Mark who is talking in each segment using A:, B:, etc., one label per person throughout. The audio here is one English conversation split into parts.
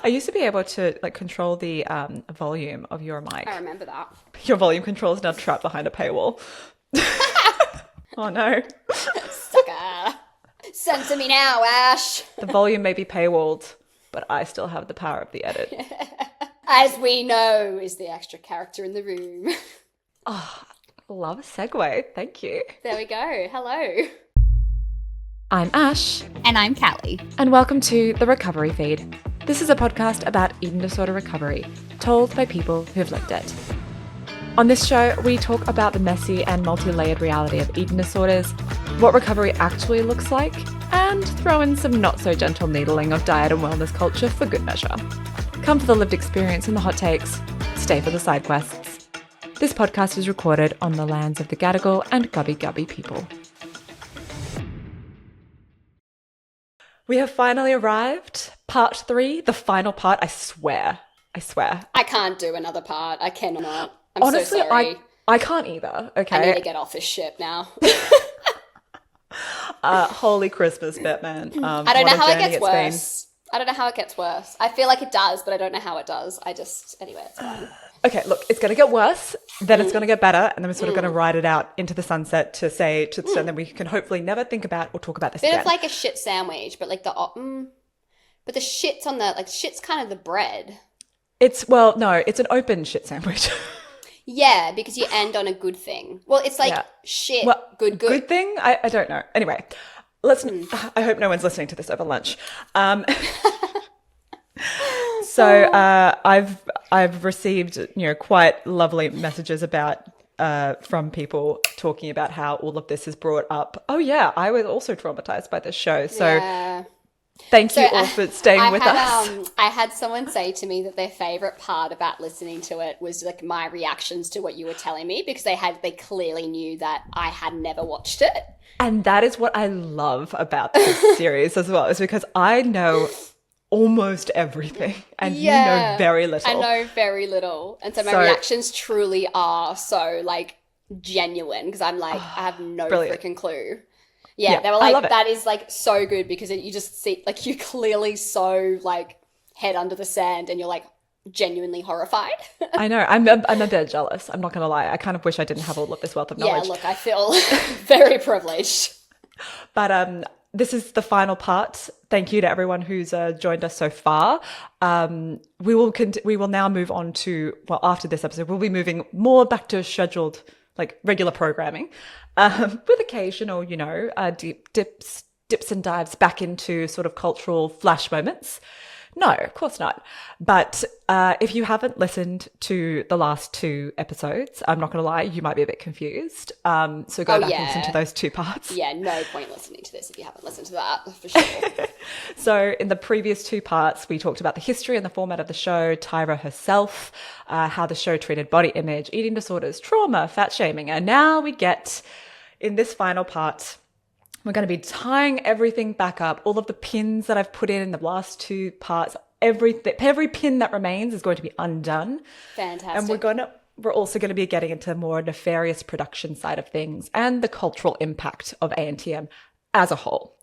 A: I used to be able to like control the volume of your mic.
B: I remember that.
A: Your volume control is now trapped behind a paywall. Oh no.
B: Sucker. Censor me now, Ash.
A: The volume may be paywalled, but I still have the power of the edit.
B: As we know, is the extra character in the room.
A: Oh, love a segue. Thank you.
B: There we go. Hello.
A: I'm Ash.
C: And I'm Callie.
A: And welcome to The Recovery Feed. This is a podcast about eating disorder recovery, told by people who've lived it. On this show, we talk about the messy and multi-layered reality of eating disorders, what recovery actually looks like, and throw in some not-so-gentle needling of diet and wellness culture for good measure. Come for the lived experience and the hot takes. Stay for the side quests. This podcast is recorded on the lands of the Gadigal and Gubbi Gubbi people. We have finally arrived. Part 3, the final part. I swear.
B: I can't do another part. I cannot. I'm
A: Honestly,
B: so sorry.
A: I can't either. Okay.
B: I need to get off this ship now.
A: Holy Christmas, Batman.
B: I don't know how it gets worse. I don't know how it gets worse. I feel like it does, but I don't know how it does. Anyway, it's fine.
A: Okay, look, it's going to get worse, then it's going to get better, and then we're sort of going to ride it out into the sunset to and then we can hopefully never think about or talk about this
B: Bit
A: again.
B: of like a shit sandwich, but like but the shit's on the, like, shit's kind of the bread.
A: It's an open shit sandwich.
B: Yeah, because you end on a good thing. Well, it's like shit, good.
A: Good thing? I don't know. Anyway, I hope no one's listening to this over lunch. So I've received, quite lovely messages from people talking about how all of this has brought up. Oh yeah, I was also traumatized by this show. So thank you all for staying with us.
B: I had someone say to me that their favorite part about listening to it was like my reactions to what you were telling me, because they clearly knew that I had never watched it.
A: And that is what I love about this series as well, is because I know almost everything and you know very little.
B: I know very little. And so my reactions truly are so like genuine, because I'm like, I have no freaking clue. Yeah, they were like, that is like so good, because you just see, like, you clearly so like head under the sand and you're like genuinely horrified.
A: I know. I'm a bit jealous. I'm not going to lie. I kind of wish I didn't have all of this wealth of knowledge.
B: Yeah, look, I feel very privileged.
A: But this is the final part. Thank you to everyone who's joined us so far. We will now move on to, after this episode, we'll be moving more back to scheduled, like, regular programming, with occasional, dips and dives back into sort of cultural flash moments. No, of course not. But if you haven't listened to the last 2 episodes, I'm not going to lie, you might be a bit confused. So go back and listen to those 2 parts.
B: Yeah, no point listening to this if you haven't listened to that, for sure.
A: So in the previous 2 parts, we talked about the history and the format of the show, Tyra herself, how the show treated body image, eating disorders, trauma, fat shaming. And now we get, in this final part, we're going to be tying everything back up. All of the pins that I've put in the last 2 parts, every pin that remains is going to be undone.
B: Fantastic.
A: And we're also going to be getting into the more nefarious production side of things and the cultural impact of ANTM as a whole.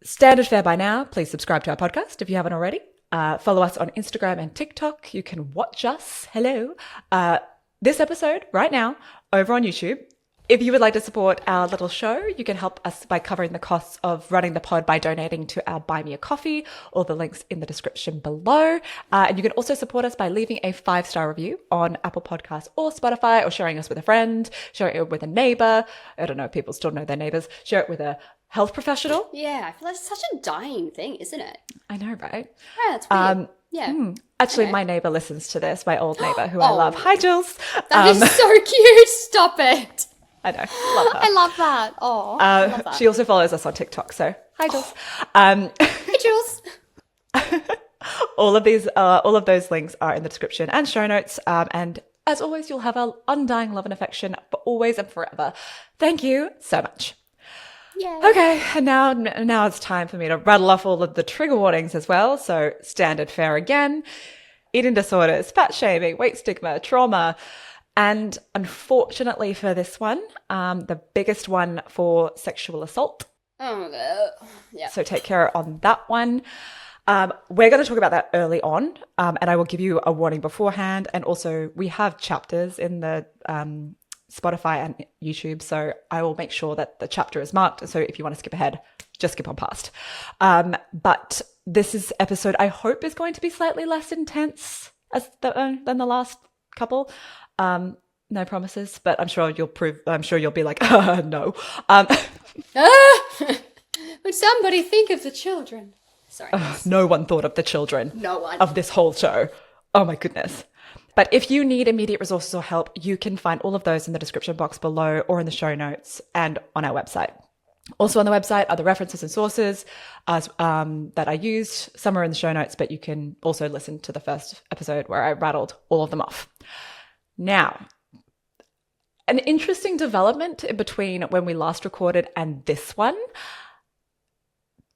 A: Standard fare by now. Please subscribe to our podcast if you haven't already. Follow us on Instagram and TikTok. You can watch us. Hello. This episode right now over on YouTube. If you would like to support our little show, you can help us by covering the costs of running the pod by donating to our Buy Me a Coffee. All the links in the description below. And you can also support us by leaving a 5-star review on Apple Podcasts or Spotify, or sharing us with a friend, sharing it with a neighbor. I don't know if people still know their neighbors. Share it with a health professional.
B: Yeah, I feel like it's such a dying thing, isn't it?
A: I know, right?
B: Yeah, it's weird. Yeah.
A: Actually, my neighbor listens to this, my old neighbor who I love. Hi, Jules.
B: That is so cute. Stop it.
A: I know. Love her.
B: I love that. Oh, I love that.
A: She also follows us on TikTok. So hi, Jules.
B: Hey, Jules.
A: All of those links are in the description and show notes. And as always, you'll have our undying love and affection for always and forever. Thank you so much.
B: Yay.
A: Okay, and now it's time for me to rattle off all of the trigger warnings as well. So standard fare again: eating disorders, fat shaming, weight stigma, trauma. And unfortunately for this one, the biggest one for sexual assault.
B: Oh, yeah.
A: So take care on that one. We're going to talk about that early on, and I will give you a warning beforehand. And also, we have chapters in the Spotify and YouTube, so I will make sure that the chapter is marked. So if you want to skip ahead, just skip on past. But this is episode I hope is going to be slightly less intense than the last couple. No promises, but I'm sure you'll be like, no.
B: Would somebody think of the children? Sorry.
A: No one thought of the children.
B: No one.
A: Of this whole show. Oh my goodness. But if you need immediate resources or help, you can find all of those in the description box below or in the show notes and on our website. Also on the website are the references and sources that I used. Some are in the show notes, but you can also listen to the first episode where I rattled all of them off. Now, an interesting development in between when we last recorded and this one.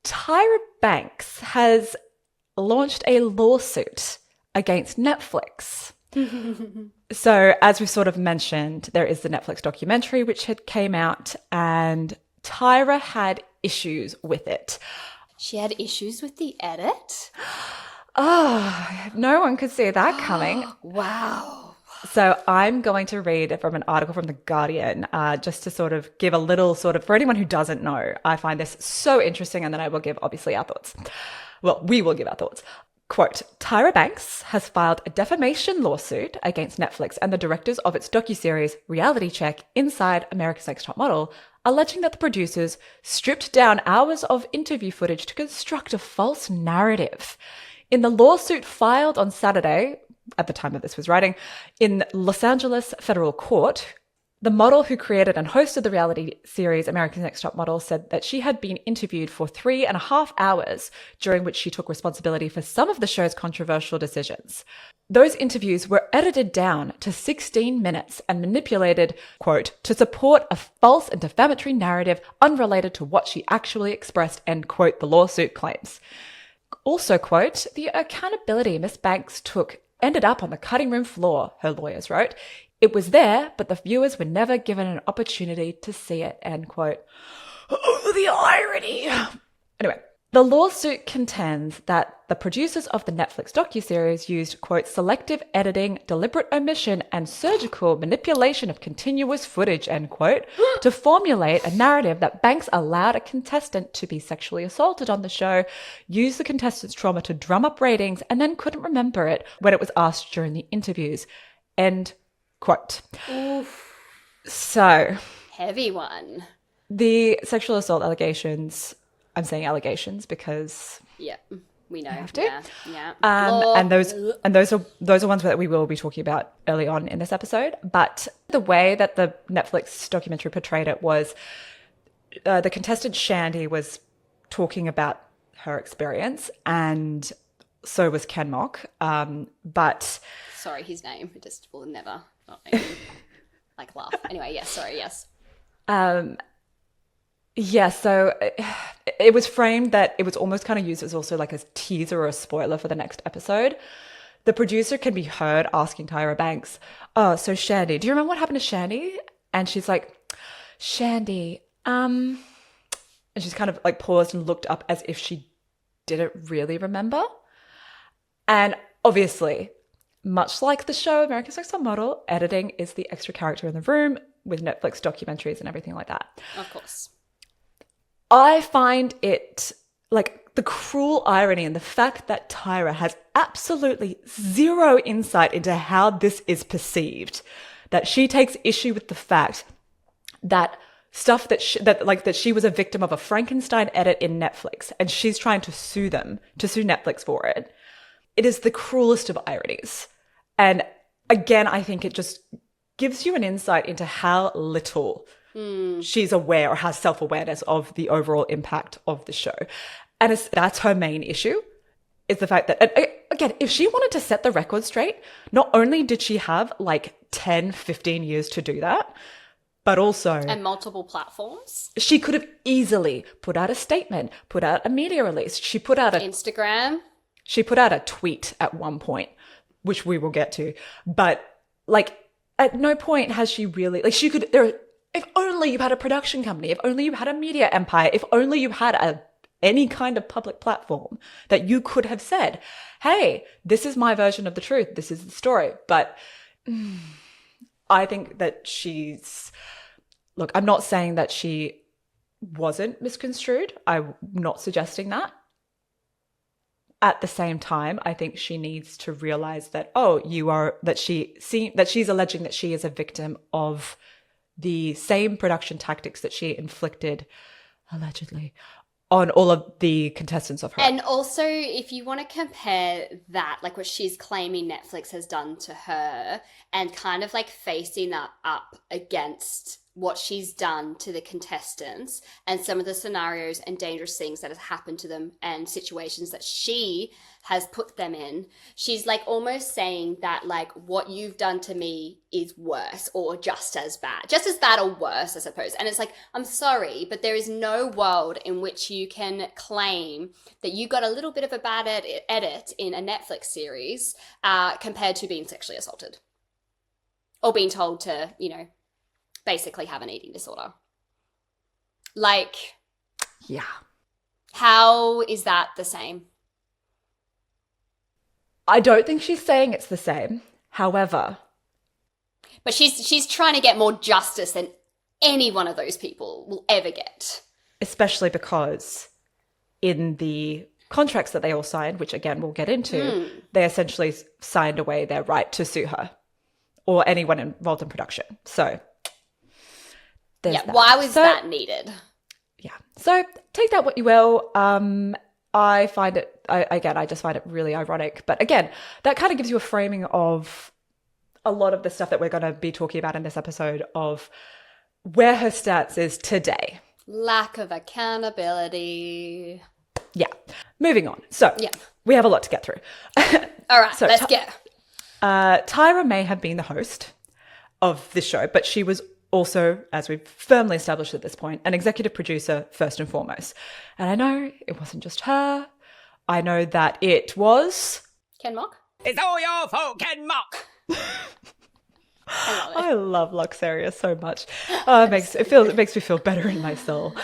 A: Tyra Banks has launched a lawsuit against Netflix. So as we've sort of mentioned, there is the Netflix documentary which had came out, and Tyra had issues with it.
B: She had issues with the edit?
A: Oh, no one could see that coming.
B: Wow.
A: So I'm going to read from an article from The Guardian, just to sort of give a little for anyone who doesn't know, I find this so interesting, and then I will give obviously our thoughts. Well, we will give our thoughts. Quote, Tyra Banks has filed a defamation lawsuit against Netflix and the directors of its docuseries Reality Check Inside America's Next Top Model, alleging that the producers stripped down hours of interview footage to construct a false narrative. In the lawsuit filed on Saturday, at the time that this was writing, in Los Angeles federal court, the model who created and hosted the reality series America's Next Top Model said that she had been interviewed for 3.5 hours, during which she took responsibility for some of the show's controversial decisions. Those interviews were edited down to 16 minutes and manipulated, quote, to support a false and defamatory narrative unrelated to what she actually expressed, end quote, the lawsuit claims. Also, quote, the accountability Miss Banks took ended up on the cutting room floor, her lawyers wrote. It was there, but the viewers were never given an opportunity to see it, end quote. Oh, the irony. Anyway, the lawsuit contends that the producers of the Netflix docuseries used, quote, selective editing, deliberate omission, and surgical manipulation of continuous footage, end quote, to formulate a narrative that Banks allowed a contestant to be sexually assaulted on the show, used the contestant's trauma to drum up ratings, and then couldn't remember it when it was asked during the interviews, end quote.
B: Oof.
A: So.
B: Heavy one.
A: The sexual assault allegations, I'm saying allegations because
B: yeah, we know.
A: I have to.
B: Yeah.
A: And those are ones that we will be talking about early on in this episode. But the way that the Netflix documentary portrayed it was the contestant Shandi was talking about her experience, and so was Ken Mock. But
B: sorry, his name. It just will never not make me like laugh. Anyway, yes. Sorry, yes. Yeah, so it was framed that it was almost kind of used as also like a teaser or a spoiler for the next episode. The producer can be heard asking Tyra Banks, oh, so Shandi, do you remember what happened to Shandi? And she's like, Shandi, and she's kind of like paused and looked up as if she didn't really remember. And obviously, much like the show America's Next Top Model, editing is the extra character in the room with Netflix documentaries and everything like that. Of course.
A: I find it like the cruel irony and the fact that Tyra has absolutely zero insight into how this is perceived, that she takes issue with the fact that stuff that she was a victim of a Frankenstein edit in Netflix and she's trying to sue Netflix for it. It is the cruelest of ironies. And again, I think it just gives you an insight into how little she's aware or has self-awareness of the overall impact of the show. And that's her main issue, is the fact that, again, if she wanted to set the record straight, not only did she have like 10, 15 years to do that, but also...
B: and multiple platforms.
A: She could have easily put out a statement, put out a media release. She put out
B: Instagram.
A: She put out a tweet at one point, which we will get to. But like at no point has she really... like she could... if only you had a production company, if only you had a media empire, if only you had any kind of public platform that you could have said, hey, this is my version of the truth. This is the story. But I think that look, I'm not saying that she wasn't misconstrued. I'm not suggesting that. At the same time, I think she needs to realize that, that she's alleging that she is a victim of the same production tactics that she inflicted, allegedly, on all of the contestants of her.
B: And also, if you want to compare that, like what she's claiming Netflix has done to her, and kind of like facing that up against what she's done to the contestants and some of the scenarios and dangerous things that has happened to them and situations that she has put them in, she's like almost saying that like what you've done to me is worse or just as bad or worse, I suppose. And it's like, I'm sorry, but there is no world in which you can claim that you got a little bit of a bad edit in a Netflix series compared to being sexually assaulted or being told to, basically have an eating disorder. Like,
A: yeah.
B: How is that the same?
A: I don't think she's saying it's the same. However,
B: but she's trying to get more justice than any one of those people will ever get.
A: Especially because in the contracts that they all signed, which again we'll get into, they essentially signed away their right to sue her or anyone involved in production. So
B: why was that needed?
A: Yeah. So take that what you will. I find it, I just find it really ironic. But again, that kind of gives you a framing of a lot of the stuff that we're going to be talking about in this episode of where her stance is today.
B: Lack of accountability.
A: Yeah. Moving on. So we have a lot to get through.
B: All right, so let's get.
A: Tyra may have been the host of this show, but she was also, as we've firmly established at this point, an executive producer first and foremost. And I know it wasn't just her. I know that it was...
B: Ken Mock?
C: It's all your fault, Ken Mock!
A: I love Luxaria so much. It makes me feel better in my soul.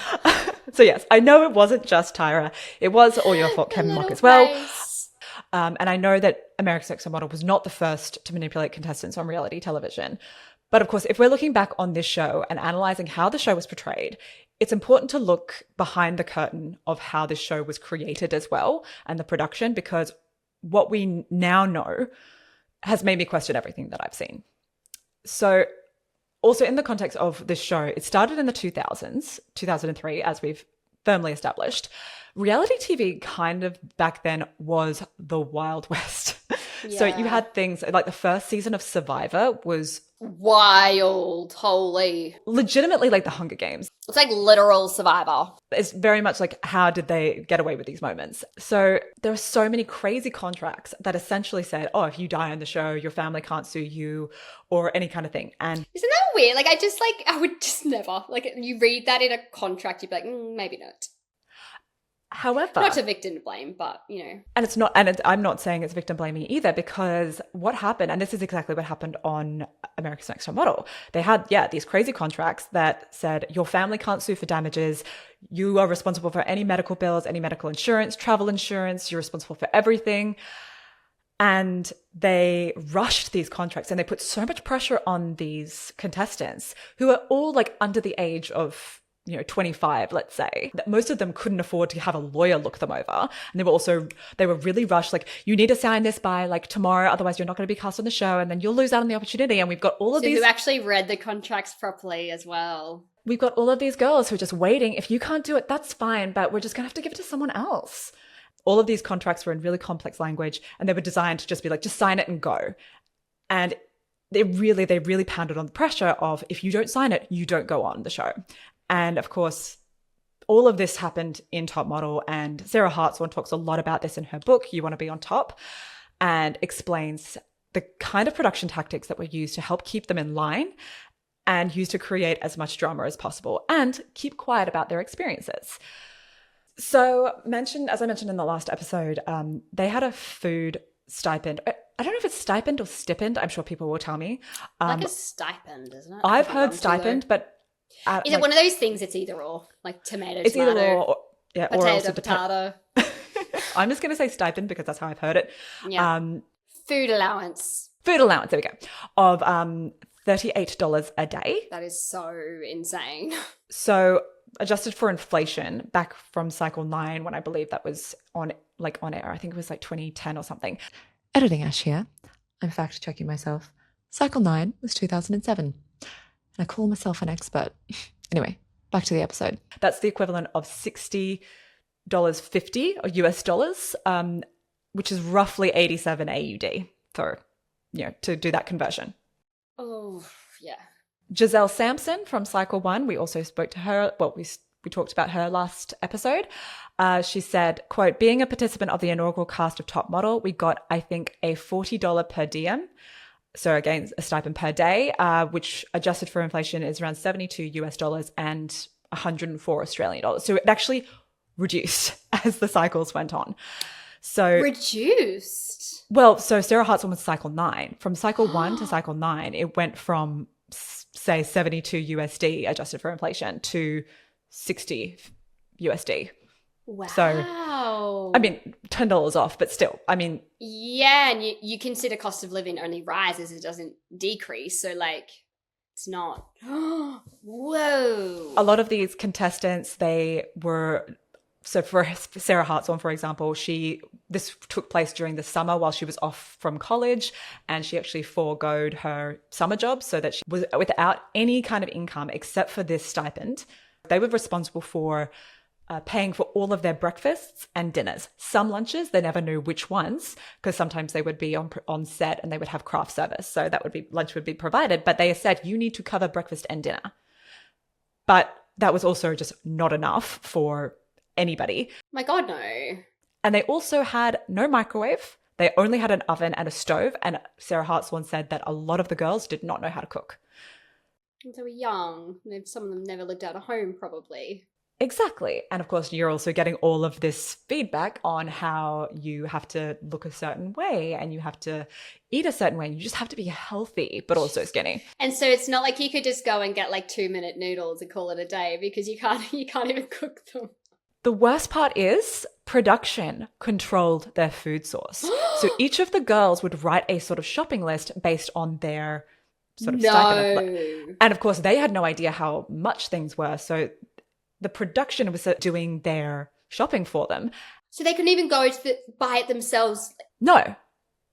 A: So yes, I know it wasn't just Tyra. It was all your fault, Ken Mock as well. And I know that America's Next Top Model was not the first to manipulate contestants on reality television. But of course, if we're looking back on this show and analysing how the show was portrayed, it's important to look behind the curtain of how this show was created as well and the production, because what we now know has made me question everything that I've seen. So also in the context of this show, it started in the 2000s, 2003, as we've firmly established. Reality TV kind of back then was the Wild West. Yeah. So you had things like the first season of Survivor was
B: wild, holy.
A: Legitimately like the Hunger Games.
B: It's like literal Survivor.
A: It's very much like, how did they get away with these moments? So there are so many crazy contracts that essentially said, oh, if you die on the show, your family can't sue you or any kind of thing. And
B: isn't that weird? Like, I would just never, like, you read that in a contract, you'd be like, maybe not.
A: However,
B: not to victim blame, but
A: and I'm not saying it's victim blaming either, because what happened, and this is exactly what happened on America's Next Top Model. They had these crazy contracts that said your family can't sue for damages, you are responsible for any medical bills, any medical insurance, travel insurance, you're responsible for everything. And they rushed these contracts and they put so much pressure on these contestants who are all like under the age of 25, let's say, that most of them couldn't afford to have a lawyer look them over. And they were really rushed. Like, you need to sign this by like tomorrow, otherwise you're not going to be cast on the show and then you'll lose out on the opportunity. And we've got all of these
B: who actually read the contracts properly as well.
A: We've got all of these girls who are just waiting. If you can't do it, that's fine, but we're just going to have to give it to someone else. All of these contracts were in really complex language and they were designed to just be like, just sign it and go. And they really pounded on the pressure of, if you don't sign it, you don't go on the show. And of course, all of this happened in Top Model, and Sarah Hartshorn talks a lot about this in her book, You Want to Be on Top, and explains the kind of production tactics that were used to help keep them in line and used to create as much drama as possible and keep quiet about their experiences. So as I mentioned in the last episode, they had a food stipend. I don't know if it's stipend or stipend. I'm sure people will tell me.
B: Like a stipend, isn't it?
A: I've heard stipend, but...
B: is it one of those things? It's either or, like tomato.
A: Either or. Yeah,
B: potato,
A: or also
B: potato.
A: I'm just going to say stipend because that's how I've heard it.
B: Yeah. Food allowance.
A: Food allowance, there we go, of $38 a day.
B: That is so insane.
A: So adjusted for inflation back from cycle 9, when I believe that was on air, I think it was like 2010 or something. Editing Ash here. I'm fact checking myself. Cycle 9 was 2007. And I call myself an expert. Anyway, back to the episode. That's the equivalent of $60.50 or US dollars, which is roughly 87 AUD for, to do that conversion.
B: Oh, yeah.
A: Giselle Sampson from Cycle 1, we also spoke to her. Well, we talked about her last episode. She said, quote, being a participant of the inaugural cast of Top Model, we got, I think, a $40 per diem. So again, a stipend per day, which adjusted for inflation is around 72 US dollars and 104 Australian dollars. So it actually reduced as the cycles went on. So
B: reduced?
A: Well, so Sarah Hart's one was cycle 9. From cycle 1 to cycle 9, it went from, say, 72 USD adjusted for inflation to 60 USD.
B: Wow.
A: So, I mean, $10 off, but still, I mean.
B: Yeah, and you consider cost of living only rises, it doesn't decrease. So, like, it's not. Whoa.
A: A lot of these contestants, they were. So for Sarah Hart's one, for example, this took place during the summer while she was off from college, and she actually foregoed her summer job so that she was without any kind of income except for this stipend. They were responsible for paying for all of their breakfasts and dinners. Some lunches, they never knew which ones, because sometimes they would be on set and they would have craft service. So lunch would be provided, but they said you need to cover breakfast and dinner. But that was also just not enough for anybody.
B: My God, no.
A: And they also had no microwave. They only had an oven and a stove. And Sarah Hart's one said that a lot of the girls did not know how to cook.
B: They were young. Some of them never lived out of home, probably.
A: Exactly. And of course, you're also getting all of this feedback on how you have to look a certain way and you have to eat a certain way. And you just have to be healthy, but also skinny.
B: And so it's not like you could just go and get like 2-minute noodles and call it a day, because you can't even cook them.
A: The worst part is production controlled their food source. So each of the girls would write a sort of shopping list based on their sort of stipend. And of course, they had no idea how much things were. So the production was doing their shopping for them.
B: So they couldn't even go to buy it themselves?
A: No,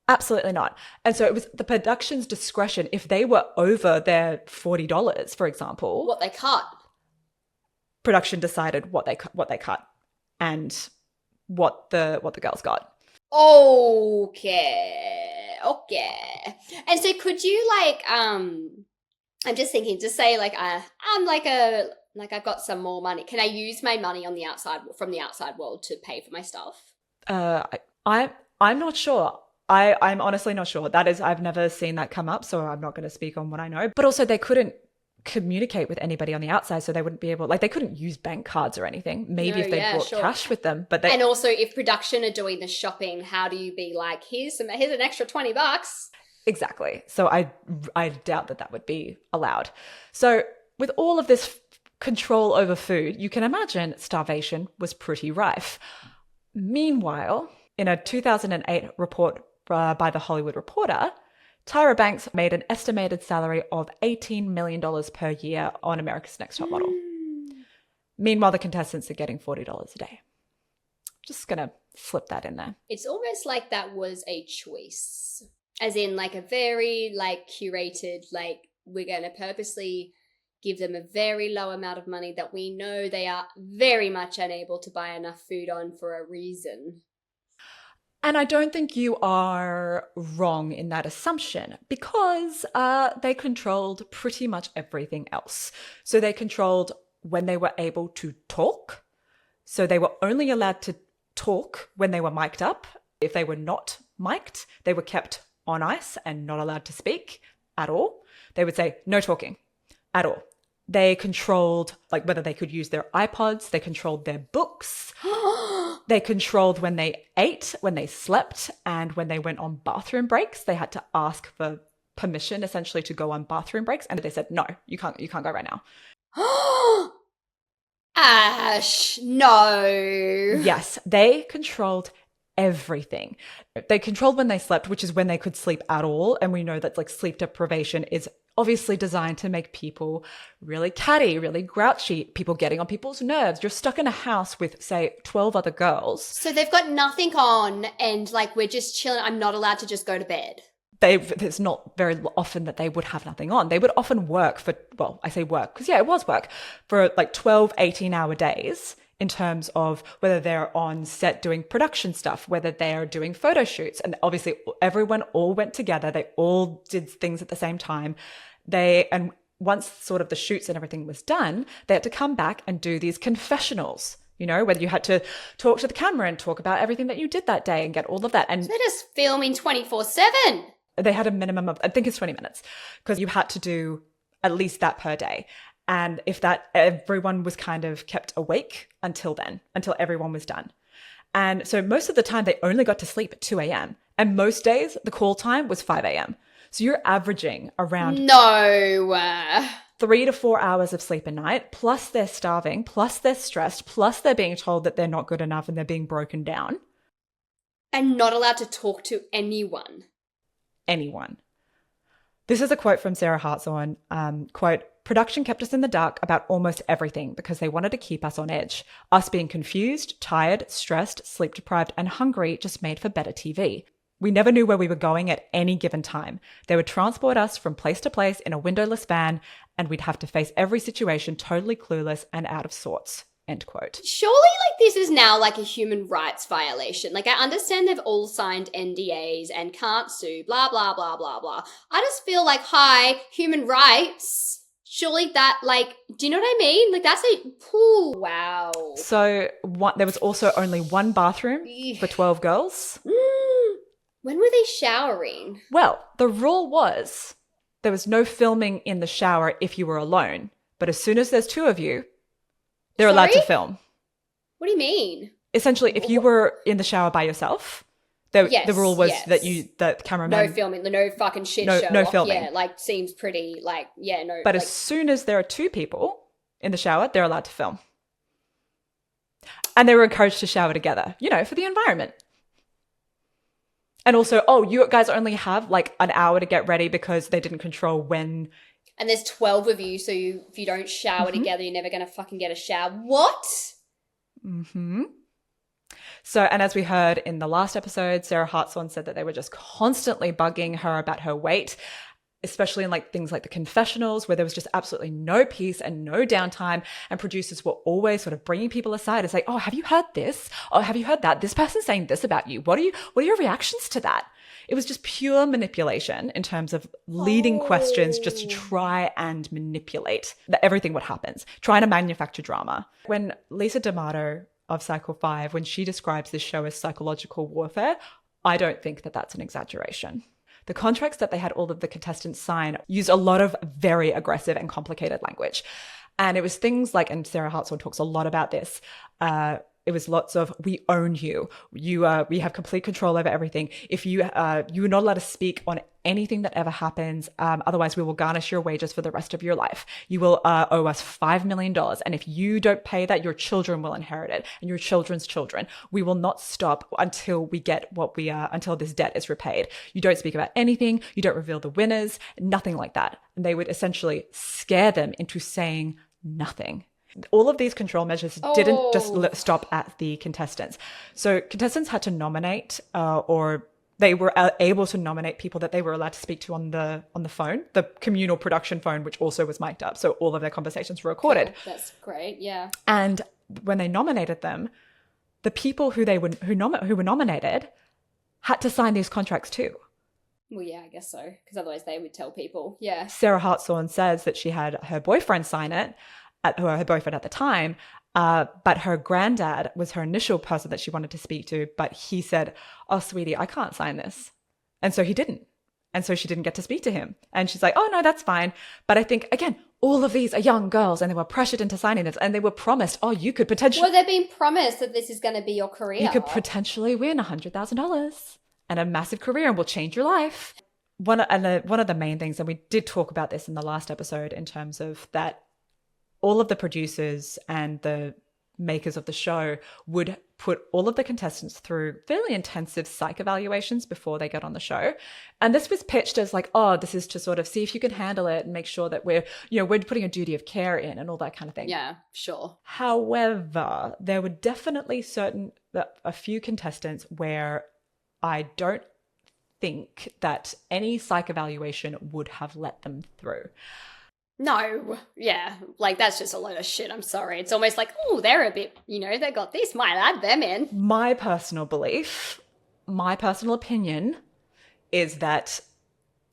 A: absolutely not. And so it was the production's discretion. If they were over their $40, for example.
B: What they cut.
A: Production decided what they cut and what the girls got.
B: Okay. And so could you I'm just thinking, just say I've got some more money. Can I use my money on the outside from the outside world to pay for my stuff?
A: I'm not sure. I'm honestly not sure. I've never seen that come up, so I'm not going to speak on what I know. But also they couldn't communicate with anybody on the outside, so they wouldn't be able, they couldn't use bank cards or anything. Maybe if they brought cash with them, but and
B: also if production are doing the shopping, how do you be like, here's an extra $20?
A: Exactly. So I doubt that would be allowed. So with all of this control over food, you can imagine starvation was pretty rife. Meanwhile, in a 2008 report by The Hollywood Reporter, Tyra Banks made an estimated salary of $18 million per year on America's Next Top Model. Meanwhile, the contestants are getting $40 a day. Just going to slip that in there.
B: It's almost like that was a choice. As in a very curated, we're going to purposely give them a very low amount of money that we know they are very much unable to buy enough food on for a reason.
A: And I don't think you are wrong in that assumption, because they controlled pretty much everything else. So they controlled when they were able to talk. So they were only allowed to talk when they were mic'd up. If they were not mic'd, they were kept on ice and not allowed to speak at all. They would say no talking at all. They controlled whether they could use their iPods. They controlled their books. They controlled when they ate, when they slept, and when they went on bathroom breaks. They had to ask for permission, essentially, to go on bathroom breaks. And they said, no, you can't go right now.
B: Ash, no.
A: Yes, they controlled everything. They controlled when they slept, which is when they could sleep at all. And we know that like sleep deprivation is obviously designed to make people really catty, really grouchy, people getting on people's nerves. You're stuck in a house with, say, 12 other girls.
B: So they've got nothing on and like we're just chilling. I'm not allowed to just go to bed.
A: It's not very often that they would have nothing on. They would often work for, well, I say work because, yeah, it was work for like 12, 18-hour days in terms of whether they're on set doing production stuff, whether they're doing photo shoots. And obviously everyone all went together. They all did things at the same time. And once sort of the shoots and everything was done, they had to come back and do these confessionals. You know, whether you had to talk to the camera and talk about everything that you did that day and get all of that. And
B: so they're just filming 24/7.
A: They had a minimum of, I think it's 20 minutes, because you had to do at least that per day. And if that, everyone was kind of kept awake until then, until everyone was done. And so most of the time they only got to sleep at 2 a.m. And most days the call time was 5 a.m. So you're averaging around 3 to 4 hours of sleep a night, plus they're starving, plus they're stressed, plus they're being told that they're not good enough and they're being broken down.
B: And not allowed to talk to anyone.
A: This is a quote from Sarah Hartshorn, quote, "Production kept us in the dark about almost everything because they wanted to keep us on edge. Us being confused, tired, stressed, sleep deprived, and hungry just made for better TV. We never knew where we were going at any given time. They would transport us from place to place in a windowless van, and we'd have to face every situation totally clueless and out of sorts." End quote.
B: Surely, like, this is now like a human rights violation. Like, I understand they've all signed NDAs and can't sue, blah, blah, blah, blah, blah. I just feel like, hi, human rights. Surely that, like, do you know what I mean? Like, that's wow.
A: So there was also only one bathroom for 12 girls.
B: When were they showering?
A: Well, the rule was there was no filming in the shower if you were alone. But as soon as there's two of you, they're allowed to film.
B: What do you mean?
A: Essentially, if you were in the shower by yourself, the rule was that the cameraman...
B: No filming, no fucking shit show.
A: No filming.
B: Yeah, like, seems pretty, like, yeah, no.
A: But
B: like,
A: as soon as there are two people in the shower, they're allowed to film. And they were encouraged to shower together, you know, for the environment. And also, you guys only have like an hour to get ready because they didn't control when...
B: And there's 12 of you, so if you don't shower together, you're never going to fucking get a shower. What?
A: Mm-hmm. So, and as we heard in the last episode, Sarah Hartshorn said that they were just constantly bugging her about her weight, especially in like things like the confessionals where there was just absolutely no peace and no downtime. And producers were always sort of bringing people aside and say, "Oh, have you heard this? Oh, have you heard that? This person's saying this about you. What are your reactions to that?" It was just pure manipulation in terms of leading questions just to try and manipulate everything what happens, trying to manufacture drama. When Lisa D'Amato of Cycle 5, when she describes this show as psychological warfare, I don't think that that's an exaggeration. The contracts that they had all of the contestants sign used a lot of very aggressive and complicated language. And it was things like, and Sarah Hartshorn talks a lot about this, it was lots of, "We own you. We have complete control over everything. If you are not allowed to speak on anything that ever happens. Otherwise, we will garnish your wages for the rest of your life. You will owe us $5 million. And if you don't pay that, your children will inherit it and your children's children. We will not stop until we get until this debt is repaid. You don't speak about anything. You don't reveal the winners, nothing like that." And they would essentially scare them into saying nothing. All of these control measures didn't just stop at the contestants. So contestants had to nominate or they were able to nominate people that they were allowed to speak to on the phone, the communal production phone, which also was mic'd up. So all of their conversations were recorded.
B: Cool. That's great. Yeah.
A: And when they nominated them, the people who were nominated had to sign these contracts too.
B: Well, yeah, I guess so. Because otherwise they would tell people. Yeah.
A: Sarah Hartshorn says that she had her boyfriend sign it, her boyfriend at the time, but her granddad was her initial person that she wanted to speak to, but he said, "Oh, sweetie, I can't sign this." And so he didn't. And so she didn't get to speak to him. And she's like, "Oh, no, that's fine." But I think, again, all of these are young girls and they were pressured into signing this and they were promised, you could potentially...
B: Well, they're being promised that this is going to be your career.
A: You could potentially win $100,000 and a massive career and will change your life. One of the main things, and we did talk about this in the last episode in terms of that all of the producers and the makers of the show would put all of the contestants through fairly intensive psych evaluations before they get on the show. And this was pitched as like, oh, this is to sort of see if you can handle it and make sure that we're putting a duty of care in and all that kind of thing.
B: Yeah, sure.
A: However, there were definitely a few contestants where I don't think that any psych evaluation would have let them through.
B: No, yeah, like that's just a load of shit. I'm sorry. It's almost like, oh, they're a bit, they got this, might add them in.
A: My personal belief, my personal opinion is that,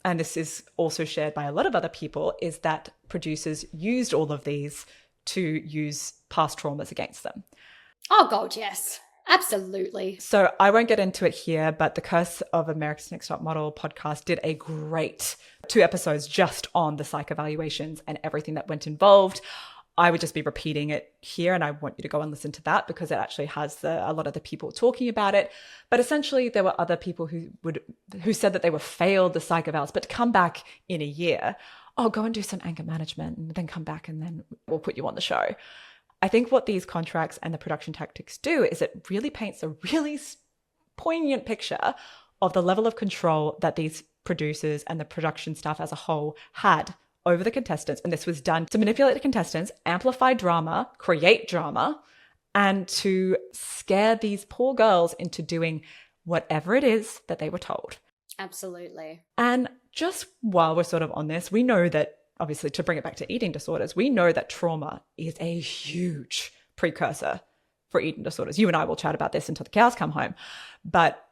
A: and this is also shared by a lot of other people, is that producers used all of these to use past traumas against them.
B: Oh, God, yes. Absolutely.
A: So I won't get into it here, but the Curse of America's Next Top Model podcast did a great 2 episodes just on the psych evaluations and everything that went involved. I would just be repeating it here, and I want you to go and listen to that because it actually has a lot of the people talking about it. But essentially, there were other people who said that they were failed the psych evals, but to come back in a year, oh, go and do some anger management and then come back and then we'll put you on the show. I think what these contracts and the production tactics do is it really paints a really poignant picture of the level of control that these producers and the production staff as a whole had over the contestants. And this was done to manipulate the contestants, amplify drama, create drama, and to scare these poor girls into doing whatever it is that they were told.
B: Absolutely.
A: And just while we're sort of on this, we know that, obviously, to bring it back to eating disorders, we know that trauma is a huge precursor for eating disorders. You and I will chat about this until the cows come home. But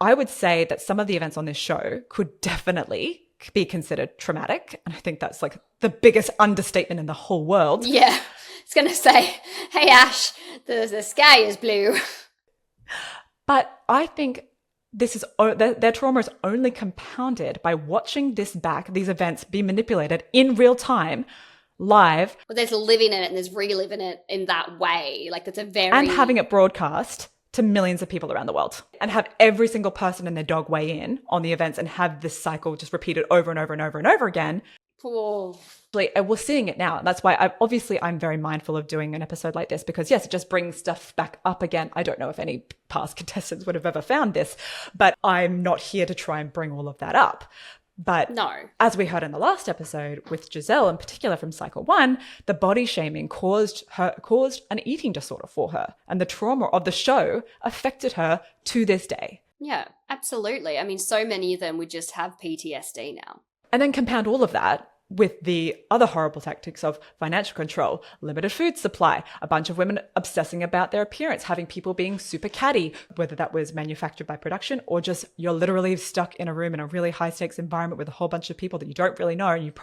A: I would say that some of the events on this show could definitely be considered traumatic. And I think that's like the biggest understatement in the whole world.
B: Yeah. It's going to say, hey, Ash, the sky is blue.
A: But I think their trauma is only compounded by watching these events be manipulated in real time, live.
B: Well, there's living in it and there's reliving it in that way. Like that's
A: and having it broadcast to millions of people around the world and have every single person and their dog weigh in on the events and have this cycle just repeated over and over and over and over again.
B: Oh.
A: And we're seeing it now. And that's why I'm very mindful of doing an episode like this because, yes, it just brings stuff back up again. I don't know if any past contestants would have ever found this, but I'm not here to try and bring all of that up. But
B: no,
A: as we heard in the last episode with Giselle in particular from Cycle 1, the body shaming caused an eating disorder for her. And the trauma of the show affected her to this day.
B: Yeah, absolutely. I mean, so many of them would just have PTSD now.
A: And then compound all of that with the other horrible tactics of financial control, limited food supply, a bunch of women obsessing about their appearance, having people being super catty, whether that was manufactured by production or just you're literally stuck in a room in a really high stakes environment with a whole bunch of people that you don't really know and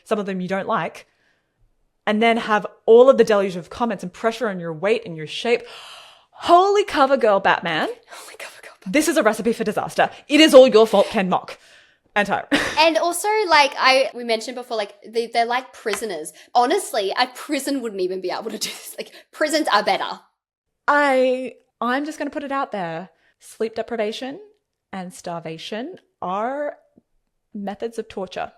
A: some of them you don't like, and then have all of the deluge of comments and pressure on your weight and your shape. Holy cover girl, Batman.
B: Holy cover girl, Batman.
A: This is a recipe for disaster. It is all your fault, Ken Mock. And Tyra.
B: And also, like we mentioned before, like they're like prisoners. Honestly, a prison wouldn't even be able to do this. Like prisons are better.
A: I'm just going to put it out there. Sleep deprivation and starvation are methods of torture.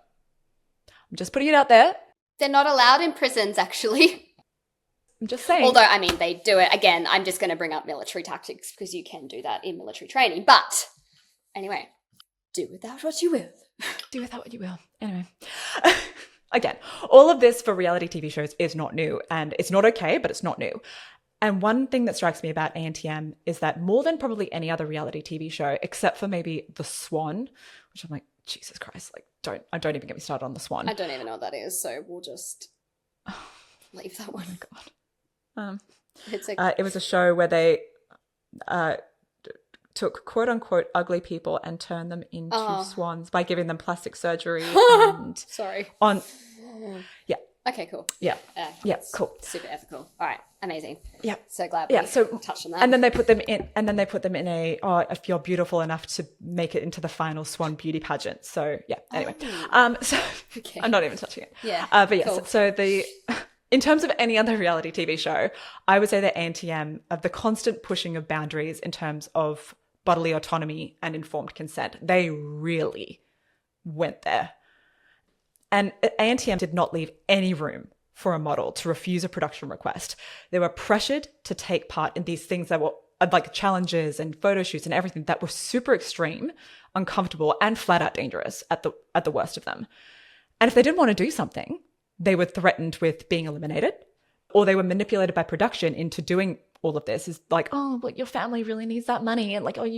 A: I'm just putting it out there.
B: They're not allowed in prisons, actually.
A: I'm just saying.
B: Although, I mean, they do it. Again, I'm just going to bring up military tactics because you can do that in military training. But anyway. Do with that what you will.
A: Do with that what you will. Anyway. Again, all of this for reality TV shows is not new. And it's not okay, but it's not new. And one thing that strikes me about ANTM is that more than probably any other reality TV show, except for maybe The Swan, which I'm like, Jesus Christ, like don't even get me started on The Swan.
B: I don't even know what that is, so we'll just leave that one.
A: Oh my God. It was a show where they took quote unquote ugly people and turned them into swans by giving them plastic surgery and
B: sorry okay, cool.
A: Cool,
B: super ethical. All right, amazing. So glad we touched on that.
A: And then they put them in a if you're beautiful enough to make it into the final swan beauty pageant. So anyway, so okay. I'm not even touching it. But yes, cool. So in terms of any other reality TV show, I would say that ANTM, of the constant pushing of boundaries in terms of bodily autonomy and informed consent, they really went there. And ANTM did not leave any room for a model to refuse a production request. They were pressured to take part in these things that were like challenges and photo shoots and everything that were super extreme, uncomfortable, and flat out dangerous at the worst of them. And if they didn't want to do something, they were threatened with being eliminated, or they were manipulated by production into doing all of this. Is like, oh, but your family really needs that money, and like, oh,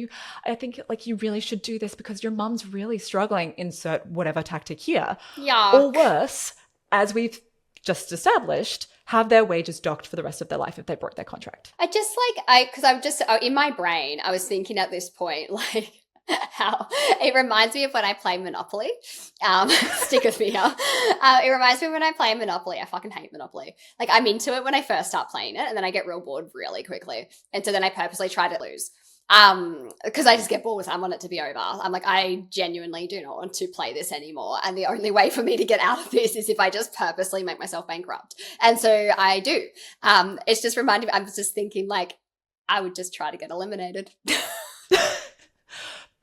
A: I think like you really should do this because your mom's really struggling. Insert whatever tactic here.
B: Yeah.
A: Or worse, as we've just established, have their wages docked for the rest of their life if they broke their contract.
B: Because I'm just in my brain, I was thinking at this point, like, how it reminds me of when I play Monopoly. Stick with me here. It reminds me of when I play Monopoly. I fucking hate Monopoly. Like, I'm into it when I first start playing it, and then I get real bored really quickly. And so then I purposely try to lose. Because I just get bored with it. I want it to be over. I'm like, I genuinely do not want to play this anymore. And the only way for me to get out of this is if I just purposely make myself bankrupt. And so I do. It's just reminding me, I'm just thinking like, I would just try to get eliminated.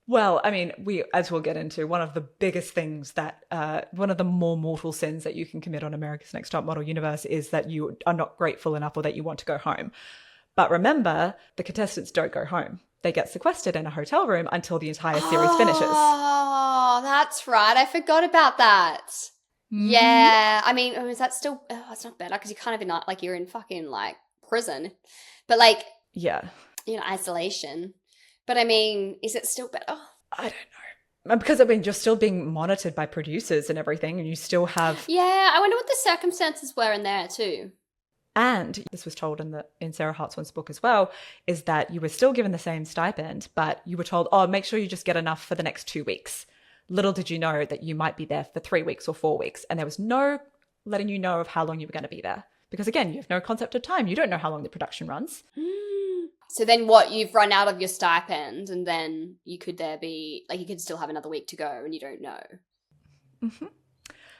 A: Well, I mean, as we'll get into, one of the biggest things that, one of the more mortal sins that you can commit on America's Next Top Model universe is that you are not grateful enough or that you want to go home. But remember, the contestants don't go home. They get sequestered in a hotel room until the entire series finishes.
B: Oh, that's right. I forgot about that. Mm-hmm. Yeah. I mean, is that still, it's not better because you're kind of in like, you're in fucking like prison. But like,
A: yeah,
B: isolation. But I mean, is it still better?
A: I don't know. Because I mean, you're still being monitored by producers and everything, and you still have...
B: Yeah, I wonder what the circumstances were in there too.
A: And this was told in Sarah Hartsman's book as well, is that you were still given the same stipend, but you were told, oh, make sure you just get enough for the next 2 weeks. Little did you know that you might be there for 3 weeks or 4 weeks, and there was no letting you know of how long you were going to be there. Because again, you have no concept of time. You don't know how long the production runs.
B: So then what, you've run out of your stipend and then you could you could still have another week to go and you don't know.
A: Mm-hmm.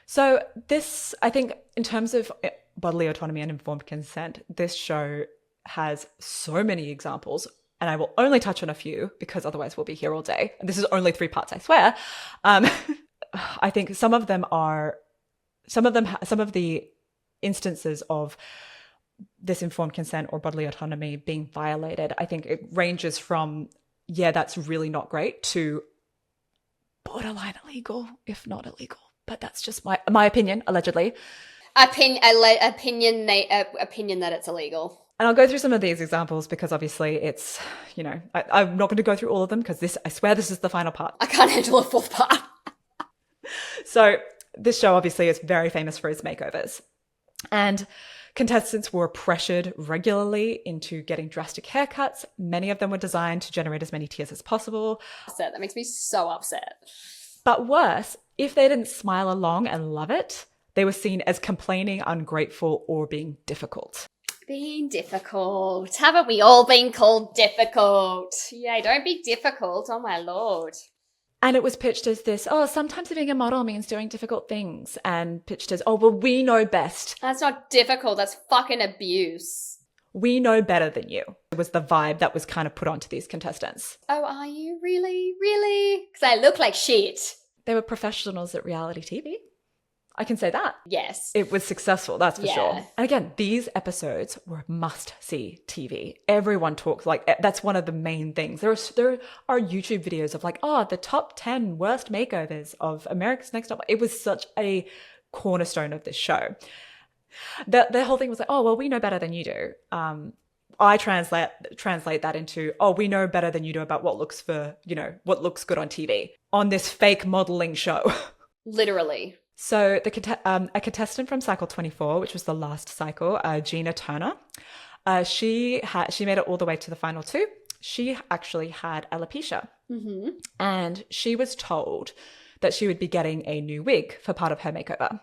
A: So this, I think in terms of bodily autonomy and informed consent, this show has so many examples, and I will only touch on a few because otherwise we'll be here all day. And this is only 3 parts, I swear. I think some of the instances of this informed consent or bodily autonomy being violated, I think it ranges from, yeah, that's really not great, to borderline illegal, if not illegal. But that's just my opinion, allegedly.
B: Opinion that it's illegal.
A: And I'll go through some of these examples because obviously it's, I'm not going to go through all of them because I swear this is the final part.
B: I can't handle a 4th part.
A: So this show obviously is very famous for its makeovers. And contestants were pressured regularly into getting drastic haircuts. Many of them were designed to generate as many tears as possible.
B: That makes me so upset.
A: But worse, if they didn't smile along and love it, they were seen as complaining, ungrateful, or being difficult.
B: Being difficult. Haven't we all been called difficult? Yeah, don't be difficult. Oh my Lord.
A: And it was pitched as this, oh, sometimes being a model means doing difficult things. And pitched as, oh, well, we know best.
B: That's not difficult. That's fucking abuse.
A: We know better than you. It was the vibe that was kind of put onto these contestants.
B: Oh, are you? Really? Really? Because I look like shit.
A: They were professionals at reality TV. I can say that.
B: Yes.
A: It was successful, that's for sure. And again, these episodes were must-see TV. Everyone talks, that's one of the main things. There are YouTube videos of the top 10 worst makeovers of America's Next Top. It was such a cornerstone of this show. The whole thing was like, oh, well, we know better than you do. I translate that into, oh, we know better than you do about what looks good on TV on this fake modeling show.
B: Literally.
A: So a contestant from cycle 24, which was the last cycle, Gina Turner, she made it all the way to the final 2. She actually had alopecia.
B: Mm-hmm.
A: And she was told that she would be getting a new wig for part of her makeover,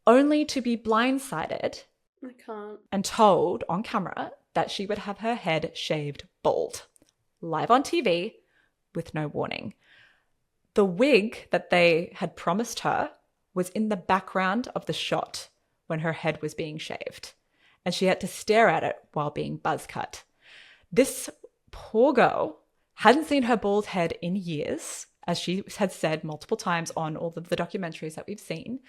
A: only to be blindsided and told on camera that she would have her head shaved bald, live on TV, with no warning. The wig that they had promised her was in the background of the shot when her head was being shaved, and she had to stare at it while being buzz cut. This poor girl hadn't seen her bald head in years, as she had said multiple times on all of the documentaries that we've seen,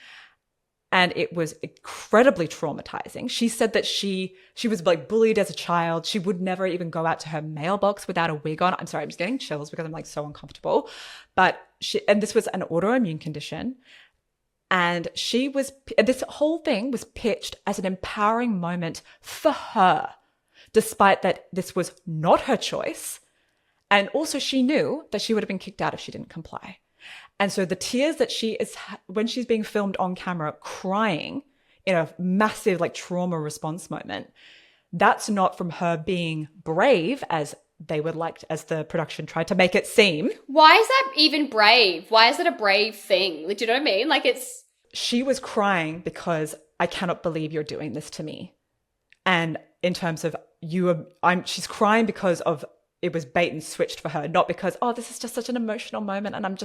A: And it was incredibly traumatizing. She said that she was like bullied as a child. She would never even go out to her mailbox without a wig on. I'm sorry, I'm just getting chills because I'm like so uncomfortable. But and this was an autoimmune condition. And this whole thing was pitched as an empowering moment for her, despite that this was not her choice. And also she knew that she would have been kicked out if she didn't comply. And so the tears that she is, when she's being filmed on camera crying in a massive like trauma response moment, that's not from her being brave as the production tried to make it seem.
B: Why is that even brave? Why is it a brave thing? Like, do you know what I mean? Like
A: she was crying because I cannot believe you're doing this to me. And in terms of she's crying because of it was bait and switched for her, not because, oh, this is just such an emotional moment and I'm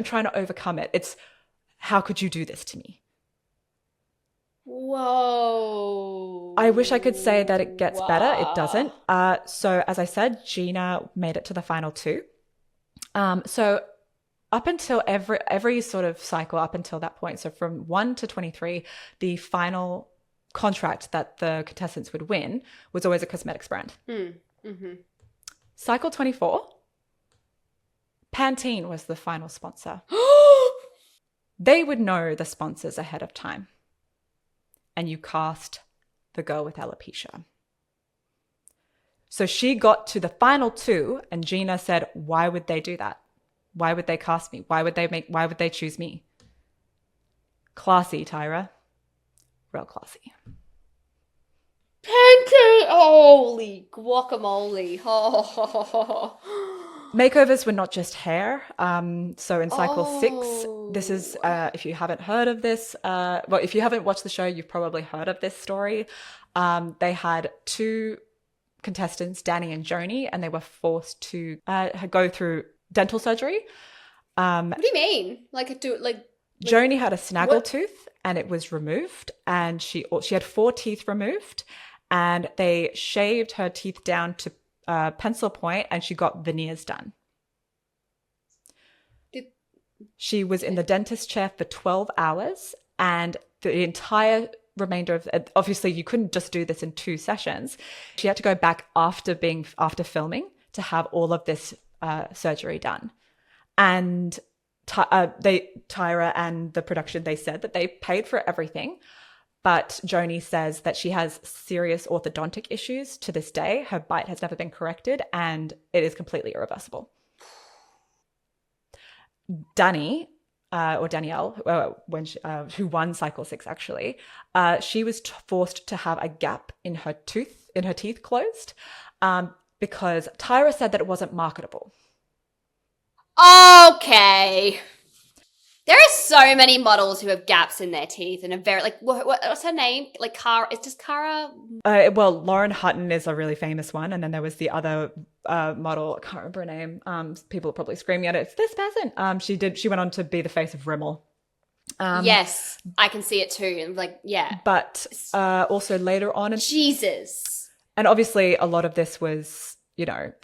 A: trying to overcome it. It's, how could you do this to me?
B: Whoa.
A: I wish I could say that it gets better. It doesn't. So as I said, Gina made it to the final 2. So up until every sort of cycle up until that point, so from 1 to 23, the final contract that the contestants would win was always a cosmetics brand.
B: Mm-hmm.
A: Cycle 24, Pantene was the final sponsor. They would know the sponsors ahead of time. And you cast the girl with alopecia. So she got to the final 2 and Gina said, why would they do that? Why would they cast me? Why would they choose me? Classy, Tyra. Real classy.
B: Pancake! Holy guacamole. Oh.
A: Makeovers were not just hair. So in cycle 6, this is, if you haven't heard of this, if you haven't watched the show, you've probably heard of this story. They had 2 contestants, Danny and Joni, and they were forced to go through dental surgery.
B: What do you mean?
A: Joni had a snaggle tooth and it was removed, and she had 4 teeth removed, and they shaved her teeth down to pencil point, and she got veneers done. She was in the dentist chair for 12 hours, and the entire remainder of, obviously you couldn't just do this in 2 sessions. She had to go back after filming to have all of this surgery done. And Tyra and the production, they said that they paid for everything. But Joni says that she has serious orthodontic issues to this day. Her bite has never been corrected and it is completely irreversible. Dani, or Danielle, who won cycle 6 actually, she was forced to have a gap in her teeth closed because Tyra said that it wasn't marketable.
B: Okay. There are so many models who have gaps in their teeth and are very, like, what's her name? Like, Cara, it's just Cara?
A: Well, Lauren Hutton is a really famous one. And then there was the other model, I can't remember her name. People are probably screaming at it. It's this person. She went on to be the face of Rimmel.
B: Yes, I can see it too. And like, yeah.
A: But also later on.
B: Jesus.
A: And obviously a lot of this was,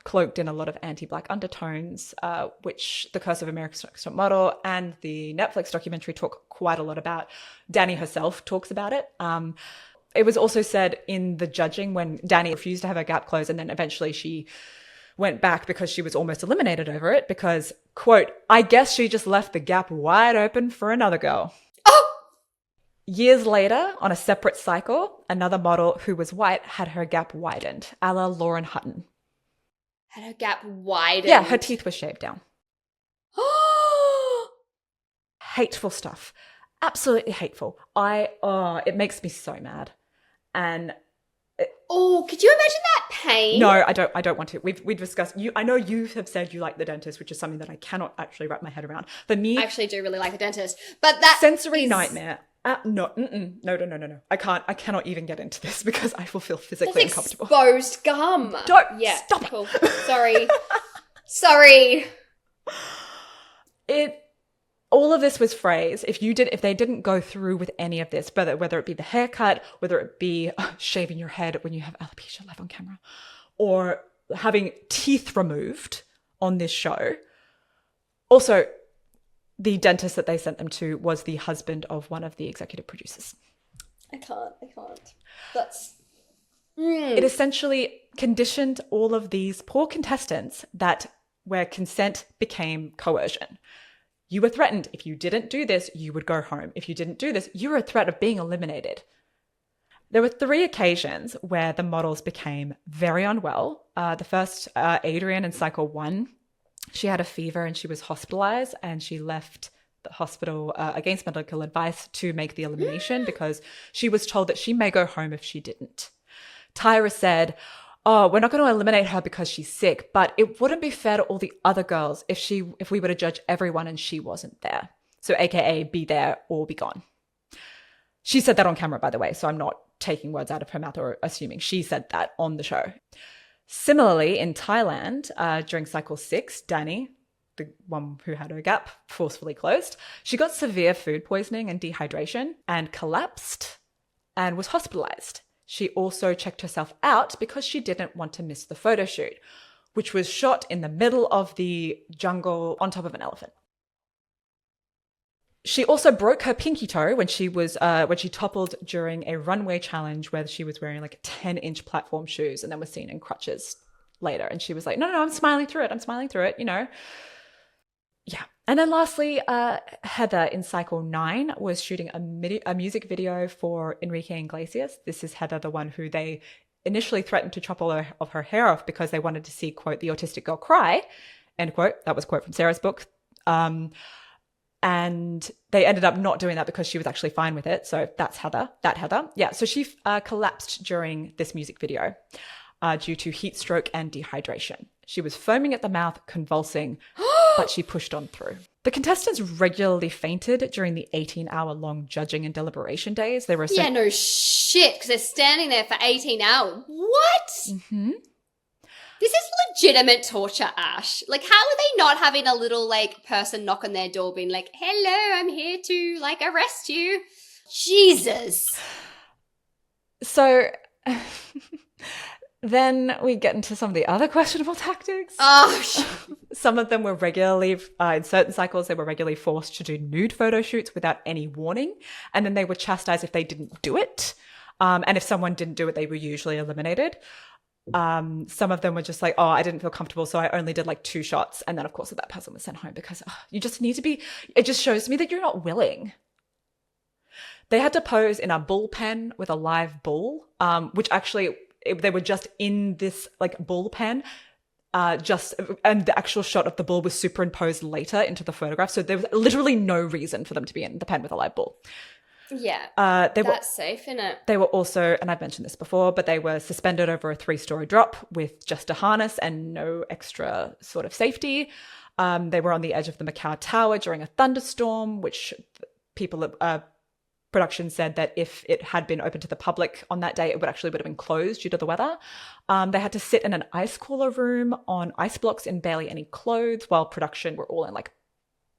A: cloaked in a lot of anti-Black undertones, which the Curse of America's Next Top Model and the Netflix documentary talk quite a lot about. Dani herself talks about it. It was also said in the judging when Dani refused to have her gap closed, and then eventually she went back because she was almost eliminated over it because, quote, I guess she just left the gap wide open for another girl.
B: Oh!
A: Years later, on a separate cycle, another model who was white had her gap widened, a la Lauren Hutton.
B: Had her gap widened?
A: Yeah, her teeth were shaved down. Hateful stuff. Absolutely hateful. It makes me so mad. And
B: could you imagine that pain?
A: No, I don't want to. We've discussed. I know you have said you like the dentist, which is something that I cannot actually wrap my head around. For me,
B: I actually do really like the dentist, but that
A: sensory nightmare. No. I cannot even get into this because I will feel physically uncomfortable.
B: Exposed gum.
A: Don't.
B: Yeah.
A: Stop it.
B: Cool. Sorry.
A: All of this was phrased. If they didn't go through with any of this, whether it be the haircut, whether it be shaving your head when you have alopecia live on camera, or having teeth removed on this show. Also, the dentist that they sent them to was the husband of one of the executive producers.
B: I can't. That's...
A: It essentially conditioned all of these poor contestants where consent became coercion. You were threatened. If you didn't do this, you would go home. If you didn't do this, you were a threat of being eliminated. There were 3 occasions where the models became very unwell. The first, Adrian in cycle 1, she had a fever and she was hospitalized, and she left the hospital against medical advice to make the elimination because she was told that she may go home if she didn't. Tyra said, "Oh, we're not going to eliminate her because she's sick, but it wouldn't be fair to all the other girls if we were to judge everyone and she wasn't there. So AKA be there or be gone." She said that on camera, by the way, so I'm not taking words out of her mouth or assuming. She said that on the show. Similarly, in Thailand, during cycle 6, Danny, the one who had her gap forcefully closed, she got severe food poisoning and dehydration and collapsed and was hospitalized. She also checked herself out because she didn't want to miss the photo shoot, which was shot in the middle of the jungle on top of an elephant. She also broke her pinky toe when she toppled during a runway challenge where she was wearing like 10-inch platform shoes and then was seen in crutches later. And she was like, no, I'm smiling through it, you know. Yeah. And then lastly, Heather in cycle 9 was shooting a music video for Enrique Iglesias. This is Heather, the one who they initially threatened to chop all of her hair off because they wanted to see, quote, the autistic girl cry, end quote. That was a quote from Sarah's book. And they ended up not doing that because she was actually fine with it. So that's Heather. Yeah. So she collapsed during this music video due to heat stroke and dehydration. She was foaming at the mouth, convulsing, but she pushed on through. The contestants regularly fainted during the 18-hour-long judging and deliberation days. They were
B: yeah, no shit, because they're standing there for 18 hours. What?
A: Mm-hmm.
B: This is legitimate torture, Ash. Like, how are they not having a little, like, person knock on their door being like, hello, I'm here to, like, arrest you? Jesus.
A: So then we get into some of the other questionable tactics.
B: Oh,
A: some of them were regularly, in certain cycles, they were regularly forced to do nude photo shoots without any warning. And then they were chastised if they didn't do it. And if someone didn't do it, they were usually eliminated. Some of them were just like, oh, I didn't feel comfortable, so I only did like 2 shots. And then, of course, that person was sent home because you just need to be, it just shows me that you're not willing. They had to pose in a bullpen with a live bull, which actually, they were just in this like bullpen, and the actual shot of the bull was superimposed later into the photograph. So there was literally no reason for them to be in the pen with a live bull.
B: Yeah, that's safe, innit? They
A: were also, and I've mentioned this before, but they were suspended over a 3-story drop with just a harness and no extra sort of safety. They were on the edge of the Macau Tower during a thunderstorm, which people production said that if it had been open to the public on that day, it would have been closed due to the weather. They had to sit in an ice cooler room on ice blocks in barely any clothes, while production were all in like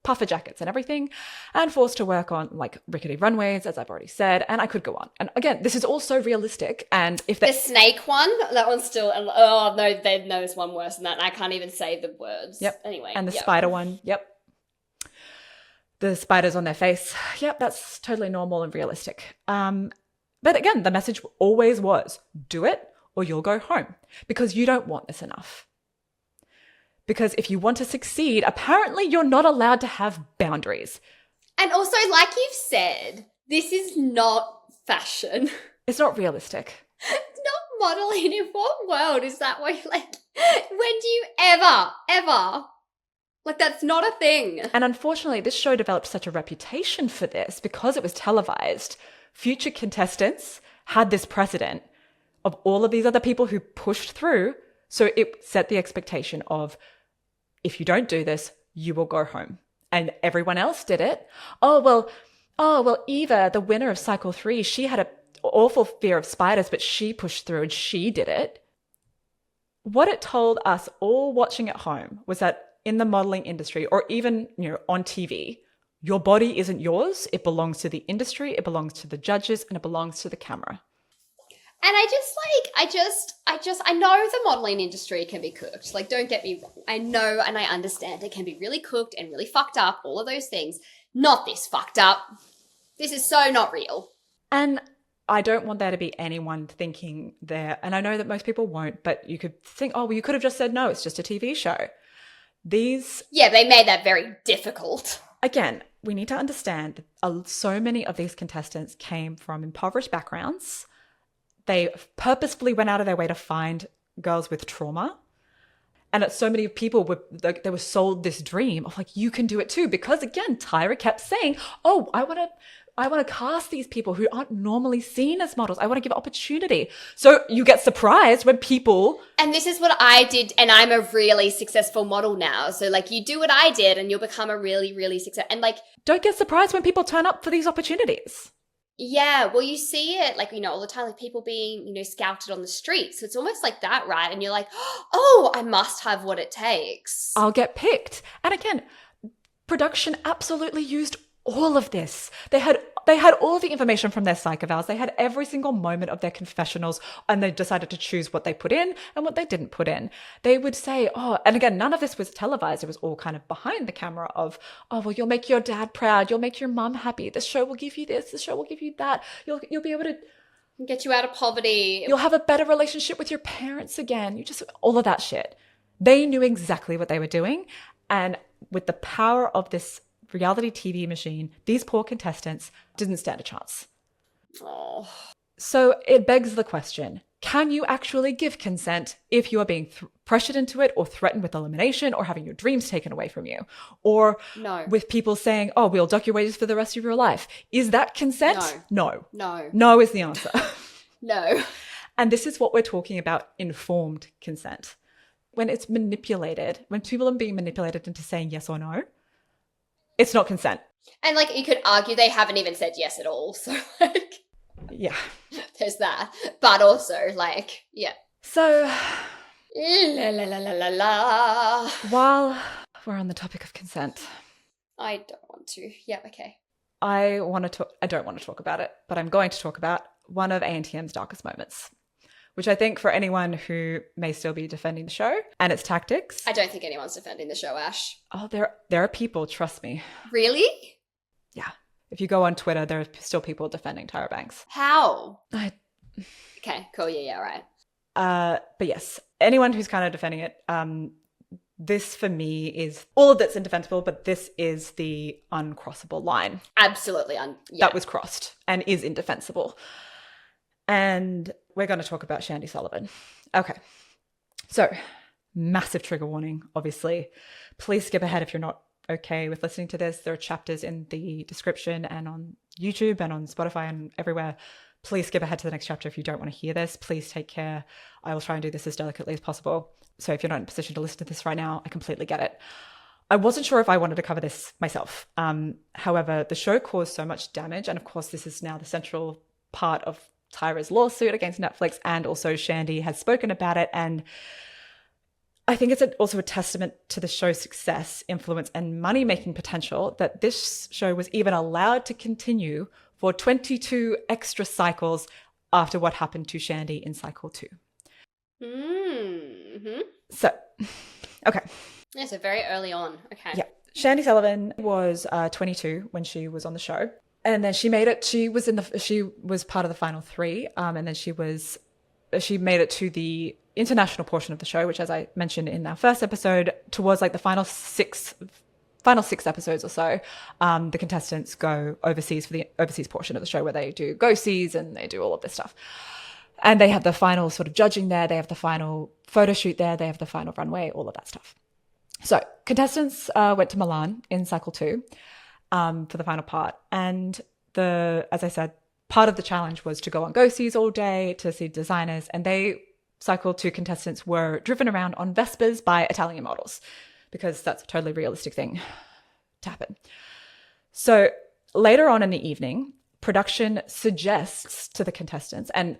A: puffer jackets and everything, and forced to work on like rickety runways, as I've already said. And I could go on. And again, this is also realistic. And if
B: the snake one, that one's still, oh no, there's one worse than that. And I can't even say the words.
A: Yep.
B: Anyway.
A: And the spider one. Yep. The spiders on their face. Yep. That's totally normal and realistic. But again, the message always was, do it or you'll go home, because you don't want this enough. Because if you want to succeed, apparently you're not allowed to have boundaries.
B: And also, like you've said, this is not fashion.
A: It's not realistic.
B: It's not modeling. In what world is that way? Like, when do you ever? Like, that's not a thing.
A: And unfortunately, this show developed such a reputation for this because it was televised. Future contestants had this precedent of all of these other people who pushed through. So it set the expectation of, if you don't do this, you will go home. And everyone else did it. Oh, well, Eva, the winner of cycle 3, she had an awful fear of spiders, but she pushed through and she did it. What it told us all watching at home was that in the modeling industry, or even, on TV, your body isn't yours. It belongs to the industry, it belongs to the judges, and it belongs to the camera.
B: And I know the modeling industry can be cooked. Like, don't get me wrong. I know and I understand it can be really cooked and really fucked up, all of those things. Not this fucked up. This is so not real.
A: And I don't want there to be anyone thinking there, and I know that most people won't, but you could think, oh, well, you could have just said, no, it's just a TV show.
B: Yeah, they made that very difficult.
A: Again, we need to understand so many of these contestants came from impoverished backgrounds. They purposefully went out of their way to find girls with trauma. And so many people they were sold this dream of like, you can do it too. Because again, Tyra kept saying, oh, I want to cast these people who aren't normally seen as models. I want to give opportunity. So you get surprised when people...
B: And this is what I did, and I'm a really successful model now. So, like, you do what I did, and you'll become a really, really successful... And, like...
A: Don't get surprised when people turn up for these opportunities.
B: Yeah, well, you see it, like, all the time, like, people being, scouted on the street. So it's almost like that, right? And you're like, oh, I must have what it takes.
A: I'll get picked. And again, production absolutely used all of this. They had all the information from their psych evals. They had every single moment of their confessionals, and they decided to choose what they put in and what they didn't put in. They would say, oh, and again, none of this was televised. It was all kind of behind the camera of, oh, well, you'll make your dad proud. You'll make your mum happy. This show will give you this. This show will give you that. You'll be able to
B: get you out of poverty.
A: You'll have a better relationship with your parents again. All of that shit. They knew exactly what they were doing. And with the power of this reality TV machine, these poor contestants didn't stand a chance.
B: Oh.
A: So it begs the question, can you actually give consent if you are being pressured into it or threatened with elimination or having your dreams taken away from you? Or
B: no.
A: With people saying, oh, we'll dock your wages for the rest of your life. Is that consent?
B: No.
A: No is the answer.
B: No.
A: And this is what we're talking about, informed consent. When it's manipulated, when people are being manipulated into saying yes or no, it's not consent.
B: And, like, you could argue they haven't even said yes at all. So, like...
A: Yeah.
B: There's that. But also, like, yeah.
A: So...
B: La la la la la la.
A: While we're on the topic of consent...
B: I don't want to. Yeah, okay.
A: I don't want to talk about it, but I'm going to talk about one of ANTM's darkest moments, which I think for anyone who may still be defending the show and its tactics...
B: I don't think anyone's defending the show, Ash.
A: Oh, there are people, trust me.
B: Really?
A: Yeah. If you go on Twitter, there are still people defending Tyra Banks.
B: How? Okay, cool. Yeah, right.
A: But yes, anyone who's kind of defending it, this for me is all of that's indefensible, but this is the uncrossable line.
B: Absolutely.
A: That was crossed and is indefensible. And we're going to talk about Shandi Sullivan. Okay. So, massive trigger warning, obviously. Please skip ahead if you're not okay with listening to this. There are chapters in the description and on YouTube and on Spotify and everywhere. Please skip ahead to the next chapter if you don't want to hear this. Please take care. I will try and do this as delicately as possible. So if you're not in a position to listen to this right now, I completely get it. I wasn't sure if I wanted to cover this myself. However, the show caused so much damage. And of course, this is now the central part of Tyra's lawsuit against Netflix. And also Shandi has spoken about it. And I think it's also a testament to the show's success, influence, and money-making potential that this show was even allowed to continue for 22 extra cycles after what happened to Shandi in cycle 2.
B: Mm-hmm.
A: So, okay.
B: Yeah, so very early on. Okay.
A: Yeah. Shandi Sullivan was 22 when she was on the show. And then she made it. She was part of the final 3. And then she made it to the international portion of the show, which, as I mentioned in our first episode, towards like the final six episodes or so, the contestants go overseas for the overseas portion of the show where they do go-sees and they do all of this stuff. And they have the final sort of judging there. They have the final photo shoot there. They have the final runway, all of that stuff. So contestants went to Milan in cycle 2 for the final part. And as I said, part of the challenge was to go on go-sees all day to see designers. And cycle 2 contestants were driven around on Vespers by Italian models because that's a totally realistic thing to happen. So later on in the evening, production suggests to the contestants, and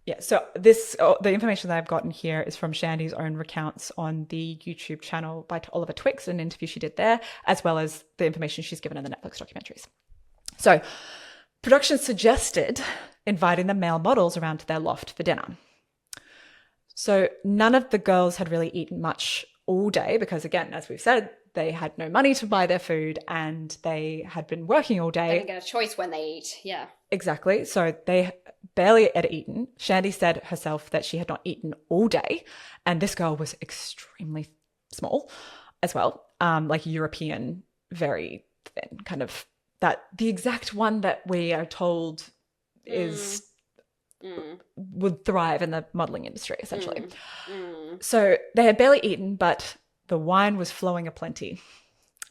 A: yeah, so the information that I've gotten here is from Shandi's own recounts on the YouTube channel by Oliver Twix, an interview she did there, as well as the information she's given in the Netflix documentaries. So Production suggested inviting the male models around to their loft for dinner. So none of the girls had really eaten much all day because, again, as we've said, they had no money to buy their food and they had been working all day.
B: They didn't get a choice when they eat, yeah.
A: Exactly. So they barely had eaten. Shandi said herself that she had not eaten all day. And this girl was extremely small as well, like European, very thin, kind of that the exact one that we are told is would thrive in the modeling industry, essentially. So they had barely eaten, but the wine was flowing aplenty.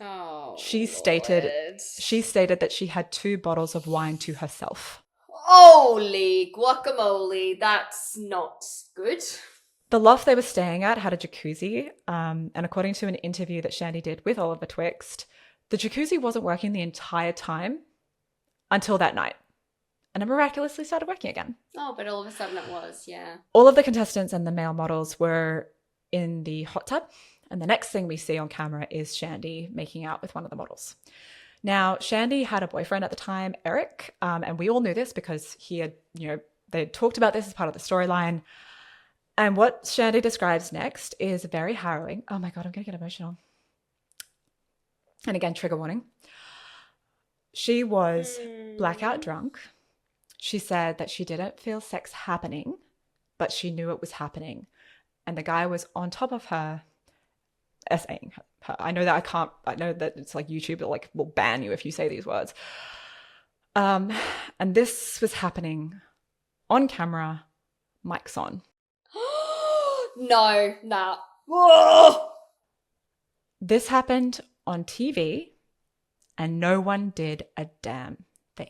B: Oh,
A: she stated that she had 2 bottles of wine to herself.
B: Holy guacamole, that's not good.
A: The loft they were staying at had a jacuzzi, and according to an interview that Shandi did with Oliver Twixt, the jacuzzi wasn't working the entire time until that night. And it miraculously started working again.
B: Oh, but all of a sudden it was, yeah.
A: All of the contestants and the male models were in the hot tub. And the next thing we see on camera is Shandi making out with one of the models. Now, Shandi had a boyfriend at the time, Eric, and we all knew this because he had, they talked about this as part of the storyline. And what Shandi describes next is very harrowing. Oh my God, I'm going to get emotional. And again, trigger warning. She was blackout drunk. She said that she didn't feel sex happening, but she knew it was happening. And the guy was on top of her, essaying her. I know that it's like YouTube will ban you if you say these words. And this was happening on camera, mics on.
B: No, nah. Whoa!
A: This happened on TV and no one did a damn thing.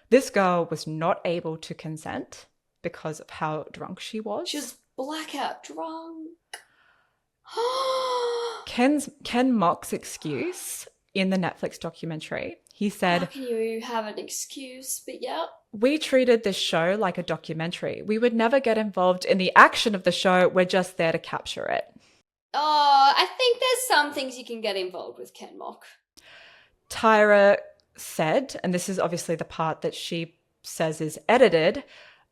A: This girl was not able to consent because of how drunk she was.
B: She was blackout drunk.
A: Ken Mock's excuse in the Netflix documentary, he said,
B: how can you have an excuse? But yeah.
A: We treated this show like a documentary. We would never get involved in the action of the show. We're just there to capture it.
B: Oh, I think there's some things you can get involved with, Ken Mock.
A: Tyra said, and this is obviously the part that she says is edited,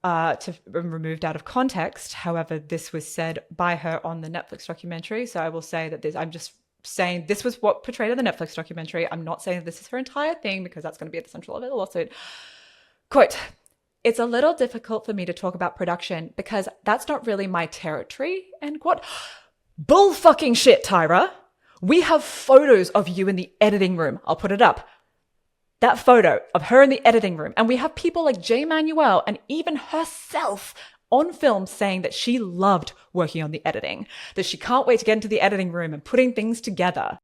A: to removed out of context. However, this was said by her on the Netflix documentary. So I will say that I'm just saying this was what portrayed in the Netflix documentary. I'm not saying this is her entire thing because that's going to be at the central of the lawsuit. Quote, it's a little difficult for me to talk about production because that's not really my territory. End quote. Bull fucking shit, Tyra. We have photos of you in the editing room. I'll put it up. That photo of her in the editing room. And we have people like Jay Manuel and even herself on film saying that she loved working on the editing, that she can't wait to get into the editing room and putting things together.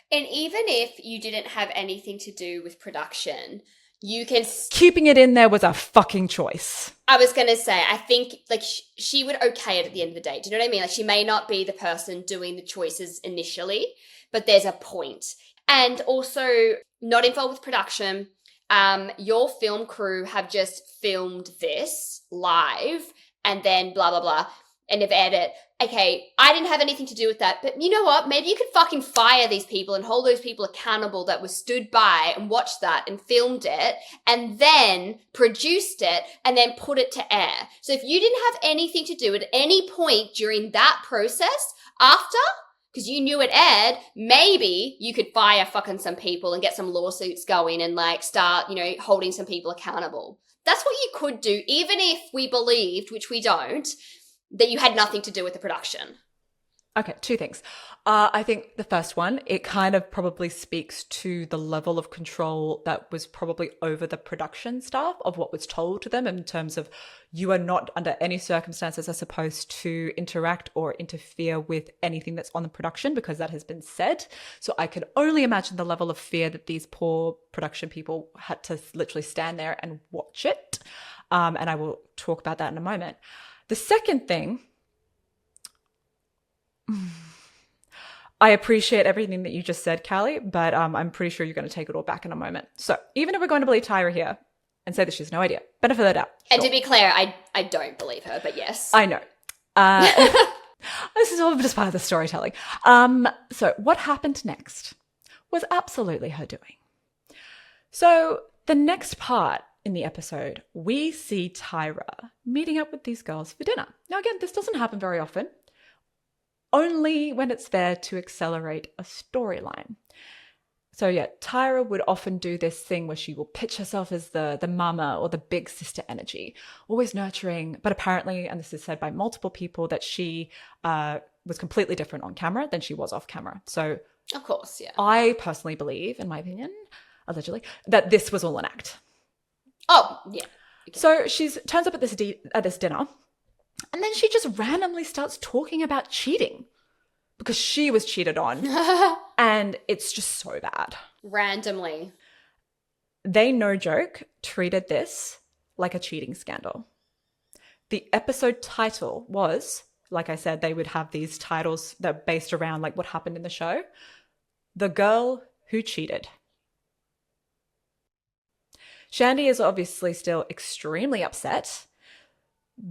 B: And even if you didn't have anything to do with production, you can...
A: Keeping it in there was a fucking choice.
B: I was going to say, I think like she would okay it at the end of the day. Do you know what I mean? Like she may not be the person doing the choices initially, but there's a point. And also not involved with production. Your film crew have just filmed this live and then blah, blah, blah. And have edit. Okay, I didn't have anything to do with that. But you know what? Maybe you could fucking fire these people and hold those people accountable that were stood by and watched that and filmed it and then produced it and then put it to air. So if you didn't have anything to do at any point during that process after, because you knew it aired, maybe you could fire fucking some people and get some lawsuits going and like start, holding some people accountable. That's what you could do, even if we believed, which we don't, that you had nothing to do with the production.
A: Okay, 2 things. I think the first one, it kind of probably speaks to the level of control that was probably over the production staff of what was told to them in terms of you are not under any circumstances are supposed to interact or interfere with anything that's on the production because that has been said. So I could only imagine the level of fear that these poor production people had to literally stand there and watch it. And I will talk about that in a moment. The second thing, I appreciate everything that you just said, Callie, but I'm pretty sure you're going to take it all back in a moment. So even if we're going to believe Tyra here and say that she has no idea, benefit of the doubt. Sure.
B: And to be clear, I don't believe her, but yes.
A: I know. This is all just part of the storytelling. So what happened next was absolutely her doing. So The next part in the episode, we see Tyra meeting up with these girls for dinner. Now, again, this doesn't happen very often, only when it's there to accelerate a storyline. So yeah, Tyra would often do this thing where she will pitch herself as the mama or the big sister energy, always nurturing. But apparently, and this is said by multiple people, that she was completely different on camera than she was off camera. So
B: of course, yeah.
A: I personally believe, in my opinion, allegedly, that this was all an act.
B: Oh, yeah. Okay.
A: So she turns up at this dinner, and then she just randomly starts talking about cheating because she was cheated on. And it's just so bad.
B: Randomly.
A: They, no joke, treated this like a cheating scandal. The episode title was, like I said, they would have these titles that are based around like what happened in the show. The Girl Who Cheated. Shandi is obviously still extremely upset.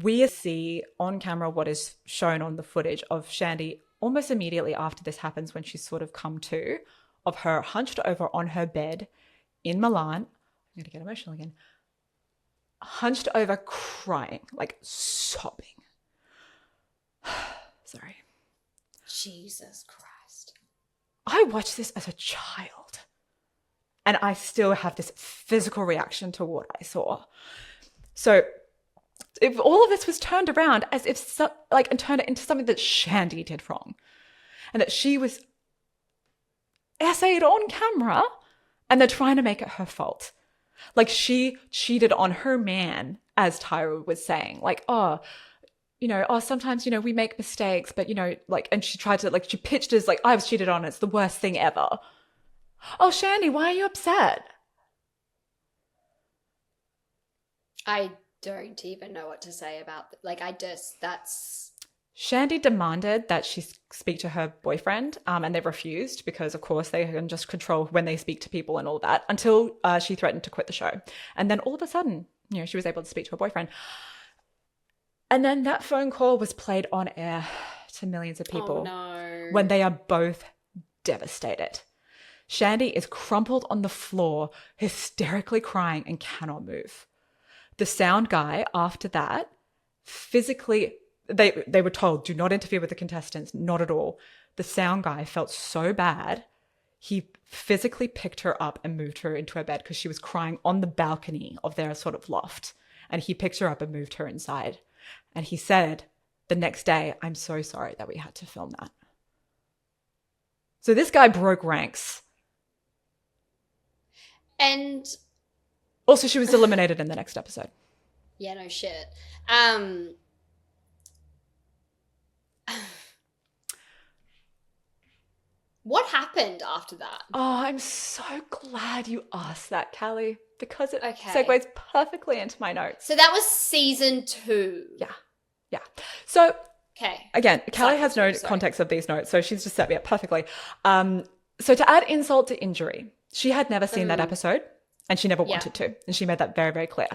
A: We see on camera what is shown on the footage of Shandi almost immediately after this happens, when she's sort of come to, of her hunched over on her bed in Milan. I'm going to get emotional again. Hunched over, crying, like sobbing. Sorry.
B: Jesus Christ.
A: I watched this as a child, and I still have this physical reaction to what I saw. So if all of this was turned around as if and turned it into something that Shandi did wrong, and that she was essayed on camera, and they're trying to make it her fault. Like she cheated on her man, as Tyra was saying, like, sometimes, we make mistakes, but, and she tried to, she pitched it as like, I was cheated on, it's the worst thing ever. Oh, Shandi, why are you upset?
B: I don't even know what to say about that's...
A: Shandi demanded that she speak to her boyfriend, and they refused because, of course, they can just control when they speak to people and all that, until she threatened to quit the show. And then all of a sudden, she was able to speak to her boyfriend. And then that phone call was played on air to millions of people.
B: Oh, no.
A: When they are both devastated. Shandi is crumpled on the floor, hysterically crying and cannot move. The sound guy, after that, physically, they were told, do not interfere with the contestants, not at all. The sound guy felt so bad, he physically picked her up and moved her into her bed because she was crying on the balcony of their sort of loft. And he picked her up and moved her inside. And he said the next day, I'm so sorry that we had to film that. So this guy broke ranks.
B: And
A: also, she was eliminated in the next episode.
B: Yeah, no shit. What happened after that?
A: Oh, I'm so glad you asked that, Callie, because it segues perfectly into my notes.
B: So that was season 2.
A: Yeah. So, again, Callie
B: Cycle
A: has no context of these notes, so she's just set me up perfectly. So to add insult to injury, she had never seen that episode, and she never wanted to, and she made that very, very clear.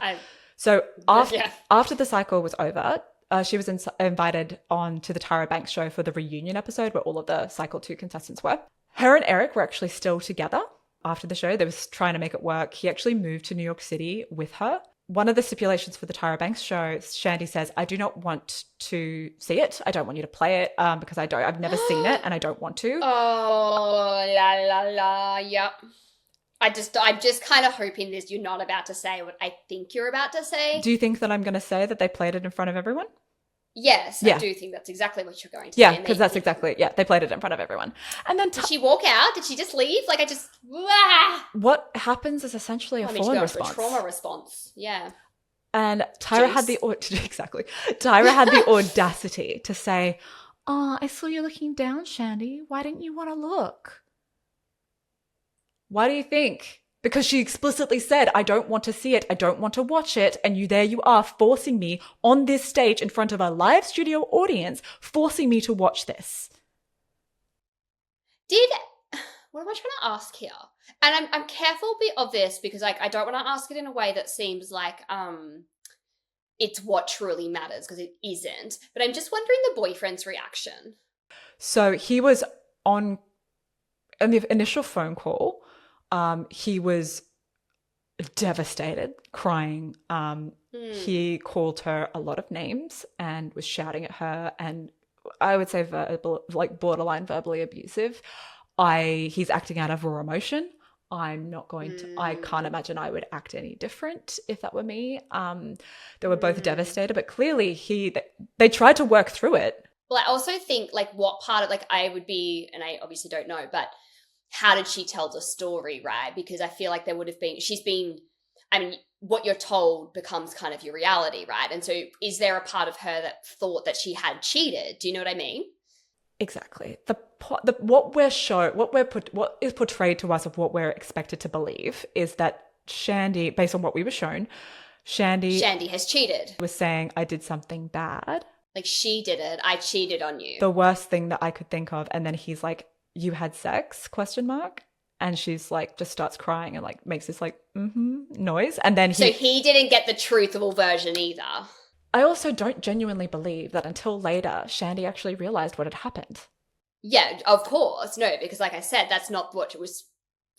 A: After the cycle was over, she was invited on to the Tyra Banks show for the reunion episode where all of the Cycle 2 contestants were. Her and Eric were actually still together after the show. They were trying to make it work. He actually moved to New York City with her. One of the stipulations for the Tyra Banks show, Shandi says, I do not want to see it. I don't want you to play it because I've never seen it and I don't want to.
B: Oh, la, la, la, yep. I'm just kind of hoping you're not about to say what I think you're about to say.
A: Do you think that I'm going to say that they played it in front of everyone?
B: Yes, yeah. I do think that's exactly what you're going to say.
A: Yeah, because that's exactly, they played it in front of everyone. And then
B: did she walk out? Did she just leave?
A: What happens is essentially a fallen response.
B: A trauma response, yeah.
A: And Tyra had the audacity to say, oh, I saw you looking down, Shandi. Why didn't you want to look? Why do you think? Because she explicitly said, I don't want to see it. I don't want to watch it. And there you are forcing me on this stage in front of a live studio audience, forcing me to watch this.
B: What am I trying to ask here? And I'm careful of this because I don't want to ask it in a way that seems like it's what truly matters, because it isn't. But I'm just wondering the boyfriend's reaction.
A: So he was on the initial phone call. He was devastated, crying. He called her a lot of names and was shouting at her, and I would say borderline verbally abusive. He's acting out of raw emotion. I can't imagine I would act any different if that were me. They were both devastated, but clearly they tried to work through it.
B: Well, I also think like what part of like I would be, and I obviously don't know, but how did she tell the story, right? Because I feel like there would have been, what you're told becomes kind of your reality, right? And so is there a part of her that thought that she had cheated? Do you know what I mean?
A: Exactly. What is portrayed to us of what we're expected to believe is that Shandi, based on what we were shown, Shandi
B: has cheated.
A: Was saying, I did something bad.
B: Like, she did it. I cheated on you.
A: The worst thing that I could think of. And then he's like, you had sex? ? And she's like, just starts crying and like makes this like, noise. And then
B: So he didn't get the truthful version either.
A: I also don't genuinely believe that until later, Shandi actually realized what had happened.
B: Yeah, of course. No, because like I said, that's not what it was.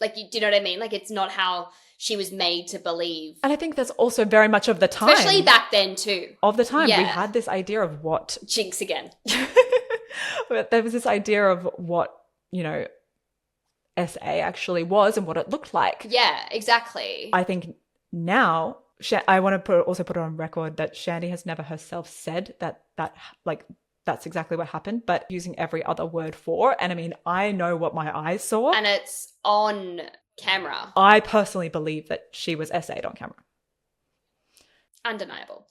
B: Like, do you know what I mean? Like, it's not how she was made to believe.
A: And I think that's also very much of the time.
B: Especially back then too.
A: Of the time. Yeah. We had this idea of what...
B: Jinx again.
A: There was this idea of what, SA actually was and what it looked like.
B: Yeah, exactly.
A: I think now... I want to also put it on record that Shandi has never herself said that that's exactly what happened, but using every other word for. And I mean, I know what my eyes saw.
B: And it's on camera.
A: I personally believe that she was SA'd on camera.
B: Undeniable.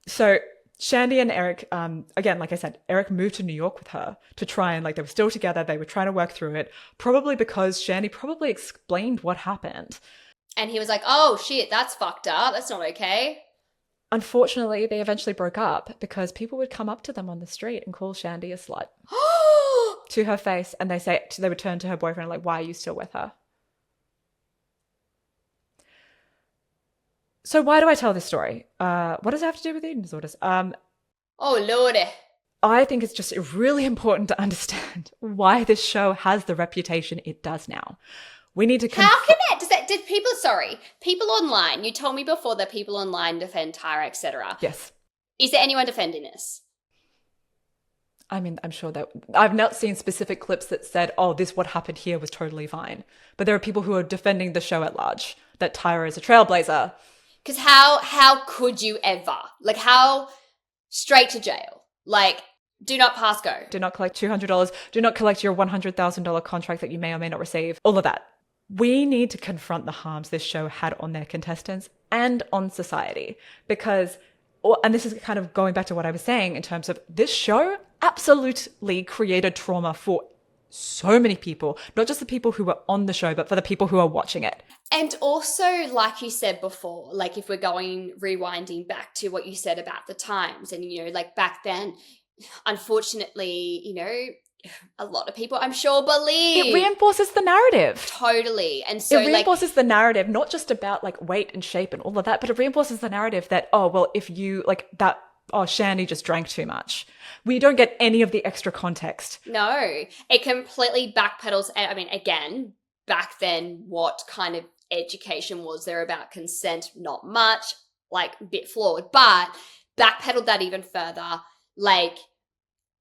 A: So Shandi and Eric, again, like I said, Eric moved to New York with her to try and they were still together. They were trying to work through it, probably because Shandi probably explained what happened.
B: And he was like, oh, shit, that's fucked up. That's not okay.
A: Unfortunately, they eventually broke up because people would come up to them on the street and call Shandi a slut to her face. And they would turn to her boyfriend like, why are you still with her? So why do I tell this story? What does it have to do with eating disorders?
B: Oh, Lordy.
A: I think it's just really important to understand why this show has the reputation it does now. We need to...
B: How can it? Did people online, you told me before that people online defend Tyra, etc.
A: Yes.
B: Is there anyone defending this?
A: I mean, I'm sure that... I've not seen specific clips that said, oh, what happened here was totally fine. But there are people who are defending the show at large, that Tyra is a trailblazer.
B: Because how could you ever? Like, how... Straight to jail. Like... Do not pass go.
A: Do not collect $200. Do not collect your $100,000 contract that you may or may not receive. All of that. We need to confront the harms this show had on their contestants and on society. Because, and this is kind of going back to what I was saying in terms of this show absolutely created trauma for so many people. Not just the people who were on the show, but for the people who are watching it.
B: And also, like you said before, like if we're rewinding back to what you said about the times and, like back then, unfortunately, a lot of people, I'm sure, believe.
A: It reinforces the narrative.
B: Totally. And so
A: it reinforces the narrative, not just about weight and shape and all of that, but it reinforces the narrative that, oh, well, if you Shandi just drank too much. We don't get any of the extra context.
B: No, it completely backpedals. I mean, again, back then, what kind of education was there about consent? Not much, a bit flawed, but backpedaled that even further.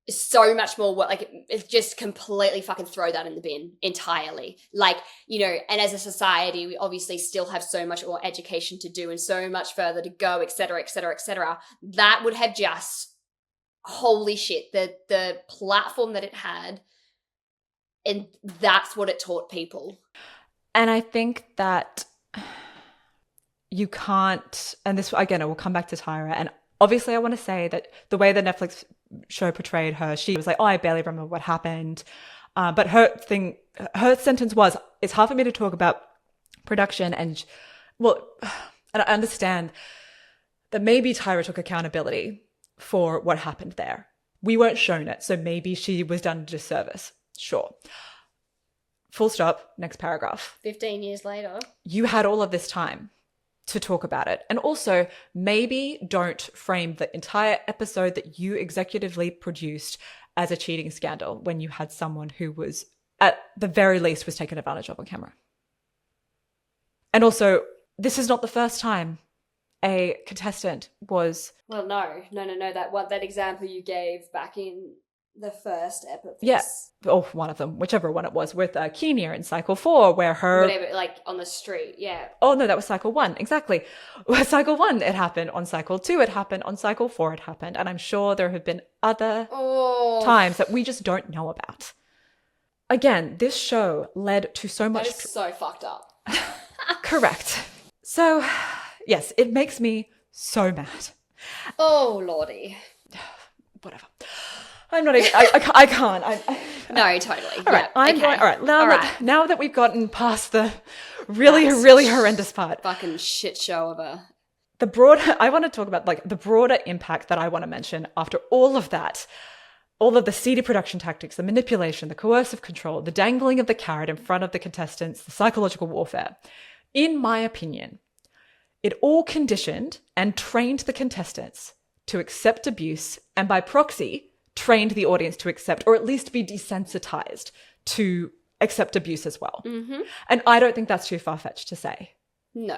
B: So much more what it's just completely fucking throw that in the bin entirely. And as a society, we obviously still have so much more education to do and so much further to go, et cetera, et cetera, et cetera. That would have just, holy shit, the platform that it had, and that's what it taught people.
A: And I think that you can't, and this, again, I will come back to Tyra, and obviously I want to say that the way the Netflix show portrayed her, she was like, oh, I barely remember what happened. But her sentence was, it's hard for me to talk about production and I understand that maybe Tyra took accountability for what happened there. We weren't shown it, so maybe she was done a disservice. Sure. Full stop, next paragraph.
B: 15 years later.
A: You had all of this time to talk about it. And also, maybe don't frame the entire episode that you executively produced as a cheating scandal when you had someone who was, at the very least, was taken advantage of on camera. And also, this is not the first time a contestant was...
B: Well, no. That example you gave back in the first episode.
A: Yeah. Oh, one of them, whichever one it was, with Kenya in cycle 4, where her...
B: Whatever, like on the street, yeah.
A: Oh, no, that was cycle 1, exactly. Cycle 1, it happened. On cycle 2, it happened. On cycle 4, it happened. And I'm sure there have been other times that we just don't know about. Again, this show led to so much...
B: That is so fucked up.
A: Correct. So, yes, it makes me so mad.
B: Oh, Lordy.
A: Whatever. I'm not even... I can't.
B: No, totally.
A: All right, all right. Now that we've gotten past the really horrendous part.
B: Fucking shit show of a...
A: I want to talk about like the broader impact that I want to mention after all of that. All of the seedy production tactics, the manipulation, the coercive control, the dangling of the carrot in front of the contestants, the psychological warfare. In my opinion, it all conditioned and trained the contestants to accept abuse, and by proxy, trained the audience to accept, or at least be desensitized to accept abuse as well.
B: Mm-hmm.
A: And I don't think that's too far-fetched to say.
B: No.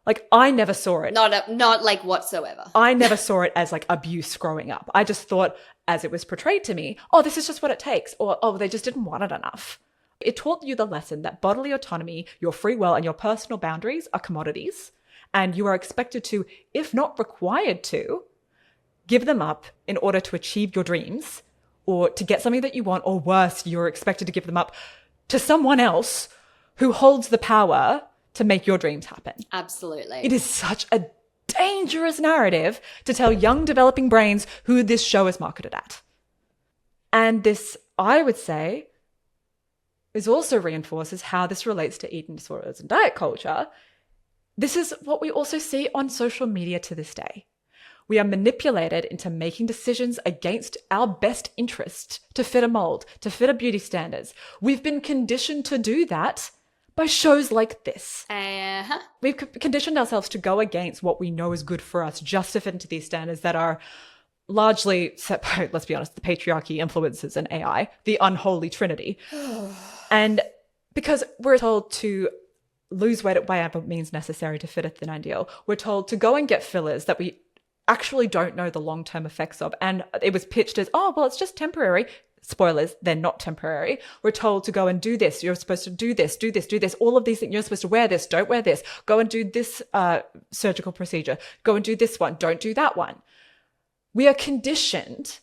A: Like, I never saw it.
B: Not like whatsoever.
A: I never saw it as like abuse growing up. I just thought, as it was portrayed to me, oh, this is just what it takes. Or, oh, they just didn't want it enough. It taught you the lesson that bodily autonomy, your free will, and your personal boundaries are commodities. And you are expected to, if not required to, give them up in order to achieve your dreams or to get something that you want, or worse, you're expected to give them up to someone else who holds the power to make your dreams happen.
B: Absolutely.
A: It is such a dangerous narrative to tell young developing brains who this show is marketed at. And this, I would say, is also reinforces how this relates to eating disorders and diet culture. This is what we also see on social media to this day. We are manipulated into making decisions against our best interest to fit a mold, to fit a beauty standards. We've been conditioned to do that by shows like this. We've conditioned ourselves to go against what we know is good for us just to fit into these standards that are largely set by, let's be honest, the patriarchy, influences, and AI, the unholy trinity. And because we're told to lose weight at whatever means necessary to fit a thin ideal, we're told to go and get fillers that we actually don't know the long-term effects of. And it was pitched as, oh, well, it's just temporary. Spoilers, they're not temporary. We're told to go and do this. You're supposed to do this, do this, do this. All of these things. You're supposed to wear this, don't wear this. Go and do this surgical procedure. Go and do this one, don't do that one. We are conditioned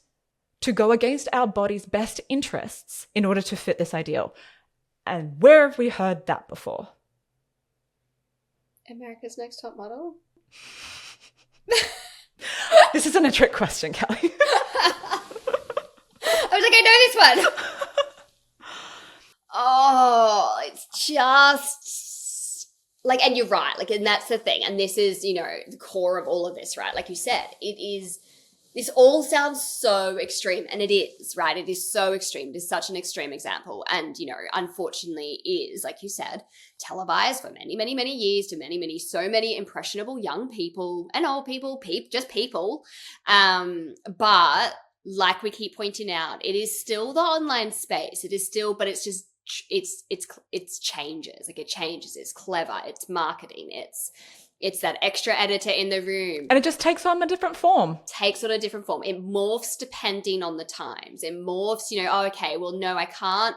A: to go against our body's best interests in order to fit this ideal. And where have we heard that before?
B: America's Next Top Model?
A: This isn't a trick question, Kelly.
B: I was like, I know this one. Oh, it's just like, and you're right. Like, and that's the thing. And this is, you know, the core of all of this, right? Like you said, this all sounds so extreme, and it is, right? It is so extreme. It is such an extreme example. And, you know, unfortunately is, like you said, televised for many, many, many years to so many impressionable young people and old people, just people. But like we keep pointing out, it is still the online space. It is still, but it's just, it's changes. Like, it changes. It's clever. It's marketing. It's that extra editor in the room.
A: And it just takes on a different form.
B: Takes on a different form. It morphs depending on the times. It morphs, you know, oh, okay, well, no, I can't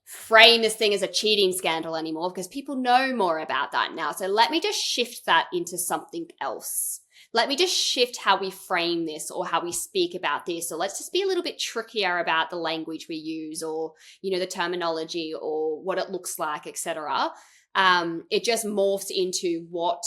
B: frame this thing as a cheating scandal anymore because people know more about that now. So let me just shift that into something else. Let me just shift how we frame this or how we speak about this, or let's just be a little bit trickier about the language we use, or, you know, the terminology or what it looks like, etc. It just morphs into what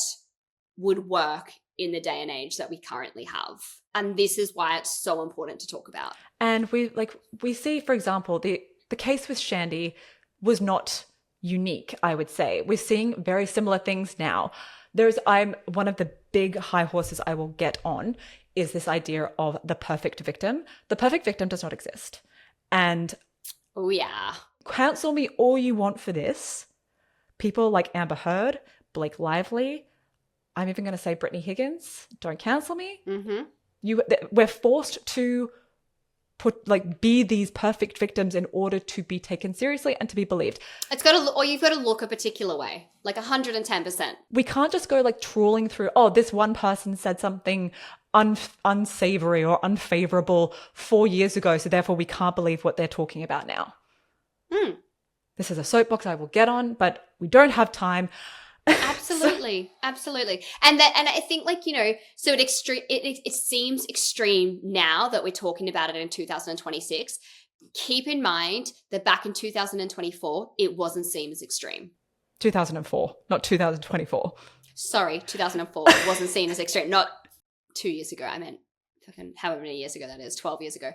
B: would work in the day and age that we currently have. And this is why it's so important to talk about. And
A: we see, for example, the case with Shandi was not unique, I would say. We're seeing very similar things now. I'm one of the big high horses I will get on is this idea of the perfect victim. The perfect victim does not exist. And
B: oh yeah,
A: counsel me all you want for this. People like Amber Heard, Blake Lively, I'm even going to say Brittany Higgins, don't cancel me.
B: Mm-hmm.
A: We're forced to be these perfect victims in order to be taken seriously and to be believed.
B: You've got to look a particular way, like 110%.
A: We can't just go like trawling through, this one person said something unsavory or unfavorable 4 years ago, so therefore we can't believe what they're talking about now. This is a soapbox I will get on, but we don't have time.
B: Absolutely. And I think so it seems extreme now that we're talking about it in 2026. Keep in mind that back in 2024, it wasn't seen as extreme.
A: 2004, not 2024.
B: Sorry, 2004 wasn't seen as extreme. Not 2 years ago. I meant fucking however many years ago that is, 12 years ago.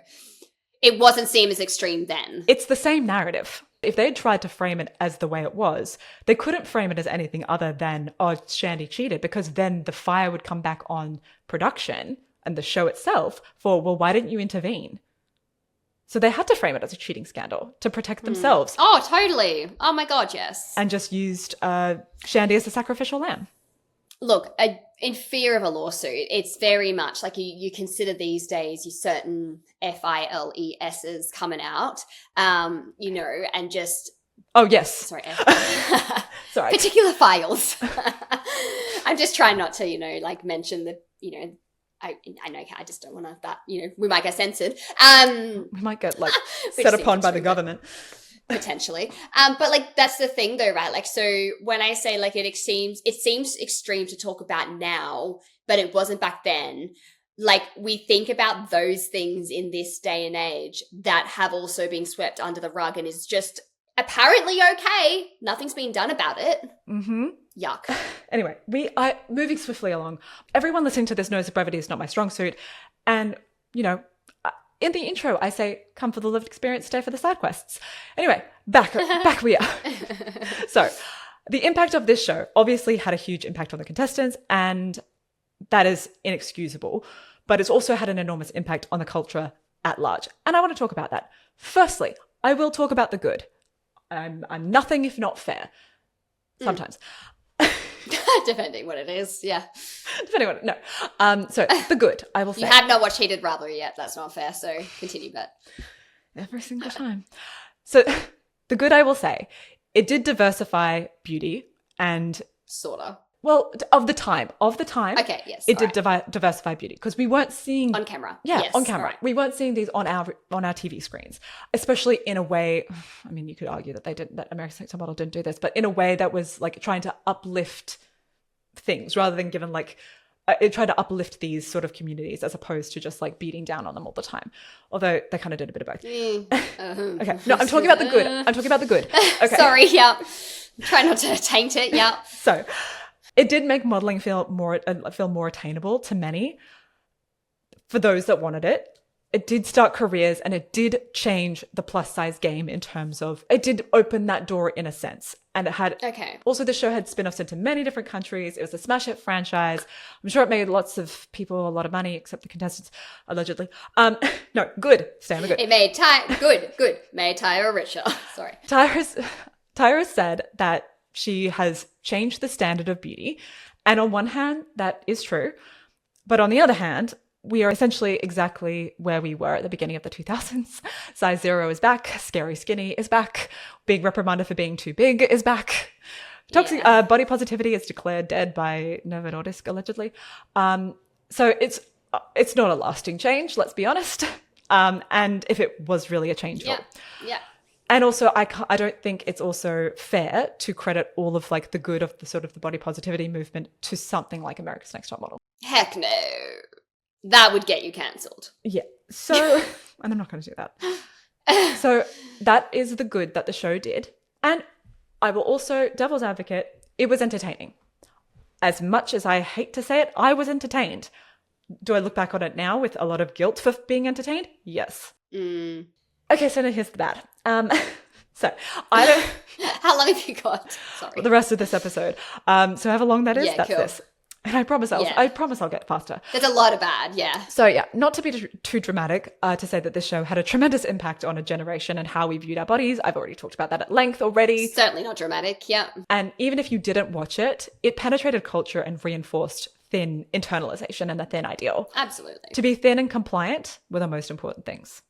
B: It wasn't seen as extreme then.
A: It's the same narrative. If they tried to frame it as the way it was, they couldn't frame it as anything other than, Shandi cheated, because then the fire would come back on production and the show itself for, well, why didn't you intervene? So they had to frame it as a cheating scandal to protect themselves.
B: Oh, totally. Oh my God, yes.
A: And just used Shandi as a sacrificial lamb.
B: Look, in fear of a lawsuit, it's very much like you consider these days you certain FILESs coming out, and just...
A: Oh, yes.
B: Sorry.
A: Sorry.
B: Particular files. I'm just trying not to, mention the, I know I just don't want to that, we might get censored.
A: We might get set upon by the government.
B: Potentially. But that's the thing though, right? So when I say it seems extreme to talk about now, but it wasn't back then. We think about those things in this day and age that have also been swept under the rug and is just apparently okay. Nothing's been done about it.
A: Mm-hmm.
B: Yuck.
A: Anyway, we are moving swiftly along. Everyone listening to this knows that brevity is not my strong suit. And, in the intro, I say, come for the lived experience, stay for the side quests. Anyway, back we are. So, the impact of this show obviously had a huge impact on the contestants, and that is inexcusable. But it's also had an enormous impact on the culture at large. And I want to talk about that. Firstly, I will talk about the good. I'm nothing if not fair. Sometimes.
B: Depending what it is, yeah.
A: Depending on it, no. So the good, I will say.
B: You have not watched Heated Rivalry yet. That's not fair. So continue, but
A: every single time. So the good, I will say, it did diversify beauty and
B: sorta.
A: Well, of the time.
B: Okay, yes.
A: It did diversify beauty because we weren't seeing
B: on camera.
A: Yeah,
B: yes,
A: on camera.
B: Right.
A: We weren't seeing these on our TV screens, especially in a way. I mean, you could argue that that America's Next Top Model didn't do this, but in a way that was trying to uplift things rather than given it tried to uplift these sort of communities as opposed to just beating down on them all the time. Although they kind of did a bit of both. Okay, no, I'm talking about the good. Okay,
B: sorry. Yeah, try not to taint it. Yeah.
A: So. It did make modeling feel more attainable to many for those that wanted it. It did start careers and it did change the plus size game in terms of it did open that door in a sense. And it had also the show had spin-offs into many different countries. It was a smash hit franchise. I'm sure it made lots of people a lot of money, except the contestants, allegedly. No, good. Stay on the good.
B: It made good. Made Tyra richer. Sorry.
A: Tyra said that she has changed the standard of beauty. And on one hand, that is true. But on the other hand, we are essentially exactly where we were at the beginning of the 2000s. Size 0 is back. Scary skinny is back. Being reprimanded for being too big is back. Toxic body positivity is declared dead by Novo Nordisk, allegedly. So it's not a lasting change, let's be honest. And if it was really a change at all.
B: Yeah.
A: And also, I don't think it's also fair to credit all of the good of the sort of the body positivity movement to something like America's Next Top Model.
B: Heck no. That would get you cancelled.
A: Yeah. So, and I'm not going to do that. So that is the good that the show did. And I will also, devil's advocate, it was entertaining. As much as I hate to say it, I was entertained. Do I look back on it now with a lot of guilt for being entertained? Yes. Okay, so now here's the bad. So I don't...
B: How long have you got? Sorry.
A: The rest of this episode. So however long that is, that's
B: cool.
A: this. And I promise I'll get faster.
B: There's a lot of bad, yeah.
A: So yeah, not to be too dramatic, to say that this show had a tremendous impact on a generation and how we viewed our bodies. I've already talked about that at length already.
B: Certainly not dramatic, yeah.
A: And even if you didn't watch it, it penetrated culture and reinforced thin internalization and the thin ideal.
B: Absolutely.
A: To be thin and compliant were the most important things.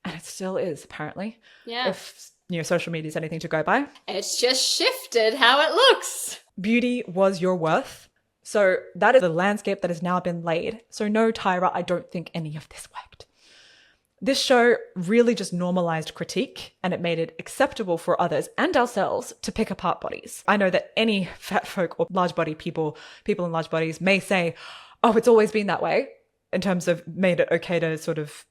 A: And it still is, apparently.
B: Yeah.
A: If, social media is anything to go by.
B: It's just shifted how it looks.
A: Beauty was your worth. So that is the landscape that has now been laid. So no, Tyra, I don't think any of this worked. This show really just normalized critique, and it made it acceptable for others and ourselves to pick apart bodies. I know that any fat folk or large body people in large bodies may say, oh, it's always been that way, in terms of made it okay to sort of,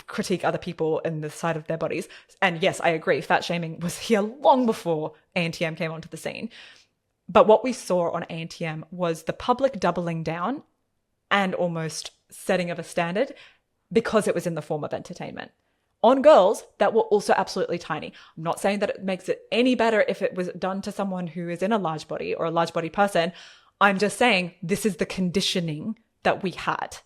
A: critique other people in the side of their bodies. And yes, I agree. Fat shaming was here long before ANTM came onto the scene. But what we saw on ANTM was the public doubling down and almost setting of a standard because it was in the form of entertainment. On girls that were also absolutely tiny. I'm not saying that it makes it any better if it was done to someone who is in a large body or a large body person. I'm just saying this is the conditioning that we had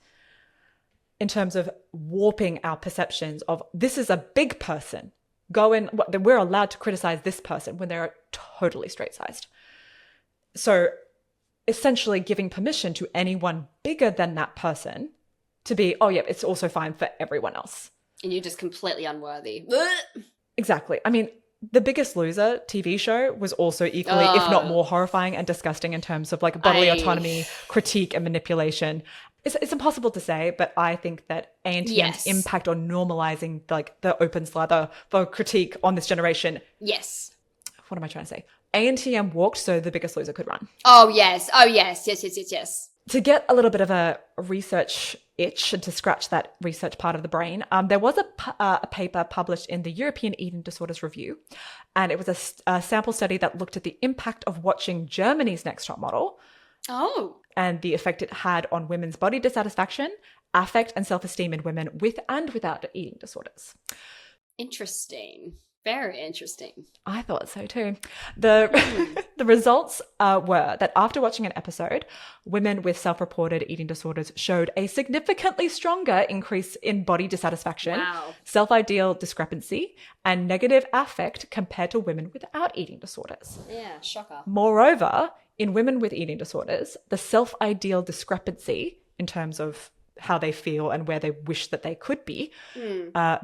A: in terms of warping our perceptions of this is a big person. We're allowed to criticize this person when they're totally straight-sized. So essentially giving permission to anyone bigger than that person to be, oh yeah, it's also fine for everyone else.
B: And you're just completely unworthy.
A: Exactly. I mean, The Biggest Loser TV show was also equally, if not more, horrifying and disgusting in terms of like bodily autonomy, critique and manipulation. It's impossible to say, but I think that ANTM's impact on normalizing like the open slather for critique on this generation.
B: Yes.
A: What am I trying to say? ANTM walked so The Biggest Loser could run.
B: Oh, yes. Oh, yes. Yes.
A: To get a little bit of a research itch and to scratch that research part of the brain, there was a paper published in the European Eating Disorders Review, and it was a sample study that looked at the impact of watching Germany's Next Top Model.
B: Oh.
A: And the effect it had on women's body dissatisfaction, affect and self-esteem in women with and without eating disorders.
B: Interesting. Very interesting.
A: I thought so too. The results were that after watching an episode, women with self-reported eating disorders showed a significantly stronger increase in body dissatisfaction, self-ideal discrepancy, and negative affect compared to women without eating disorders.
B: Yeah, shocker.
A: Moreover, in women with eating disorders, the self-ideal discrepancy in terms of how they feel and where they wish that they could be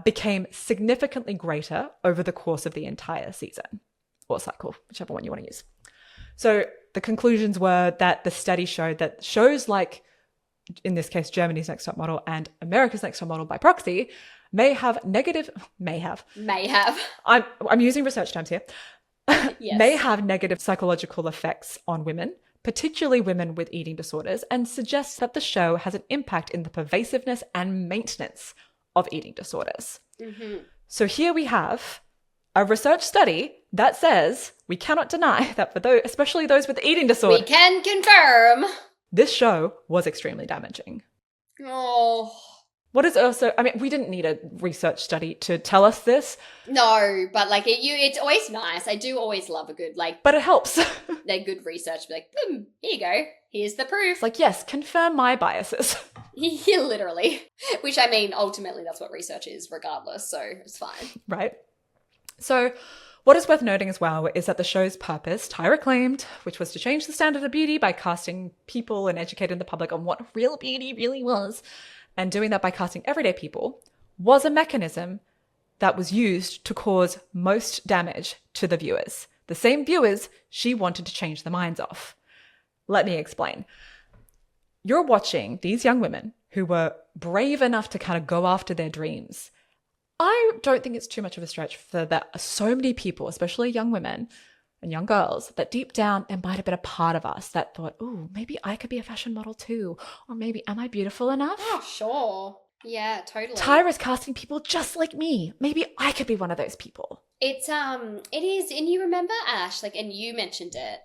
A: became significantly greater over the course of the entire season or cycle, whichever one you want to use. So the conclusions were that the study showed that shows like, in this case, Germany's Next Top Model and America's Next Top Model by proxy may have. I'm using research terms here.
B: Yes.
A: May have negative psychological effects on women, particularly women with eating disorders, and suggests that the show has an impact in the pervasiveness and maintenance of eating disorders.
B: Mm-hmm.
A: So here we have a research study that says we cannot deny that for those, especially those with eating disorders,
B: we can confirm
A: this show was extremely damaging.
B: Oh.
A: What is also, I mean, we didn't need a research study to tell us this.
B: No, but like it's always nice. I do always love a good
A: but it helps.
B: They're good research. Be like, boom, here you go. Here's the proof.
A: It's like, yes, confirm my biases.
B: Yeah, literally. Which I mean, ultimately, that's what research is, regardless. So it's fine.
A: Right. So what is worth noting as well is that the show's purpose, Tyra claimed, which was to change the standard of beauty by casting people and educating the public on what real beauty really was, and doing that by casting everyday people, was a mechanism that was used to cause most damage to the viewers. The same viewers she wanted to change the minds of. Let me explain. You're watching these young women who were brave enough to kind of go after their dreams. I don't think it's too much of a stretch for that so many people, especially young women and young girls, that deep down there might have been a part of us that thought, oh, maybe I could be a fashion model too. Or maybe, am I beautiful enough?
B: Oh, sure. Yeah, totally.
A: Tyra's casting people just like me. Maybe I could be one of those people.
B: It is, and you remember Ash, like, and you mentioned it,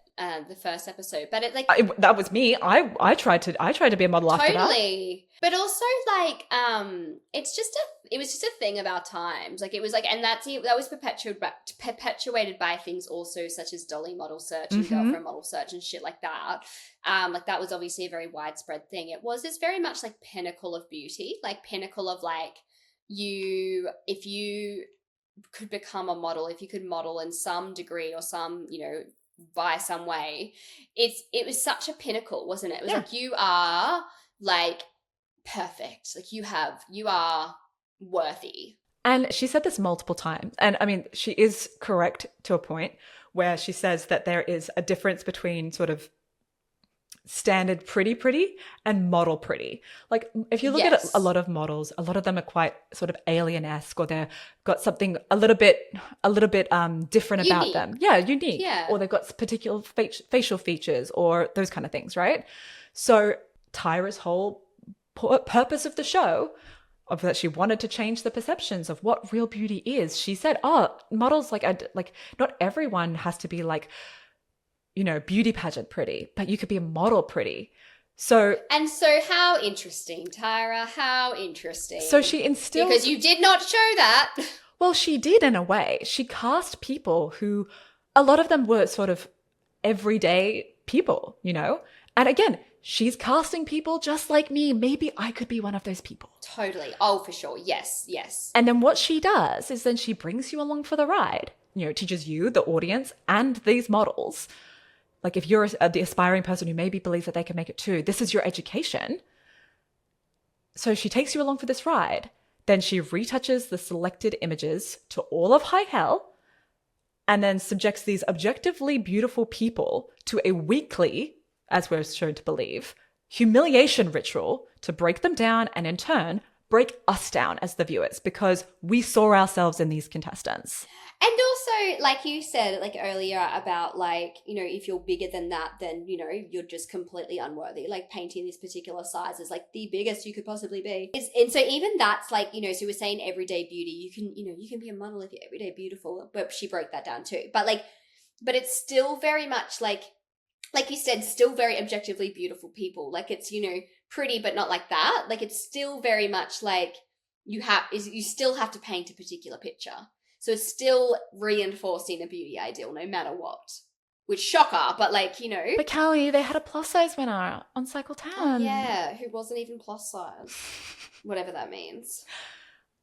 B: the first episode, but it like
A: that was me. I tried to be a model after that.
B: Totally, but also like it was just a thing of our times. Like it was like, and that was perpetuated by things also such as dolly model search and girlfriend model search and shit like that. Like that was obviously a very widespread thing. It was this very much like pinnacle of beauty, like pinnacle of like if you could become a model, if you could model in some degree or some, by some way, it was such a pinnacle, wasn't it? It was like, you are like perfect, like you are worthy.
A: And she said this multiple times. And I mean, she is correct to a point where she says that there is a difference between sort of standard pretty and model pretty. Like if you look at a lot of models, a lot of them are quite sort of alien-esque, or they've got something a little bit different about them. Yeah, unique. Yeah. Or they've got particular facial features or those kind of things, right? So Tyra's whole purpose of the show, of that she wanted to change the perceptions of what real beauty is. She said, models, like not everyone has to be like, you know, beauty pageant pretty, but you could be a model pretty. So
B: how interesting, Tyra, how interesting.
A: So she instilled...
B: Because you did not show that.
A: Well, she did in a way. She cast people who, a lot of them were sort of everyday people, you know? And again, she's casting people just like me. Maybe I could be one of those people.
B: Totally. Oh, for sure. Yes, yes.
A: And then what she does is then she brings you along for the ride. You know, teaches you, the audience, and these models. Like if you're the aspiring person who maybe believes that they can make it too, this is your education. So she takes you along for this ride. Then she retouches the selected images to all of high hell, and then subjects these objectively beautiful people to a weekly, as we're shown to believe, humiliation ritual to break them down and in turn break us down as the viewers, because we saw ourselves in these contestants.
B: And also, like you said, like earlier about like, you know, if you're bigger than that, then, you know, you're just completely unworthy. Like painting this particular size is like the biggest you could possibly be. And so even that's like, you know, so we're saying everyday beauty, you can be a model if you're everyday beautiful, but she broke that down too. But it's still very much like you said, still very objectively beautiful people. Like it's, you know, pretty, but not like that. Like it's still very much like you still have to paint a particular picture. So it's still reinforcing a beauty ideal no matter what. Which shocker, but like, you know.
A: But Callie, they had a plus size winner on Cycle 10.
B: Oh, yeah, who wasn't even plus size. Whatever that means.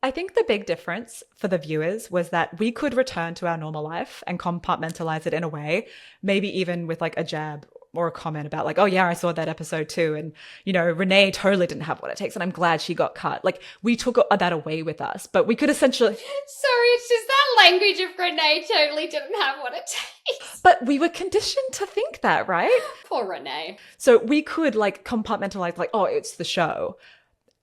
A: I think the big difference for the viewers was that we could return to our normal life and compartmentalize it in a way, maybe even with like a jab or a comment about like, oh yeah, I saw that episode too. And, you know, Renee totally didn't have what it takes and I'm glad she got cut. Like we took that away with us, but we could essentially...
B: Sorry, it's just that language of Renee totally didn't have what it takes.
A: But we were conditioned to think that, right?
B: Poor Renee.
A: So we could like compartmentalize like, oh, it's the show.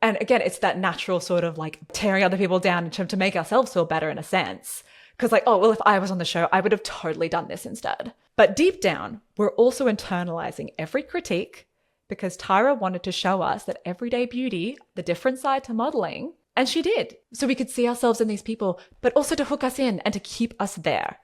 A: And again, it's that natural sort of like tearing other people down to make ourselves feel better in a sense. Because like, oh, well, if I was on the show, I would have totally done this instead. But deep down, we're also internalizing every critique because Tyra wanted to show us that everyday beauty, the different side to modeling, and she did. So we could see ourselves in these people, but also to hook us in and to keep us there.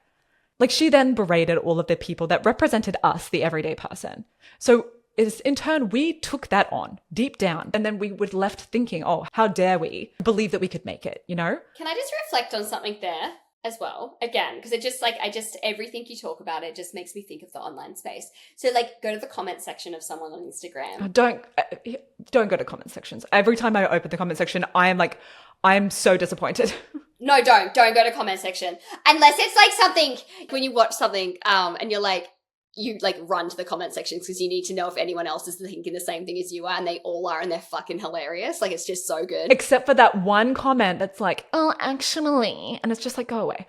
A: Like she then berated all of the people that represented us, the everyday person. So in turn, we took that on deep down. And then we were left thinking, oh, how dare we believe that we could make it, you know?
B: Can I just reflect on something there as well? Again, because it just like, everything you talk about, it just makes me think of the online space. So like go to the comment section of someone on Instagram.
A: Oh, don't go to comment sections. Every time I open the comment section, I'm so disappointed.
B: No, don't go to comment section. Unless it's like something, when you watch something and you're like, you like run to the comment sections because you need to know if anyone else is thinking the same thing as you are, and they all are, and they're fucking hilarious. Like it's just so good.
A: Except for that one comment that's like, oh, actually, and it's just like, go away.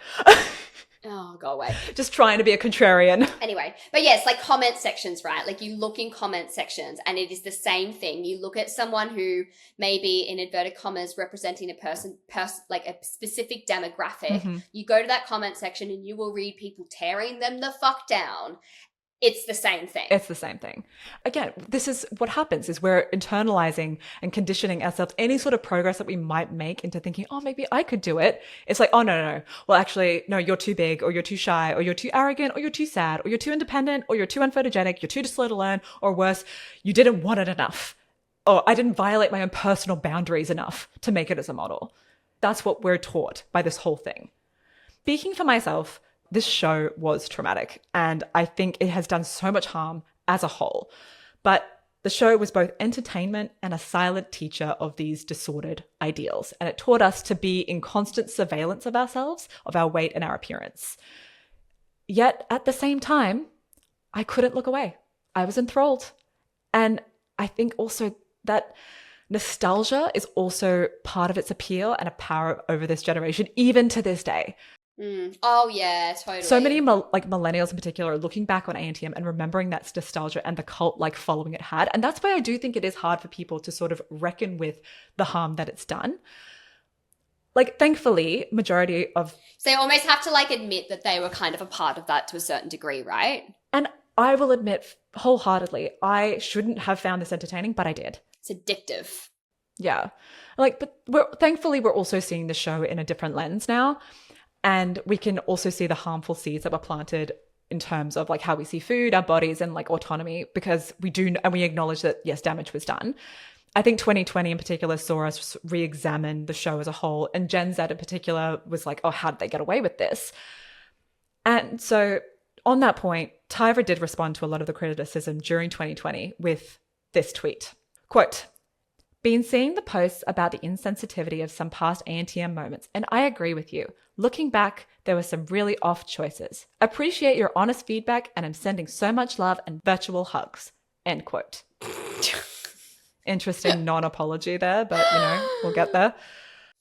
B: Oh, go away.
A: Just trying to be a contrarian.
B: Anyway, but yes, like comment sections, right? Like you look in comment sections and it is the same thing. You look at someone who may be in inverted commas representing a person like a specific demographic. Mm-hmm. You go to that comment section and you will read people tearing them the fuck down. It's the same thing.
A: It's the same thing. Again, this is what happens is we're internalizing and conditioning ourselves any sort of progress that we might make into thinking, oh, maybe I could do it. It's like, oh, no. Well, actually, no, you're too big or you're too shy or you're too arrogant or you're too sad or you're too independent or you're too unphotogenic, you're too slow to learn, or worse, you didn't want it enough. Or I didn't violate my own personal boundaries enough to make it as a model. That's what we're taught by this whole thing. Speaking for myself, this show was traumatic, and I think it has done so much harm as a whole. But the show was both entertainment and a silent teacher of these disordered ideals, and it taught us to be in constant surveillance of ourselves, of our weight and our appearance. Yet at the same time, I couldn't look away. I was enthralled. And I think also that nostalgia is also part of its appeal and a power over this generation, even to this day.
B: Oh yeah, totally.
A: So many like millennials in particular are looking back on ANTM and remembering that nostalgia and the cult like following it had. And that's why I do think it is hard for people to sort of reckon with the harm that it's done. Like, thankfully, majority of...
B: So they almost have to like admit that they were kind of a part of that to a certain degree, right?
A: And I will admit wholeheartedly, I shouldn't have found this entertaining, but I did.
B: It's addictive.
A: Yeah. Like, but thankfully, we're also seeing the show in a different lens now. And we can also see the harmful seeds that were planted in terms of like how we see food, our bodies, and like autonomy, because we do, and we acknowledge that, yes, damage was done. I think 2020 in particular saw us re-examine the show as a whole. And Gen Z in particular was like, oh, how did they get away with this? And so on that point, Tyra did respond to a lot of the criticism during 2020 with this tweet. Quote, "Been seeing the posts about the insensitivity of some past ANTM moments, and I agree with you. Looking back, there were some really off choices. Appreciate your honest feedback, and I'm sending so much love and virtual hugs." End quote. Interesting non-apology there, but we'll get there.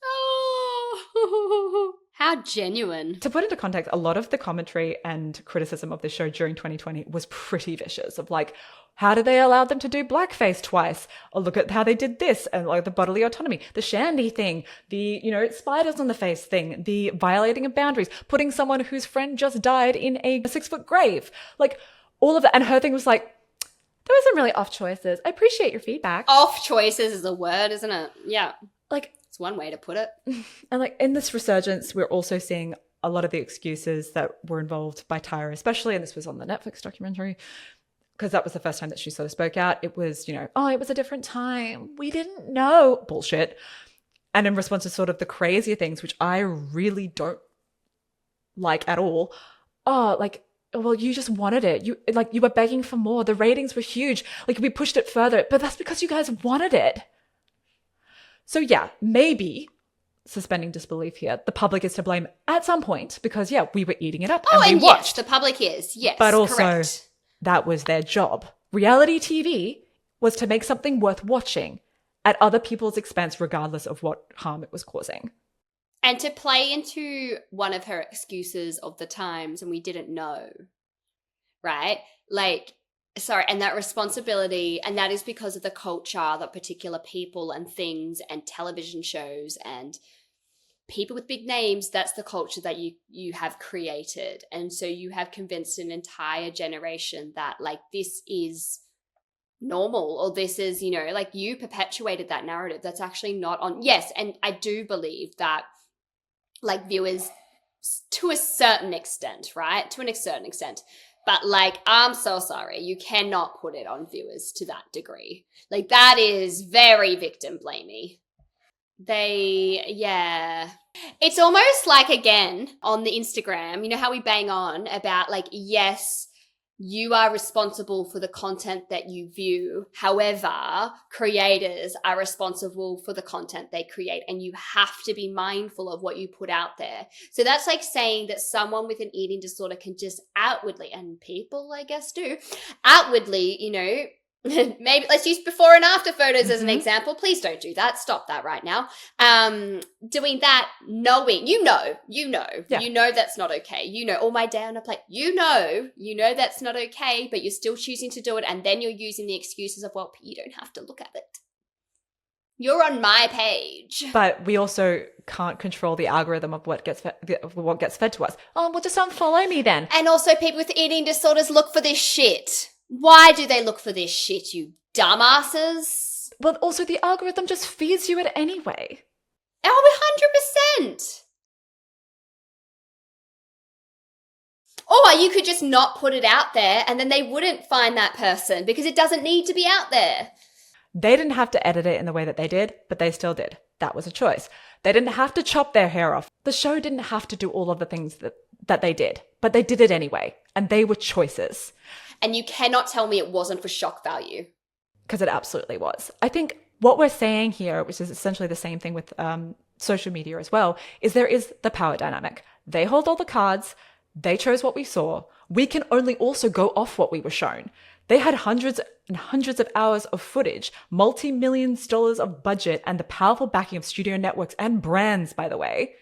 B: Oh, how genuine.
A: To put into context, a lot of the commentary and criticism of the show during 2020 was pretty vicious of like, how did they allow them to do blackface twice? Or look at how they did this, and like the bodily autonomy, the shandi thing, the, spiders on the face thing, the violating of boundaries, putting someone whose friend just died in a 6-foot grave. Like all of that. And her thing was like, there were some really off choices. I appreciate your feedback.
B: Off choices is a word, isn't it? Yeah.
A: Like,
B: it's one way to put it.
A: And like in this resurgence, we're also seeing a lot of the excuses that were involved by Tyra, especially, and this was on the Netflix documentary, because that was the first time that she sort of spoke out. It was, oh, it was a different time. We didn't know. Bullshit. And in response to sort of the crazier things, which I really don't like at all. Oh, like, well, you just wanted it. You were begging for more. The ratings were huge. Like, we pushed it further, but that's because you guys wanted it. So yeah, maybe, suspending disbelief here, the public is to blame at some point because, yeah, we were eating it up and we watched.
B: Yes, the public is, yes,
A: but also,
B: correct.
A: That was their job. Reality TV was to make something worth watching at other people's expense, regardless of what harm it was causing.
B: And to play into one of her excuses of the times, and we didn't know, right? Like, sorry, and that responsibility, and that is because of the culture that particular people and things and television shows and people with big names, that's the culture that you have created. And so you have convinced an entire generation that like this is normal, or this is, like you perpetuated that narrative that's actually not on. Yes, and I do believe that like viewers to a certain extent, right? To a certain extent. But like, I'm so sorry. You cannot put it on viewers to that degree. Like that is very victim blamey. It's almost like, again, on the Instagram, how we bang on about like, yes, you are responsible for the content that you view. However, creators are responsible for the content they create, and you have to be mindful of what you put out there. So that's like saying that someone with an eating disorder can just outwardly, and people, I guess, do, outwardly, maybe let's use before and after photos as an example. Please don't do that. Stop that right now. Doing that, knowing, yeah. That's not okay. Or my day on a plate, that's not okay, but you're still choosing to do it. And then you're using the excuses of, well, you don't have to look at it. You're on my page.
A: But we also can't control the algorithm of what gets fed to us. Oh, well, just unfollow me then.
B: And also people with eating disorders look for this shit. Why do they look for this shit, you dumbasses?
A: Well, also the algorithm just feeds you it anyway.
B: Oh, 100%. Or you could just not put it out there and then they wouldn't find that person because it doesn't need to be out there.
A: They didn't have to edit it in the way that they did, but they still did. That was a choice. They didn't have to chop their hair off. The show didn't have to do all of the things that they did, but they did it anyway. And they were choices.
B: And you cannot tell me it wasn't for shock value.
A: Because it absolutely was. I think what we're saying here, which is essentially the same thing with social media as well, is there is the power dynamic. They hold all the cards. They chose what we saw. We can only also go off what we were shown. They had hundreds and hundreds of hours of footage, multi-millions dollars of budget, and the powerful backing of studio networks and brands, by the way.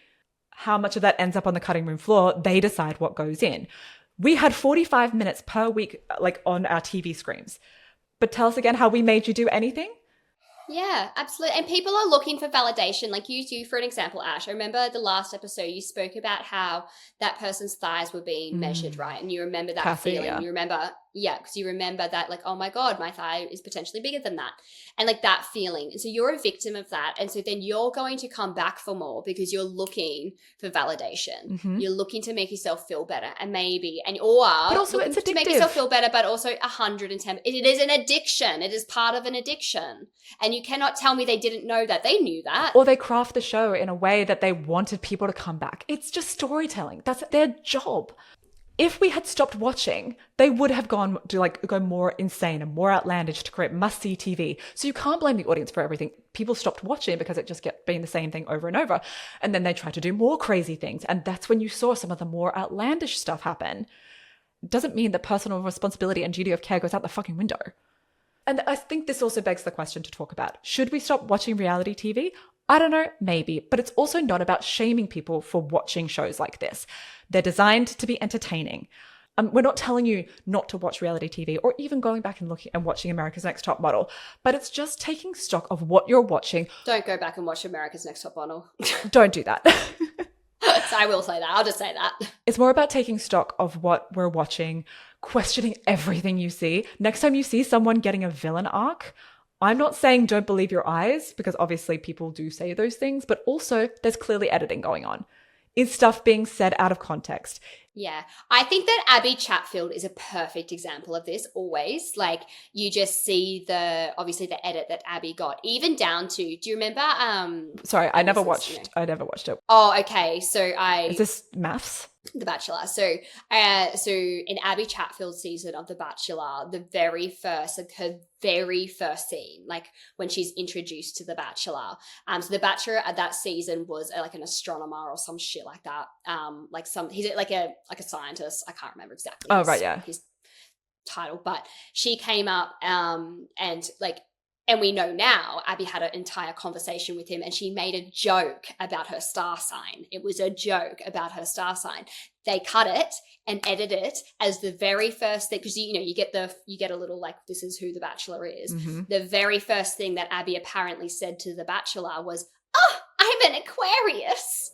A: How much of that ends up on the cutting room floor, they decide what goes in. We had 45 minutes per week, like on our TV screens. But tell us again how we made you do anything?
B: Yeah, absolutely. And people are looking for validation. Like you, for an example, Ash, I remember the last episode you spoke about how that person's thighs were being measured, right? And you remember that feeling. Yeah. You remember, because you remember that, like, oh my God, my thigh is potentially bigger than that. And like that feeling. And so you're a victim of that. And so then you're going to come back for more because you're looking for validation. Mm-hmm. You're looking to make yourself feel better and but also it's addictive. To make yourself feel better, but also 110. It is an addiction. It is part of an addiction. And you cannot tell me they didn't know that. They knew that.
A: Or they craft the show in a way that they wanted people to come back. It's just storytelling. That's their job. If we had stopped watching, they would have gone more insane and more outlandish to create must-see TV. So you can't blame the audience for everything. People stopped watching because it just kept being the same thing over and over. And then they tried to do more crazy things. And that's when you saw some of the more outlandish stuff happen. It doesn't mean that personal responsibility and duty of care goes out the fucking window. And I think this also begs the question to talk about. Should we stop watching reality TV? I don't know, maybe, but it's also not about shaming people for watching shows like this. They're designed to be entertaining. We're not telling you not to watch reality TV or even going back and looking and watching America's Next Top Model, but it's just taking stock of what you're watching.
B: Don't go back and watch America's Next Top Model.
A: Don't do that.
B: So I will say that. I'll just say that.
A: It's more about taking stock of what we're watching, questioning everything you see. Next time you see someone getting a villain arc, I'm not saying don't believe your eyes, because obviously people do say those things, but also there's clearly editing going on. Is stuff being said out of context?
B: Yeah. I think that Abby Chatfield is a perfect example of this always. Like, you just see obviously the edit that Abby got, even down to, do you remember?
A: Sorry, I never watched it.
B: Oh, okay. So
A: Is this maths?
B: The Bachelor. So in Abby Chatfield's season of The Bachelor, her very first scene, like when she's introduced to The Bachelor. So The Bachelor at that season was like an astronomer or some shit like that. He's like a scientist. I can't remember exactly.
A: Oh, right, yeah.
B: His title, but she came up and we know now Abby had an entire conversation with him and she made a joke about her star sign. It was a joke about her star sign. They cut it and edit it as the very first thing, because you get a little like, this is who The Bachelor is. Mm-hmm. The very first thing that Abby apparently said to The Bachelor was, "Oh, I'm an Aquarius."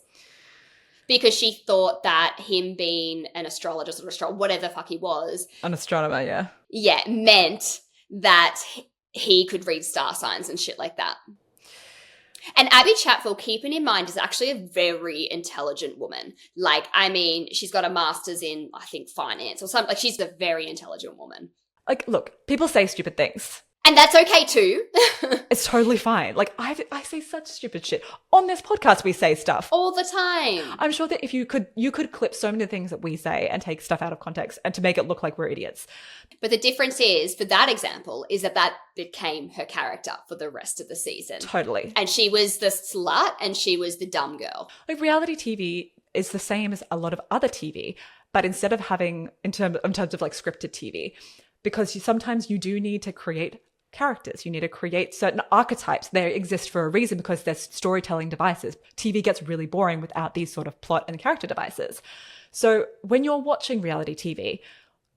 B: Because she thought that him being an astrologist or whatever the fuck he was.
A: An astronomer, yeah.
B: Yeah, meant that he could read star signs and shit like that. And Abby Chatfield, keeping in mind, is actually a very intelligent woman. Like, I mean, she's got a master's in, I think, finance or something. Like, she's a very intelligent woman. Like,
A: look, people say stupid things.
B: And that's okay too.
A: It's totally fine. Like, I say such stupid shit. On this podcast, we say stuff.
B: All the time.
A: I'm sure that if you could clip so many things that we say and take stuff out of context and to make it look like we're idiots.
B: But the difference is, for that example, is that became her character for the rest of the season.
A: Totally.
B: And she was the slut and she was the dumb girl.
A: Like, reality TV is the same as a lot of other TV, but instead of having, in terms of like scripted TV, because sometimes you do need to create characters. You need to create certain archetypes. They exist for a reason because they're storytelling devices. TV gets really boring without these sort of plot and character devices. So when you're watching reality TV,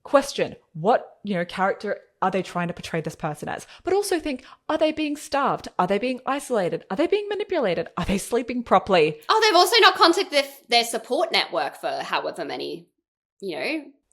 A: question what, character are they trying to portray this person as? But also think, are they being starved? Are they being isolated? Are they being manipulated? Are they sleeping properly?
B: Oh, they've also not contacted their support network for however many,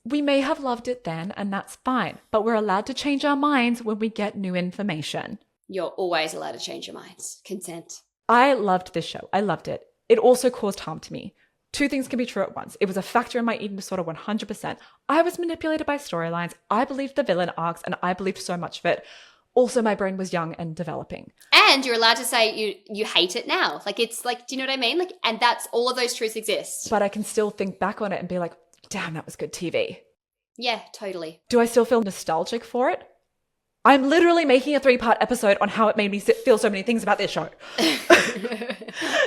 A: We may have loved it then, and that's fine, but we're allowed to change our minds when we get new information.
B: You're always allowed to change your minds. Consent.
A: I loved this show. I loved it. It also caused harm to me. Two things can be true at once. It was a factor in my eating disorder 100%. I was manipulated by storylines. I believed the villain arcs, and I believed so much of it. Also, my brain was young and developing.
B: And you're allowed to say you hate it now. Like, it's like, do you know what I mean? Like, and that's, all of those truths exist.
A: But I can still think back on it and be like, damn, that was good TV.
B: Yeah, totally.
A: Do I still feel nostalgic for it? I'm literally making a 3-part episode on how it made me feel so many things about this show.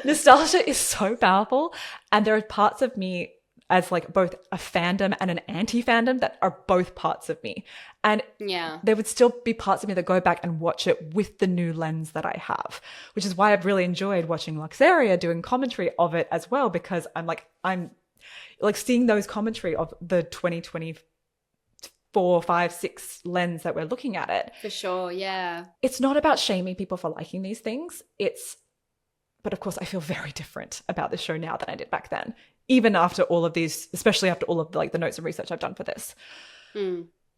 A: Nostalgia is so powerful. And there are parts of me, as like both a fandom and an anti-fandom that are both parts of me. And there would still be parts of me that go back and watch it with the new lens that I have, which is why I've really enjoyed watching Luxaria doing commentary of it as well, because I'm like seeing those commentary of the 2024, 5, 6 lens that we're looking at it.
B: For sure, yeah.
A: It's not about shaming people for liking these things. But of course, I feel very different about this show now than I did back then, even after all of these, especially after all of the notes and research I've done for this.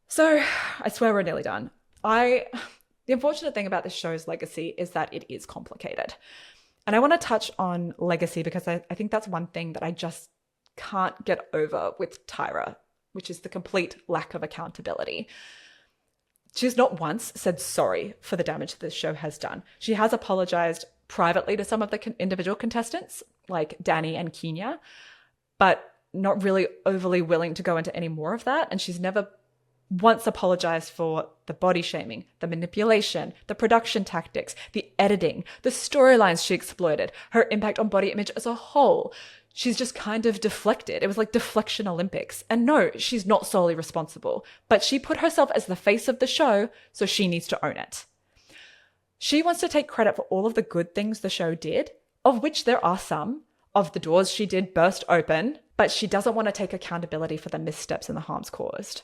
A: So I swear we're nearly done. The unfortunate thing about this show's legacy is that it is complicated. And I want to touch on legacy because I think that's one thing that I just can't get over with Tyra, which is the complete lack of accountability. She's not once said sorry for the damage this show has done. She has apologized privately to some of the individual contestants, like Danny and Kenya, but not really overly willing to go into any more of that. And she's never once apologized for the body shaming, the manipulation, the production tactics, the editing, the storylines she exploited, her impact on body image as a whole. She's just kind of deflected. It was like deflection Olympics. And no, she's not solely responsible, but she put herself as the face of the show, so she needs to own it. She wants to take credit for all of the good things the show did, of which there are some, of the doors she did burst open, but she doesn't want to take accountability for the missteps and the harms caused.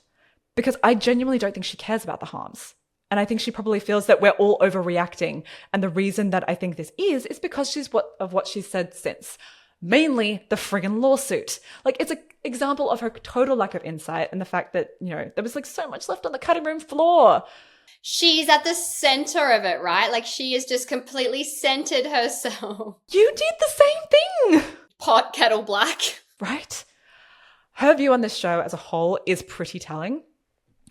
A: Because I genuinely don't think she cares about the harms. And I think she probably feels that we're all overreacting. And the reason that I think this is because of what she's said since. Mainly the friggin' lawsuit. Like, it's an example of her total lack of insight and the fact that, there was so much left on the cutting room floor.
B: She's at the center of it, right? Like, she has just completely centered herself.
A: You did the same thing.
B: Pot, kettle black.
A: Right? Her view on this show as a whole is pretty telling.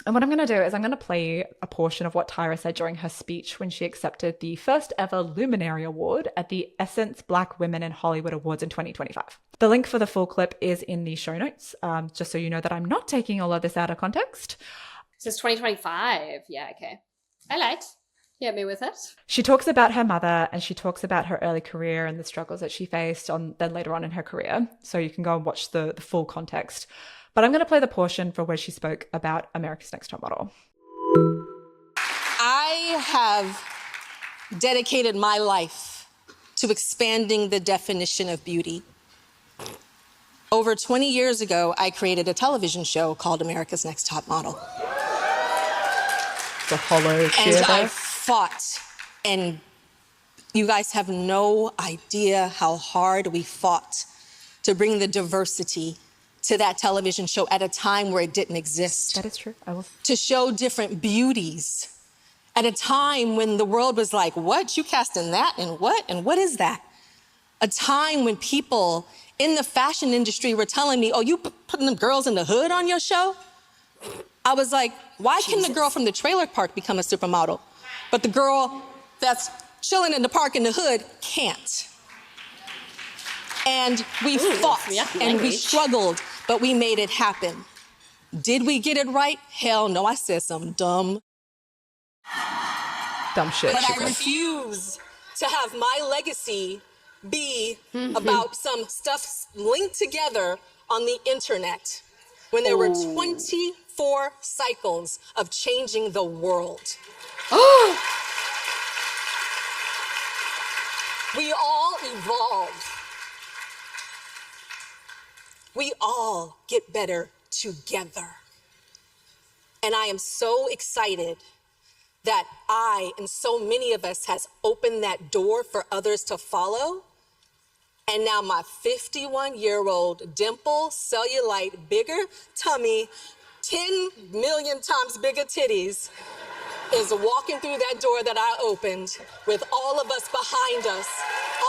A: And what I'm going to do is I'm going to play a portion of what Tyra said during her speech when she accepted the first ever Luminary Award at the Essence Black Women in Hollywood Awards in 2025. The link for the full clip is in the show notes, just so you know that I'm not taking all of this out of context.
B: This is 2025. Yeah, okay. I liked. You me with it.
A: She talks about her mother and she talks about her early career and the struggles that she faced then later on in her career. So you can go and watch the full context. But I'm going to play the portion for where she spoke about America's Next Top Model.
D: I have dedicated my life to expanding the definition of beauty. Over 20 years ago, I created a television show called America's Next Top Model.
A: The hollow cheer
D: and
A: there.
D: I fought, and you guys have no idea how hard we fought to bring the diversity to that television show at a time where it didn't exist.
A: That is true. I will.
D: To show different beauties at a time when the world was like, what? You casting that and what? And what is that? A time when people in the fashion industry were telling me, oh, you putting them girls in the hood on your show? I was like, why can the girl from the trailer park become a supermodel, but the girl that's chilling in the park in the hood can't? And we fought and we struggled, but we made it happen. Did we get it right? Hell no, I said some dumb
A: shit.
D: But I refuse to have my legacy be about some stuff linked together on the internet when there were 24 cycles of changing the world. We all evolve. We all get better together. And I am so excited that I and so many of us has opened that door for others to follow. And now my 51-year-old dimple, cellulite, bigger tummy, 10 million times bigger titties is walking through that door that I opened with all of us behind us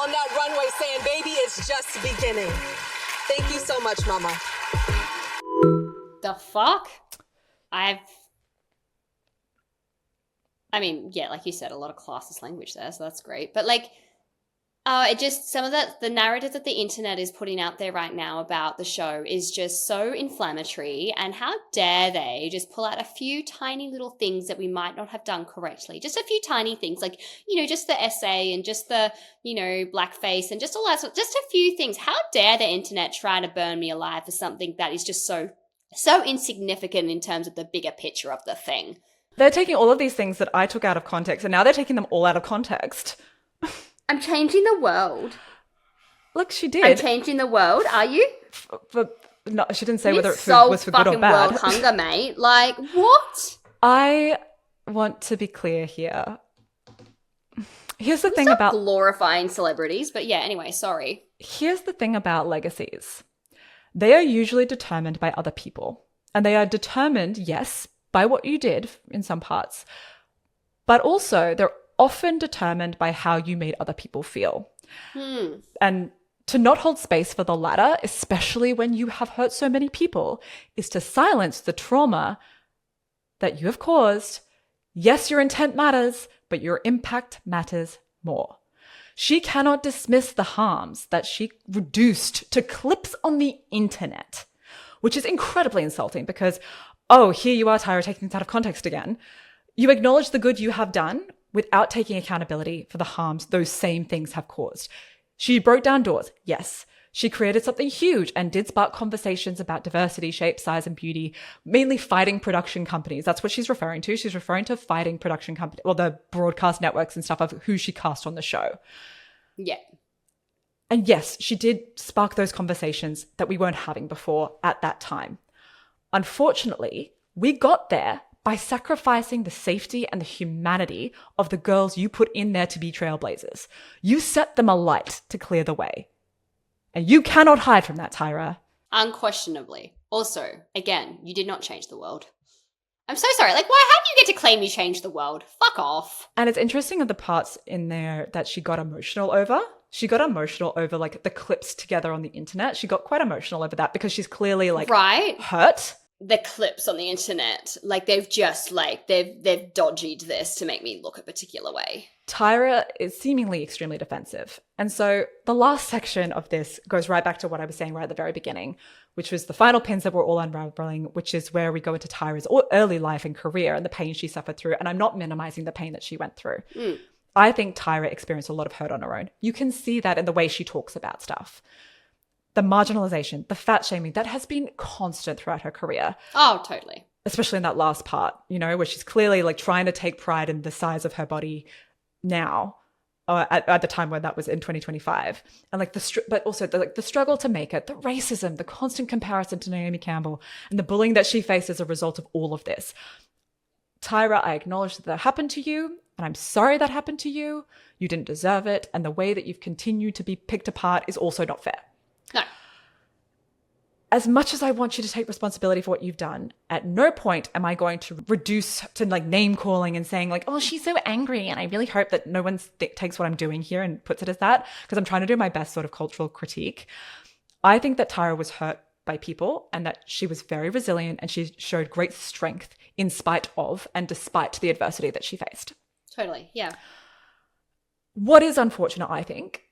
D: on that runway saying, baby, it's just beginning. Thank you so much, mama.
B: The fuck? I mean, yeah, like you said, a lot of classist language there, so that's great. But like, It just, some of the narrative that the internet is putting out there right now about the show is just so inflammatory, and how dare they just pull out a few tiny little things that we might not have done correctly. Just a few tiny things, like, just the essay and just the, blackface and just all that, just a few things. How dare the internet try to burn me alive for something that is just so insignificant in terms of the bigger picture of the thing.
A: They're taking all of these things that I took out of context, and now they're taking them all out of context.
B: I'm changing the world.
A: Look, she did.
B: I'm changing the world. Are you?
A: No, she didn't say whether it was for good or
B: fucking
A: bad.
B: world hunger, mate. Like, what?
A: I want to be clear here. Here's the thing about
B: glorifying celebrities, but yeah, anyway, sorry.
A: Here's the thing about legacies. They are usually determined by other people. And they are determined, yes, by what you did in some parts, but also they're often determined by how you made other people feel. And to not hold space for the latter, especially when you have hurt so many people, is to silence the trauma that you have caused. Yes, your intent matters, but your impact matters more. She cannot dismiss the harms that she reduced to clips on the internet, which is incredibly insulting because, oh, here you are, Tyra, taking things out of context again. You acknowledge the good you have done without taking accountability for the harms those same things have caused. She broke down doors, yes. She created something huge and did spark conversations about diversity, shape, size, and beauty, mainly fighting production companies. That's what she's referring to. She's referring to fighting production companies, or the broadcast networks and stuff of who she cast on the show.
B: Yeah.
A: And yes, she did spark those conversations that we weren't having before at that time. Unfortunately, we got there by sacrificing the safety and the humanity of the girls you put in there to be trailblazers. You set them alight to clear the way. And you cannot hide from that, Tyra.
B: Unquestionably. Also, again, you did not change the world. I'm so sorry. Like, why? How do you get to claim you changed the world? Fuck off.
A: And it's interesting of the parts in there that she got emotional over. She got emotional over, like, the clips together on the internet. She got quite emotional over that because she's clearly, like, hurt.
B: The clips on the internet, like, they've just, like, they've dodged this to make me look a particular way.
A: Tyra is seemingly extremely defensive. And so the last section of this goes right back to what I was saying right at the very beginning, which was the final pins that we're all unraveling, which is where we go into Tyra's early life and career and the pain she suffered through. And I'm not minimizing the pain that she went through. I think Tyra experienced a lot of hurt on her own. You can see that in the way she talks about stuff. The marginalization, the fat shaming, that has been constant throughout her career.
B: Oh, totally.
A: Especially in that last part, where she's clearly, like, trying to take pride in the size of her body now, at the time when that was in 2025. And, like, but also the struggle to make it, the racism, the constant comparison to Naomi Campbell, and the bullying that she faced as a result of all of this. Tyra, I acknowledge that happened to you, and I'm sorry that happened to you. You didn't deserve it, and the way that you've continued to be picked apart is also not fair.
B: No.
A: As much as I want you to take responsibility for what you've done, at no point am I going to reduce to, like, name calling and saying, like, oh, she's so angry. And I really hope that no one takes what I'm doing here and puts it as that, because I'm trying to do my best sort of cultural critique. I think that Tyra was hurt by people and that she was very resilient and she showed great strength in spite of and despite the adversity that she faced.
B: Totally. Yeah.
A: What is unfortunate, I think,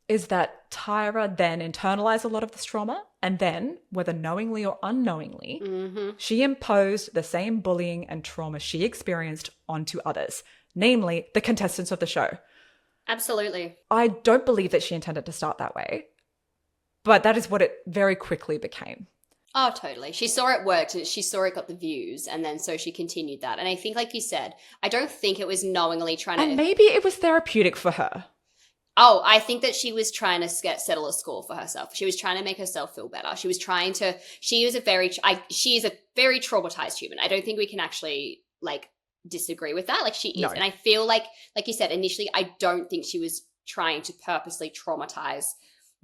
A: is that Tyra then internalized a lot of this trauma, and then, whether knowingly or unknowingly, she imposed the same bullying and trauma she experienced onto others, namely the contestants of the show.
B: Absolutely.
A: I don't believe that she intended to start that way, but that is what it very quickly became.
B: Oh, totally. She saw it worked and she saw it got the views, and then so she continued that. And I think, like you said, I don't think it was knowingly trying to...
A: And maybe it was therapeutic for her.
B: Oh, I think that she was trying to settle a score for herself. She was trying to make herself feel better. She was trying to, she is a very traumatized human. I don't think we can actually, like, disagree with that. Like, she is. No. And I feel like you said, initially, I don't think she was trying to purposely traumatize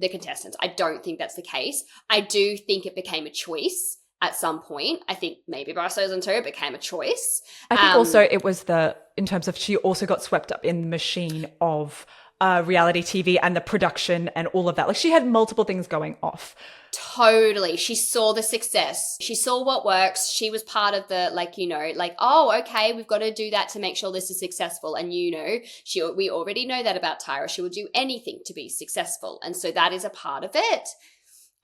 B: the contestants. I don't think that's the case. I do think it became a choice at some point. I think maybe by season 2 it became a choice.
A: I think also it was in terms of, she also got swept up in the machine of reality TV and the production and all of that. Like, she had multiple things going off.
B: Totally. She saw the success. She saw what works. She was part of the, like, you know, like, oh, okay, we've got to do that to make sure this is successful. And, you know, we already know that about Tyra. She will do anything to be successful. And so that is a part of it.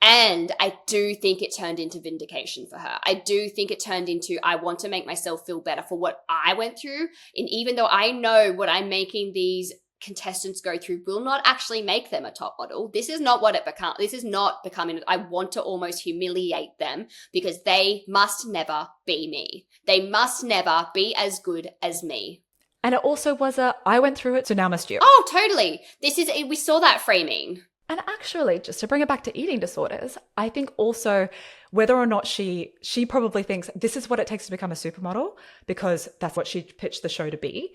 B: And I do think it turned into vindication for her. I do think it turned into, I want to make myself feel better for what I went through. And even though I know what I'm making these contestants go through will not actually make them a top model. This is not what it becomes. This is not becoming, I want to almost humiliate them because they must never be me. They must never be as good as me.
A: And it also was I went through it, so now must you.
B: Oh, totally. We saw that framing.
A: And actually, just to bring it back to eating disorders, I think also whether or not she probably thinks this is what it takes to become a supermodel because that's what she pitched the show to be.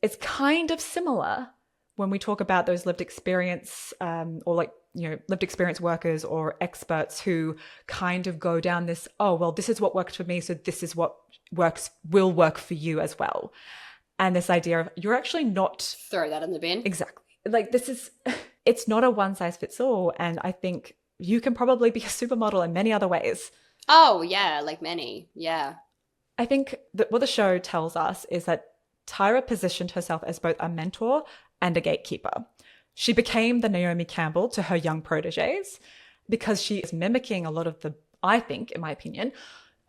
A: It's kind of similar when we talk about those lived experience or like, you know, lived experience workers or experts who kind of go down this, oh, well, this is what worked for me, so this is what will work for you as well. And this idea of you're actually not...
B: Throw that in the bin.
A: Exactly. Like it's not a one size fits all. And I think you can probably be a supermodel in many other ways.
B: Oh, yeah, like many. Yeah.
A: I think that what the show tells us is that Tyra positioned herself as both a mentor and a gatekeeper. She became the Naomi Campbell to her young proteges because she is mimicking a lot of I think, in my opinion,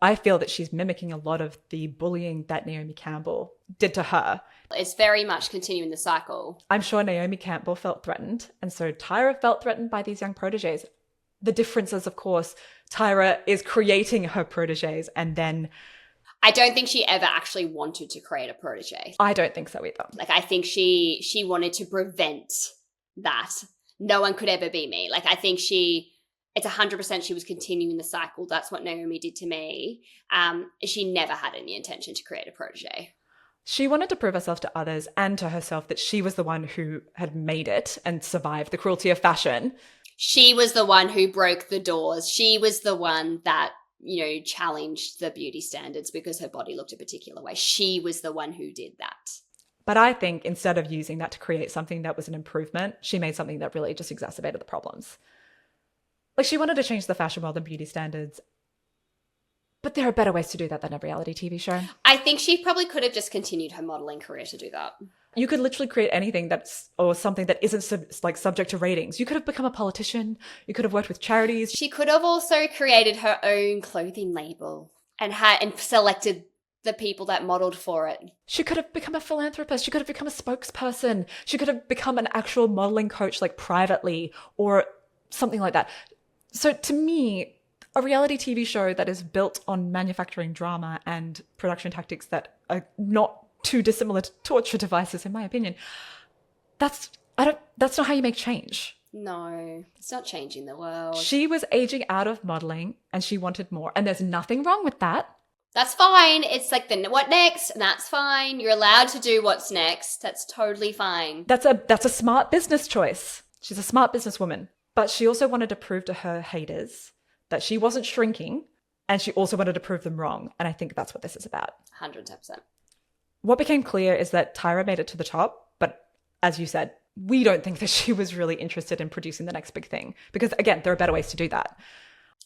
A: I feel that she's mimicking a lot of the bullying that Naomi Campbell did to her.
B: It's very much continuing the cycle.
A: I'm sure Naomi Campbell felt threatened, and so Tyra felt threatened by these young proteges. The difference is, of course, Tyra is creating her proteges and then...
B: I don't think she ever actually wanted to create a protege.
A: I don't think so either.
B: Like, I think she wanted to prevent that. No one could ever be me. Like, I think it's 100% she was continuing the cycle. That's what Naomi did to me. She never had any intention to create a protege.
A: She wanted to prove herself to others and to herself that she was the one who had made it and survived the cruelty of fashion.
B: She was the one who broke the doors. She was the one that, you know, challenged the beauty standards because her body looked a particular way. She was the one who did that.
A: But I think instead of using that to create something that was an improvement, she made something that really just exacerbated the problems. Like, she wanted to change the fashion world and beauty standards, but there are better ways to do that than a reality TV show.
B: I think she probably could have just continued her modeling career to do that.
A: You could literally create anything or something that isn't subject to ratings. You could have become a politician. You could have worked with charities.
B: She could have also created her own clothing label and selected the people that modeled for it.
A: She could have become a philanthropist. She could have become a spokesperson. She could have become an actual modeling coach, like privately or something like that. So to me, a reality TV show that is built on manufacturing drama and production tactics that are not too dissimilar to torture devices, in my opinion, that's not how you make change.
B: No, it's not changing the world.
A: She was aging out of modeling and she wanted more. And there's nothing wrong with that.
B: That's fine. It's like what next? And that's fine. You're allowed to do what's next. That's totally fine.
A: That's a smart business choice. She's a smart businesswoman. But she also wanted to prove to her haters that she wasn't shrinking, and she also wanted to prove them wrong. And I think that's what this is about.
B: 110%.
A: What became clear is that Tyra made it to the top, but as you said, we don't think that she was really interested in producing the next big thing. Because again, there are better ways to do that.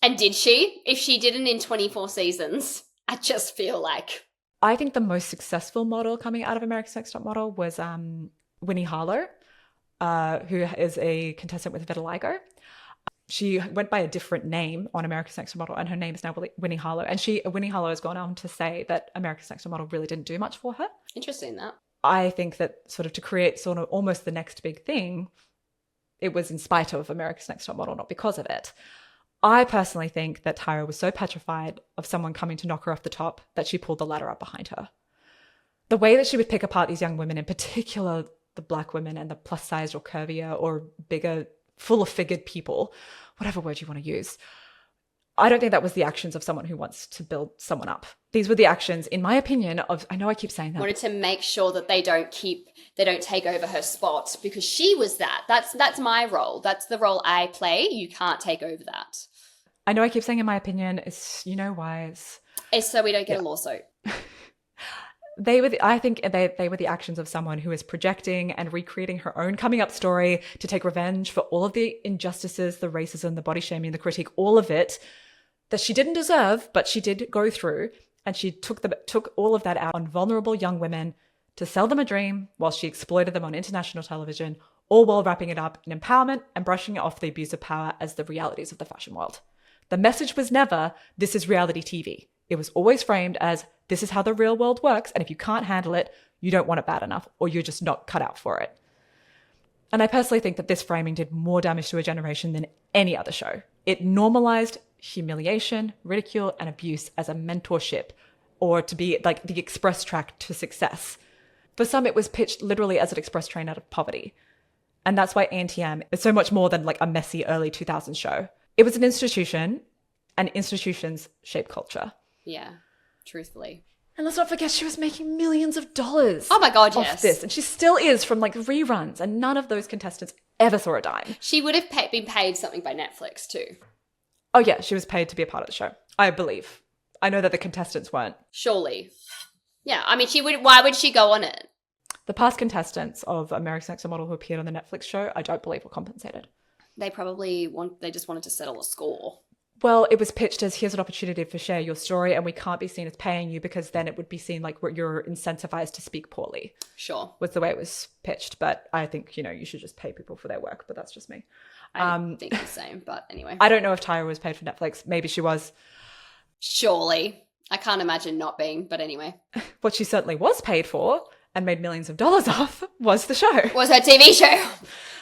B: And did she? If she didn't in 24 seasons, I just feel like...
A: I think the most successful model coming out of America's Next Top Model was Winnie Harlow, who is a contestant with vitiligo. She went by a different name on America's Next Top Model, and her name is now Winnie Harlow. And Winnie Harlow has gone on to say that America's Next Top Model really didn't do much for her.
B: Interesting, that.
A: I think that sort of to create sort of almost the next big thing, it was in spite of America's Next Top Model, not because of it. I personally think that Tyra was so petrified of someone coming to knock her off the top that she pulled the ladder up behind her. The way that she would pick apart these young women, in particular the black women and the plus-sized or curvier or bigger, fuller-figured people, whatever word you want to use. I don't think that was the actions of someone who wants to build someone up. These were the actions, in my opinion, I know I keep saying that.
B: Wanted to make sure that they don't take over her spot because she was that. That's my role. That's the role I play. You can't take over that.
A: I know I keep saying in my opinion, it's, why it's...
B: It's so we don't get a lawsuit.
A: I think they were the actions of someone who is projecting and recreating her own coming up story to take revenge for all of the injustices, the racism, the body shaming, the critique, all of it that she didn't deserve, but she did go through. And she took all of that out on vulnerable young women to sell them a dream while she exploited them on international television, all while wrapping it up in empowerment and brushing off the abuse of power as the realities of the fashion world. The message was never, this is reality TV. It was always framed as, this is how the real world works, and if you can't handle it, you don't want it bad enough, or you're just not cut out for it. And I personally think that this framing did more damage to a generation than any other show. It normalized humiliation, ridicule, and abuse as a mentorship, or to be like the express track to success. For some, it was pitched literally as an express train out of poverty. And that's why ANTM is so much more than like a messy early 2000s show. It was an institution, and institutions shape culture.
B: Yeah, truthfully.
A: And let's not forget, she was making millions of dollars.
B: Oh my God,
A: off
B: yes.
A: this. And she still is, from like reruns. And none of those contestants ever saw a dime.
B: She would have been paid something by Netflix too.
A: Oh yeah, she was paid to be a part of the show, I believe. I know that the contestants weren't.
B: Surely. Yeah, I mean, why would she go on it?
A: The past contestants of America's Next Top Model who appeared on the Netflix show, I don't believe were compensated.
B: They just wanted to settle a score.
A: Well, it was pitched as, here's an opportunity to share your story, and we can't be seen as paying you because then it would be seen like you're incentivized to speak poorly.
B: Sure.
A: Was the way it was pitched. But I think, you should just pay people for their work, but that's just me.
B: I think the same, but anyway.
A: I don't know if Tyra was paid for Netflix. Maybe she was.
B: Surely. I can't imagine not being, but anyway.
A: What she certainly was paid for and made millions of dollars off was the show.
B: Was her TV show.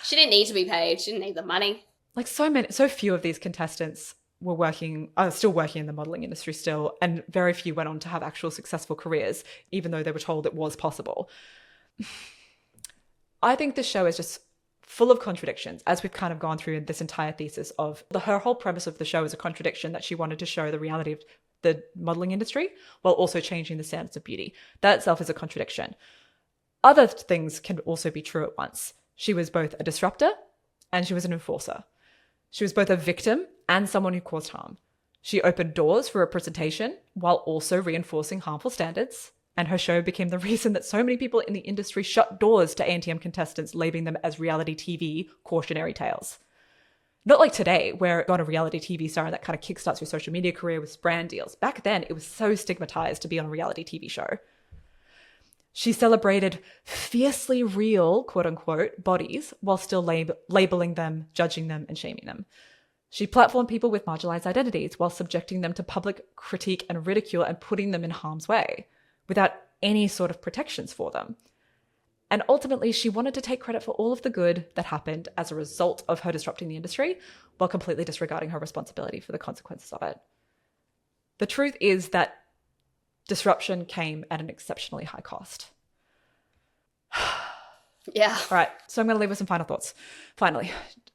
B: She didn't need to be paid. She didn't need the money.
A: Like so few of these contestants are still working in the modeling industry still, and very few went on to have actual successful careers, even though they were told it was possible. I think this show is just full of contradictions, as we've kind of gone through this entire thesis of her whole premise of the show is a contradiction, that she wanted to show the reality of the modeling industry while also changing the standards of beauty. That itself is a contradiction. Other things can also be true at once. She was both a disruptor and she was an enforcer. She was both a victim and someone who caused harm. She opened doors for representation while also reinforcing harmful standards. And her show became the reason that so many people in the industry shut doors to ANTM contestants, labeling them as reality TV cautionary tales. Not like today, where you're on a reality TV star and that kind of kickstarts your social media career with brand deals. Back then, it was so stigmatized to be on a reality TV show. She celebrated fiercely real, quote unquote, bodies while still labeling them, judging them, and shaming them. She platformed people with marginalized identities while subjecting them to public critique and ridicule and putting them in harm's way without any sort of protections for them. And ultimately, she wanted to take credit for all of the good that happened as a result of her disrupting the industry while completely disregarding her responsibility for the consequences of it. The truth is that disruption came at an exceptionally high cost.
B: Yeah.
A: All right. So I'm going to leave with some final thoughts. Finally.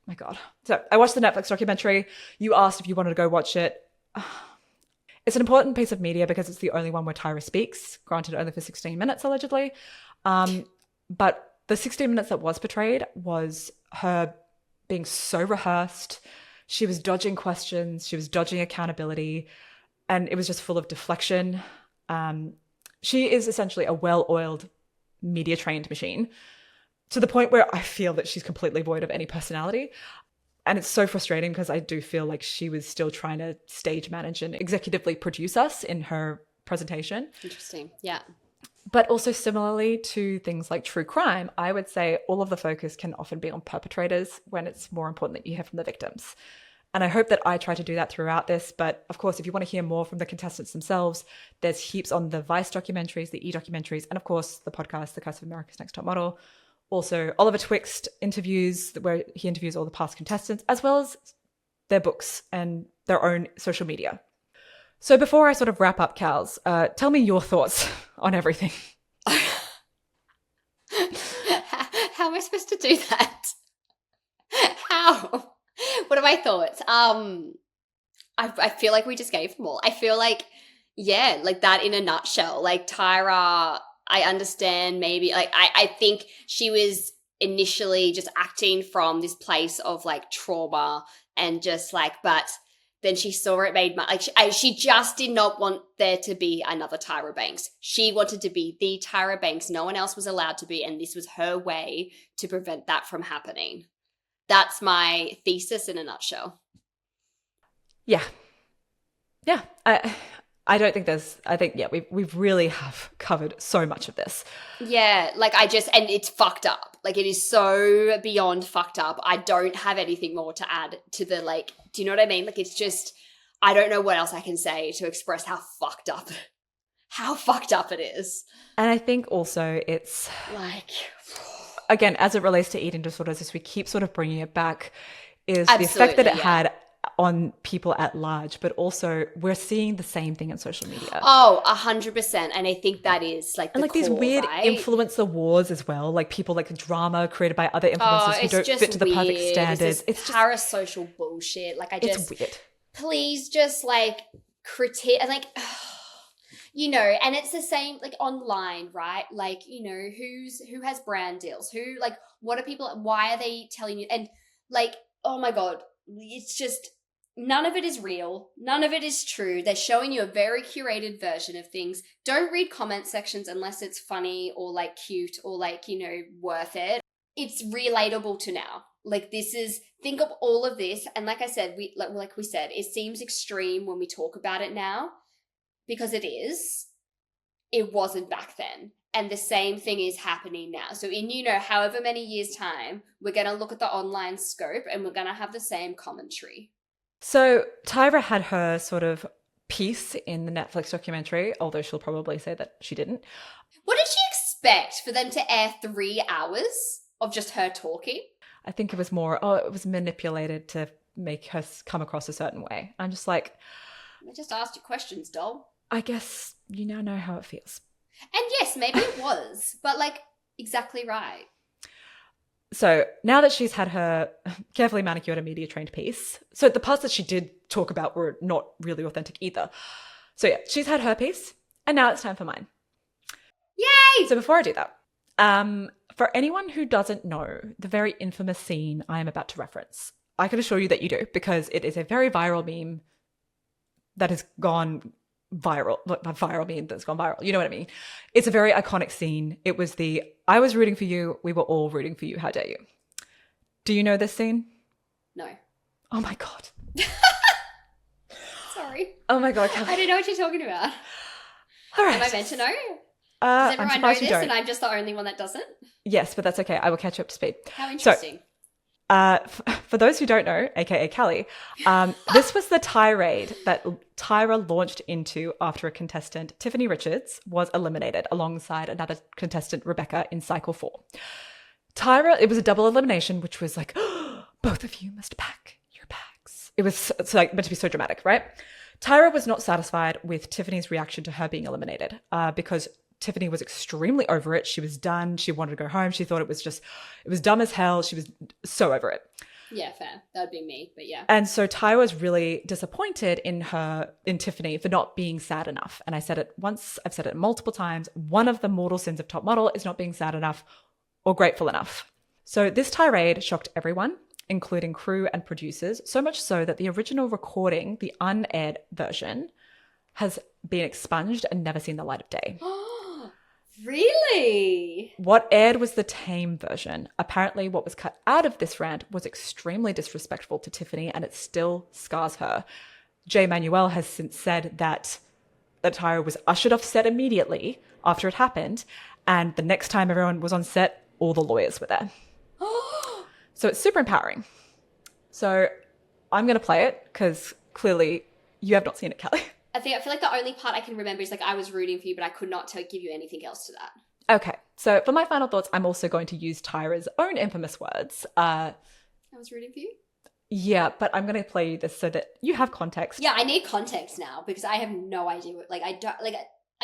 A: My God. So I watched the Netflix documentary. You asked if you wanted to go watch it. It's an important piece of media because it's the only one where Tyra speaks, granted only for 16 minutes, allegedly. But the 16 minutes that was portrayed was her being so rehearsed. She was dodging questions. She was dodging accountability. And it was just full of deflection. She is essentially a well-oiled, media-trained machine, to the point where I feel that she's completely void of any personality. And it's so frustrating because I do feel like she was still trying to stage manage and executively produce us in her presentation.
B: Interesting. Yeah.
A: But also similarly to things like true crime, I would say all of the focus can often be on perpetrators when it's more important that you hear from the victims. And I hope that I try to do that throughout this. But of course, if you want to hear more from the contestants themselves, there's heaps on the Vice documentaries, the E-documentaries, and of course, the podcast, The Coercive America's Next Top Model. Also, Oliver Twixt interviews, where he interviews all the past contestants, as well as their books and their own social media. So before I sort of wrap up, Cals, tell me your thoughts on everything.
B: How am I supposed to do that? How? What are my thoughts? I feel like we just gave them all. I feel like, yeah, like that in a nutshell. Like Tyra, I understand maybe, like I think she was initially just acting from this place of like trauma and just like, but then she saw it made money. Like she just did not want there to be another Tyra Banks. She wanted to be the Tyra Banks. No one else was allowed to be, and this was her way to prevent that from happening. That's my thesis in a nutshell.
A: Yeah. Yeah. I don't think I think, yeah, we've really have covered so much of this.
B: Yeah, like and it's fucked up. Like it is so beyond fucked up. I don't have anything more to add to the, like, do you know what I mean? Like it's just, I don't know what else I can say to express how fucked up it is.
A: And I think also it's
B: like,
A: again, as it relates to eating disorders, as we keep sort of bringing it back, is
B: absolutely,
A: the effect that it had on people at large, but also we're seeing the same thing in social media.
B: Oh, 100%. And I think that is like
A: and like
B: core,
A: these weird
B: right?
A: influencer wars as well, like people like drama created by other influencers who don't fit to the perfect standards.
B: It's just parasocial bullshit. Like
A: it's weird.
B: Please just like critique and like, you know, and it's the same like online, right? Like, you know, who has brand deals? Who, like, what are people, why are they telling you? And like, oh my God, it's just, none of it is real. None of it is true. They're showing you a very curated version of things. Don't read comment sections unless it's funny or like cute or like, you know, worth it. It's relatable to now. Like this is, think of all of this. And like I said, like we said, it seems extreme when we talk about it now because it is. It wasn't back then. And the same thing is happening now. So in, you know, however many years' time, we're going to look at the online scope and we're going to have the same commentary.
A: So Tyra had her sort of piece in the Netflix documentary, although she'll probably say that she didn't.
B: What did she expect? For them to air 3 hours of just her talking?
A: I think it was more, it was manipulated to make her come across a certain way. I'm just like,
B: I just asked you questions, doll.
A: I guess you now know how it feels.
B: And yes, maybe it was, but like exactly right.
A: So now that she's had her carefully manicured and media trained piece, so the parts that she did talk about were not really authentic either. So yeah, she's had her piece and now it's time for mine.
B: Yay!
A: So before I do that, for anyone who doesn't know the very infamous scene I am about to reference, I can assure you that you do, because it is a very viral meme that has gone viral, not a viral meme that's gone viral. You know what I mean? It's a very iconic scene. It was the, I was rooting for you. We were all rooting for you. How dare you? Do you know this scene?
B: No.
A: Oh my God.
B: Sorry.
A: Oh my God.
B: I don't know what you're talking about.
A: All right.
B: Am I meant to know? Does everyone know this and I'm just the only one that doesn't?
A: Yes, but that's okay. I will catch you up to speed.
B: How interesting.
A: So, for those who don't know, aka Callie, this was the tirade that Tyra launched into after a contestant, Tiffany Richards, was eliminated alongside another contestant, Rebecca, in cycle 4. Tyra, it was a double elimination, which was like, oh, both of you must pack your bags. It was like meant to be so dramatic, right? Tyra was not satisfied with Tiffany's reaction to her being eliminated because Tiffany was extremely over it. She was done. She wanted to go home. She thought it was dumb as hell. She was so over it.
B: Yeah, fair. That would be me, but yeah.
A: And so Tyra was really disappointed in Tiffany for not being sad enough. And I said it once, I've said it multiple times. One of the mortal sins of top model is not being sad enough or grateful enough. So this tirade shocked everyone, including crew and producers, so much so that the original recording, the unaired version, has been expunged and never seen the light of day.
B: Really?
A: What aired was the tame version. Apparently what was cut out of this rant was extremely disrespectful to Tiffany and it still scars her. Jay Manuel has since said that Tyra was ushered off set immediately after it happened, and the next time everyone was on set, all the lawyers were there. So it's super empowering. So I'm going to play it because clearly you have not seen it, Callie.
B: I feel like the only part I can remember is like I was rooting for you, but I could not give you anything else to that.
A: Okay, so for my final thoughts, I'm also going to use Tyra's own infamous words. I
B: was rooting for you?
A: Yeah, but I'm going to play you this so that you have context.
B: Yeah, I need context now because I have no idea what, like, I don't,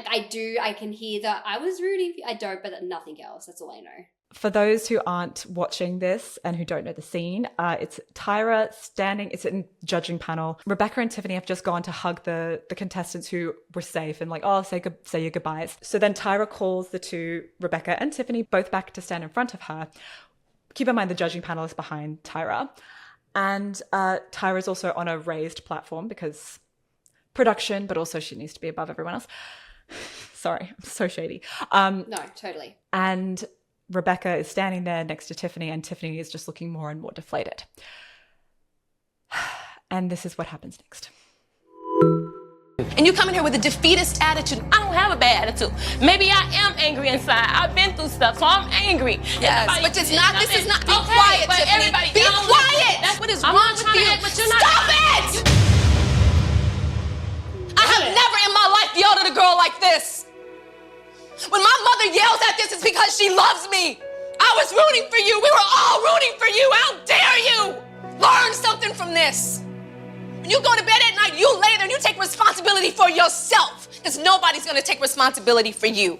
B: I can hear that I was rooting for you. I don't, but nothing else. That's all I know.
A: For those who aren't watching this and who don't know the scene, it's Tyra standing, it's in judging panel. Rebecca and Tiffany have just gone to hug the contestants who were safe and like, oh, say your goodbyes. So then Tyra calls the two, Rebecca and Tiffany, both back to stand in front of her. Keep in mind the judging panel is behind Tyra. And Tyra's also on a raised platform because production, but also she needs to be above everyone else. Sorry, I'm so shady.
B: No, totally.
A: And Rebecca is standing there next to Tiffany, and Tiffany is just looking more and more deflated. And this is what happens next.
E: And you come in here with a defeatist attitude. I don't have a bad attitude. Maybe I am angry inside. I've been through stuff, so I'm angry.
D: Yes, but it's not, this is not, be quiet,
E: but
D: Tiffany.
E: everybody,
D: Be quiet.
E: That's what is wrong with you.
D: Stop it! I have never in my life yelled at a girl like this. When my mother yells at this, it's because she loves me. I was rooting for you. We were all rooting for you. How dare you? Learn something from this. When you go to bed at night, you lay there and you take responsibility for yourself, because nobody's going to take responsibility for you.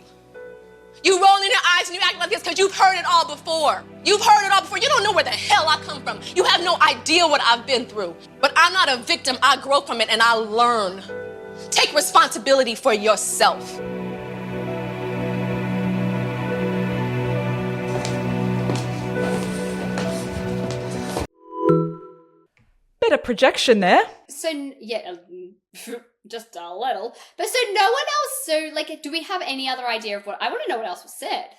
D: You roll in your eyes and you act like this because you've heard it all before. You've heard it all before. You don't know where the hell I come from. You have no idea what I've been through. But I'm not a victim. I grow from it and I learn. Take responsibility for yourself.
A: Bit of projection there.
B: So, yeah, just a little. But so no one else, so like, do we have any other idea of what, I want to know what else was said.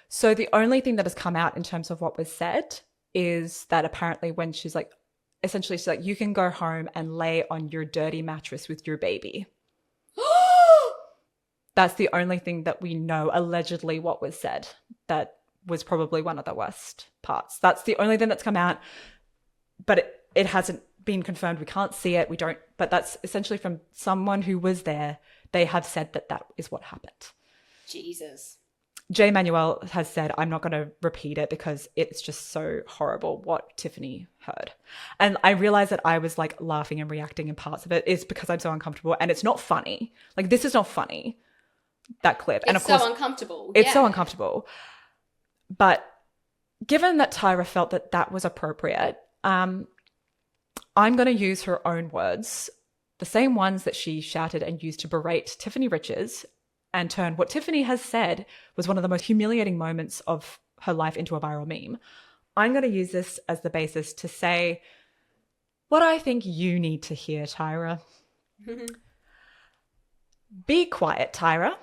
A: So the only thing that has come out in terms of what was said is that apparently when she's like, essentially she's like, you can go home and lay on your dirty mattress with your baby. That's the only thing that we know, allegedly, what was said. That was probably one of the worst parts. That's the only thing that's come out, but it hasn't been confirmed. We can't see it. We don't, but that's essentially from someone who was there. They have said that that is what happened.
B: Jesus.
A: J. Manuel has said, I'm not going to repeat it because it's just so horrible what Tiffany heard. And I realized that I was like laughing and reacting in parts of it is because I'm so uncomfortable, and it's not funny. Like, this is not funny, that clip. And of course,
B: so uncomfortable.
A: It's so uncomfortable. But given that Tyra felt that that was appropriate, I'm going to use her own words, the same ones that she shouted and used to berate Tiffany Richards, and turn what Tiffany has said was one of the most humiliating moments of her life into a viral meme. I'm going to use this as the basis to say what I think you need to hear, Tyra. Be quiet, Tyra.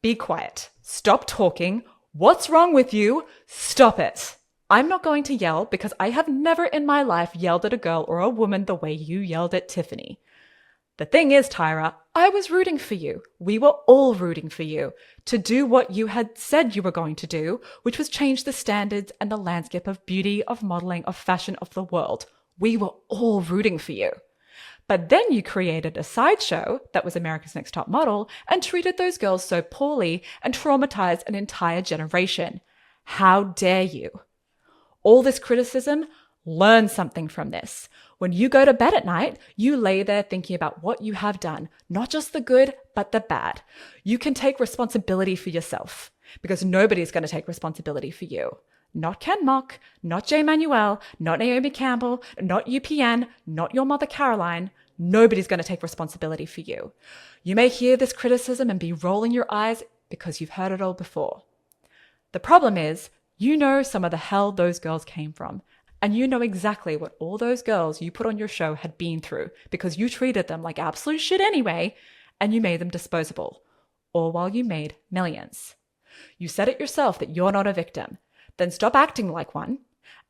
A: Be quiet. Stop talking. What's wrong with you? Stop it. I'm not going to yell because I have never in my life yelled at a girl or a woman the way you yelled at Tiffany. The thing is, Tyra, I was rooting for you. We were all rooting for you to do what you had said you were going to do, which was change the standards and the landscape of beauty, of modeling, of fashion of the world. We were all rooting for you. But then you created a sideshow that was America's Next Top Model and treated those girls so poorly and traumatized an entire generation. How dare you? All this criticism, learn something from this. When you go to bed at night, you lay there thinking about what you have done, not just the good, but the bad. You can take responsibility for yourself because nobody's going to take responsibility for you. Not Ken Mock, not J. Manuel, not Naomi Campbell, not UPN, not your mother Caroline. Nobody's going to take responsibility for you. You may hear this criticism and be rolling your eyes because you've heard it all before. The problem is, you know some of the hell those girls came from. And you know exactly what all those girls you put on your show had been through because you treated them like absolute shit anyway, and you made them disposable, all while you made millions. You said it yourself that you're not a victim. Then stop acting like one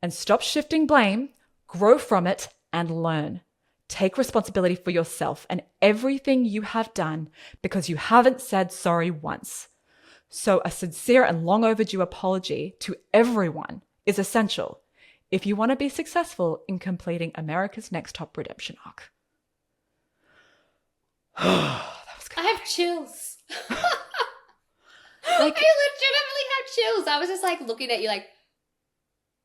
A: and stop shifting blame, grow from it, and learn. Take responsibility for yourself and everything you have done because you haven't said sorry once. So a sincere and long overdue apology to everyone is essential if you want to be successful in completing America's Next Top redemption arc. That was good.
B: I have chills. I legitimately have chills. I was just like looking at you like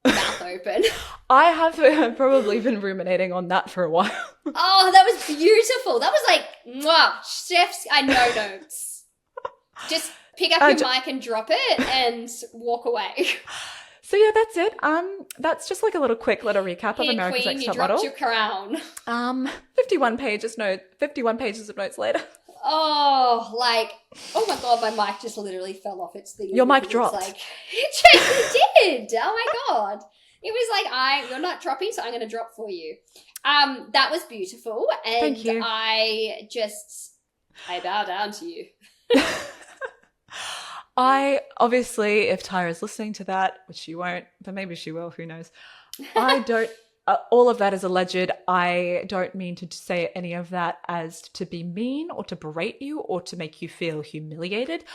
B: mouth open.
A: I have probably been ruminating on that for a while.
B: Oh, that was beautiful. That was like, mwah, chef's, I know notes. Just pick up your mic and drop it and walk away.
A: So yeah, that's it. That's just like a little quick little recap of America's Next Top Model.
B: You dropped your crown.
A: 51 pages of notes later.
B: Oh, like, oh my God, my mic just literally fell off its thing.
A: Your mic dropped.
B: Like, it did. Oh my God. It was like, you're not dropping, so I'm going to drop for you. That was beautiful. And
A: thank you.
B: I bow down to you.
A: I obviously, if Tyra's listening to that, which she won't, but maybe she will, who knows. I don't, all of that is alleged. I don't mean to say any of that as to be mean or to berate you or to make you feel humiliated.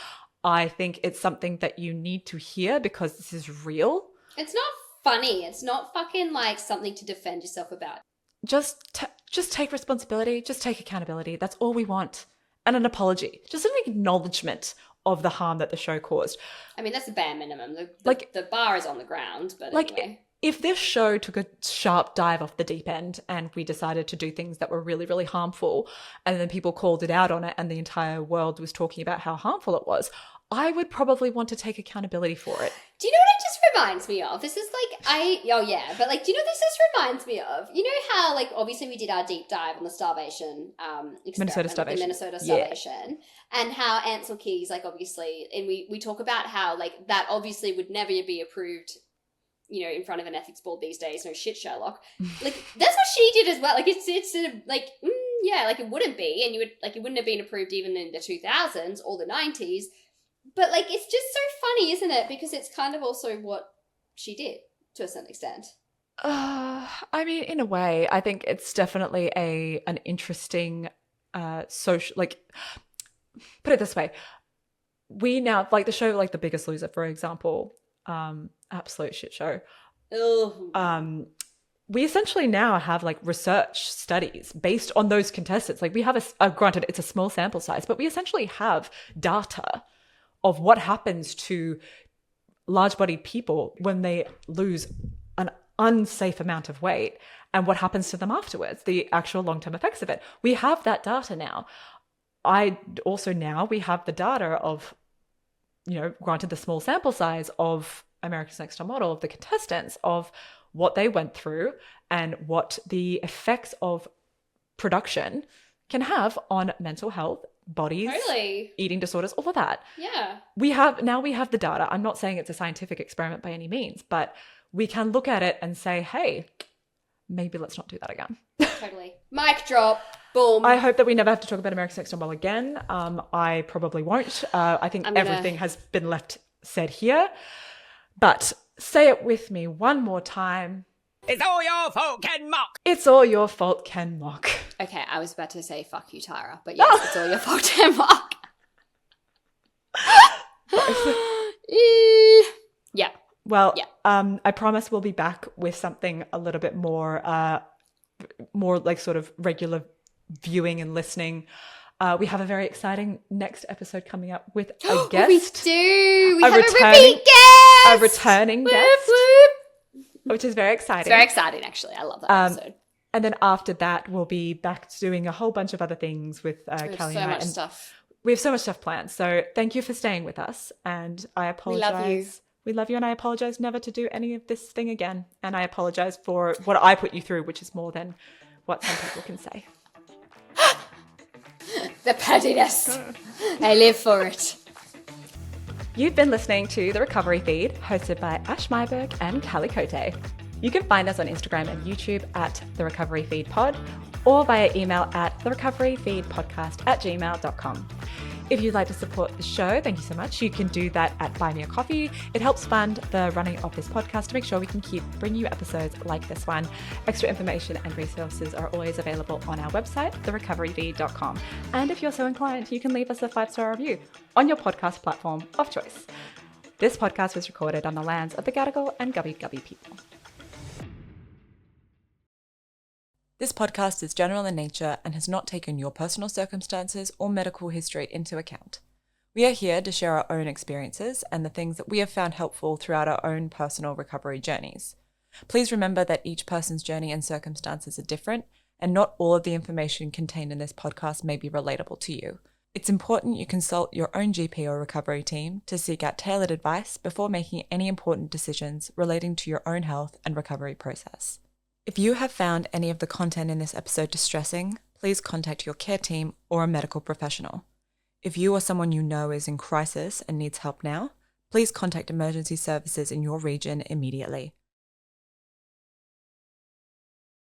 A: I think it's something that you need to hear because this is real.
B: It's not funny. It's not fucking like something to defend yourself about.
A: Just take responsibility. Just take accountability. That's all we want. And an apology. Just an acknowledgement of the harm that the show caused.
B: I mean, that's the bare minimum. The bar is on the ground, but anyway.
A: If this show took a sharp dive off the deep end and we decided to do things that were really, really harmful, and then people called it out on it and the entire world was talking about how harmful it was, I would probably want to take accountability for it.
B: Do you know what it just reminds me of? This is like, do you know what this just reminds me of? You know how, like, obviously we did our deep dive on the starvation
A: Minnesota starvation.
B: The Minnesota starvation, and how Ansel Keys, like, obviously, and we talk about how, like, that obviously would never be approved, you know, in front of an ethics board these days. No shit, Sherlock. Like, that's what she did as well. Like, it's like, yeah, like, it wouldn't be, and it wouldn't have been approved even in the 2000s or the 90s. But, like, it's just so funny, isn't it? Because it's kind of also what she did to a certain extent.
A: I mean, in a way, I think it's definitely an interesting social, like, put it this way. We now, like the show, like The Biggest Loser, for example, absolute shit show. We essentially now have like research studies based on those contestants. Like we have granted it's a small sample size, but we essentially have data of what happens to large-bodied people when they lose an unsafe amount of weight and what happens to them afterwards, the actual long-term effects of it. We have that data now. We have the data of, you know, granted the small sample size of America's Next Top Model, of the contestants, of what they went through and what the effects of production can have on mental health, bodies, eating disorders, all of that.
B: Yeah.
A: We have the data. I'm not saying it's a scientific experiment by any means, but we can look at it and say, hey, maybe let's not do that again.
B: Totally. Mic drop. Boom.
A: I hope that we never have to talk about America's Next Top Model again. I probably won't. I think everything has been said here. But say it with me one more time.
C: It's all your fault, Ken Mock.
A: It's all your fault, Ken Mock.
B: Okay, I was about to say fuck you, Tyra, but yes, it's all your fault, Ken Mock. Yeah.
A: Well, I promise we'll be back with something a little bit more like sort of regular viewing and listening. We have a very exciting next episode coming up with a guest.
B: We do. We have a repeat guest.
A: A returning guest.
B: Whoop.
A: Which is very exciting.
B: It's very exciting, actually. I love that episode.
A: And then after that, we'll be back to doing a whole bunch of other things with Kelly and I.
B: Much stuff.
A: We have so much stuff planned. So thank you for staying with us. And I apologize.
B: We love you.
A: We love you, and I apologize never to do any of this thing again. And I apologize for what I put you through, which is more than what some people can say.
B: The pettiness. I live for it.
A: You've been listening to The Recovery Feed, hosted by Ash Myberg and Callie Cote. You can find us on Instagram and YouTube at The Recovery Feed Pod, or via email at therecoveryfeedpodcast@gmail.com. If you'd like to support the show, thank you so much. You can do that at Buy Me a Coffee. It helps fund the running of this podcast to make sure we can keep bringing you episodes like this one. Extra information and resources are always available on our website, therecoveryfeed.com. And if you're so inclined, you can leave us a 5-star review on your podcast platform of choice. This podcast was recorded on the lands of the Gadigal and Gubbi Gubbi people. This podcast is general in nature and has not taken your personal circumstances or medical history into account. We are here to share our own experiences and the things that we have found helpful throughout our own personal recovery journeys. Please remember that each person's journey and circumstances are different, and not all of the information contained in this podcast may be relatable to you. It's important you consult your own GP or recovery team to seek out tailored advice before making any important decisions relating to your own health and recovery process. If you have found any of the content in this episode distressing, please contact your care team or a medical professional. If you or someone you know is in crisis and needs help now, please contact emergency services in your region immediately.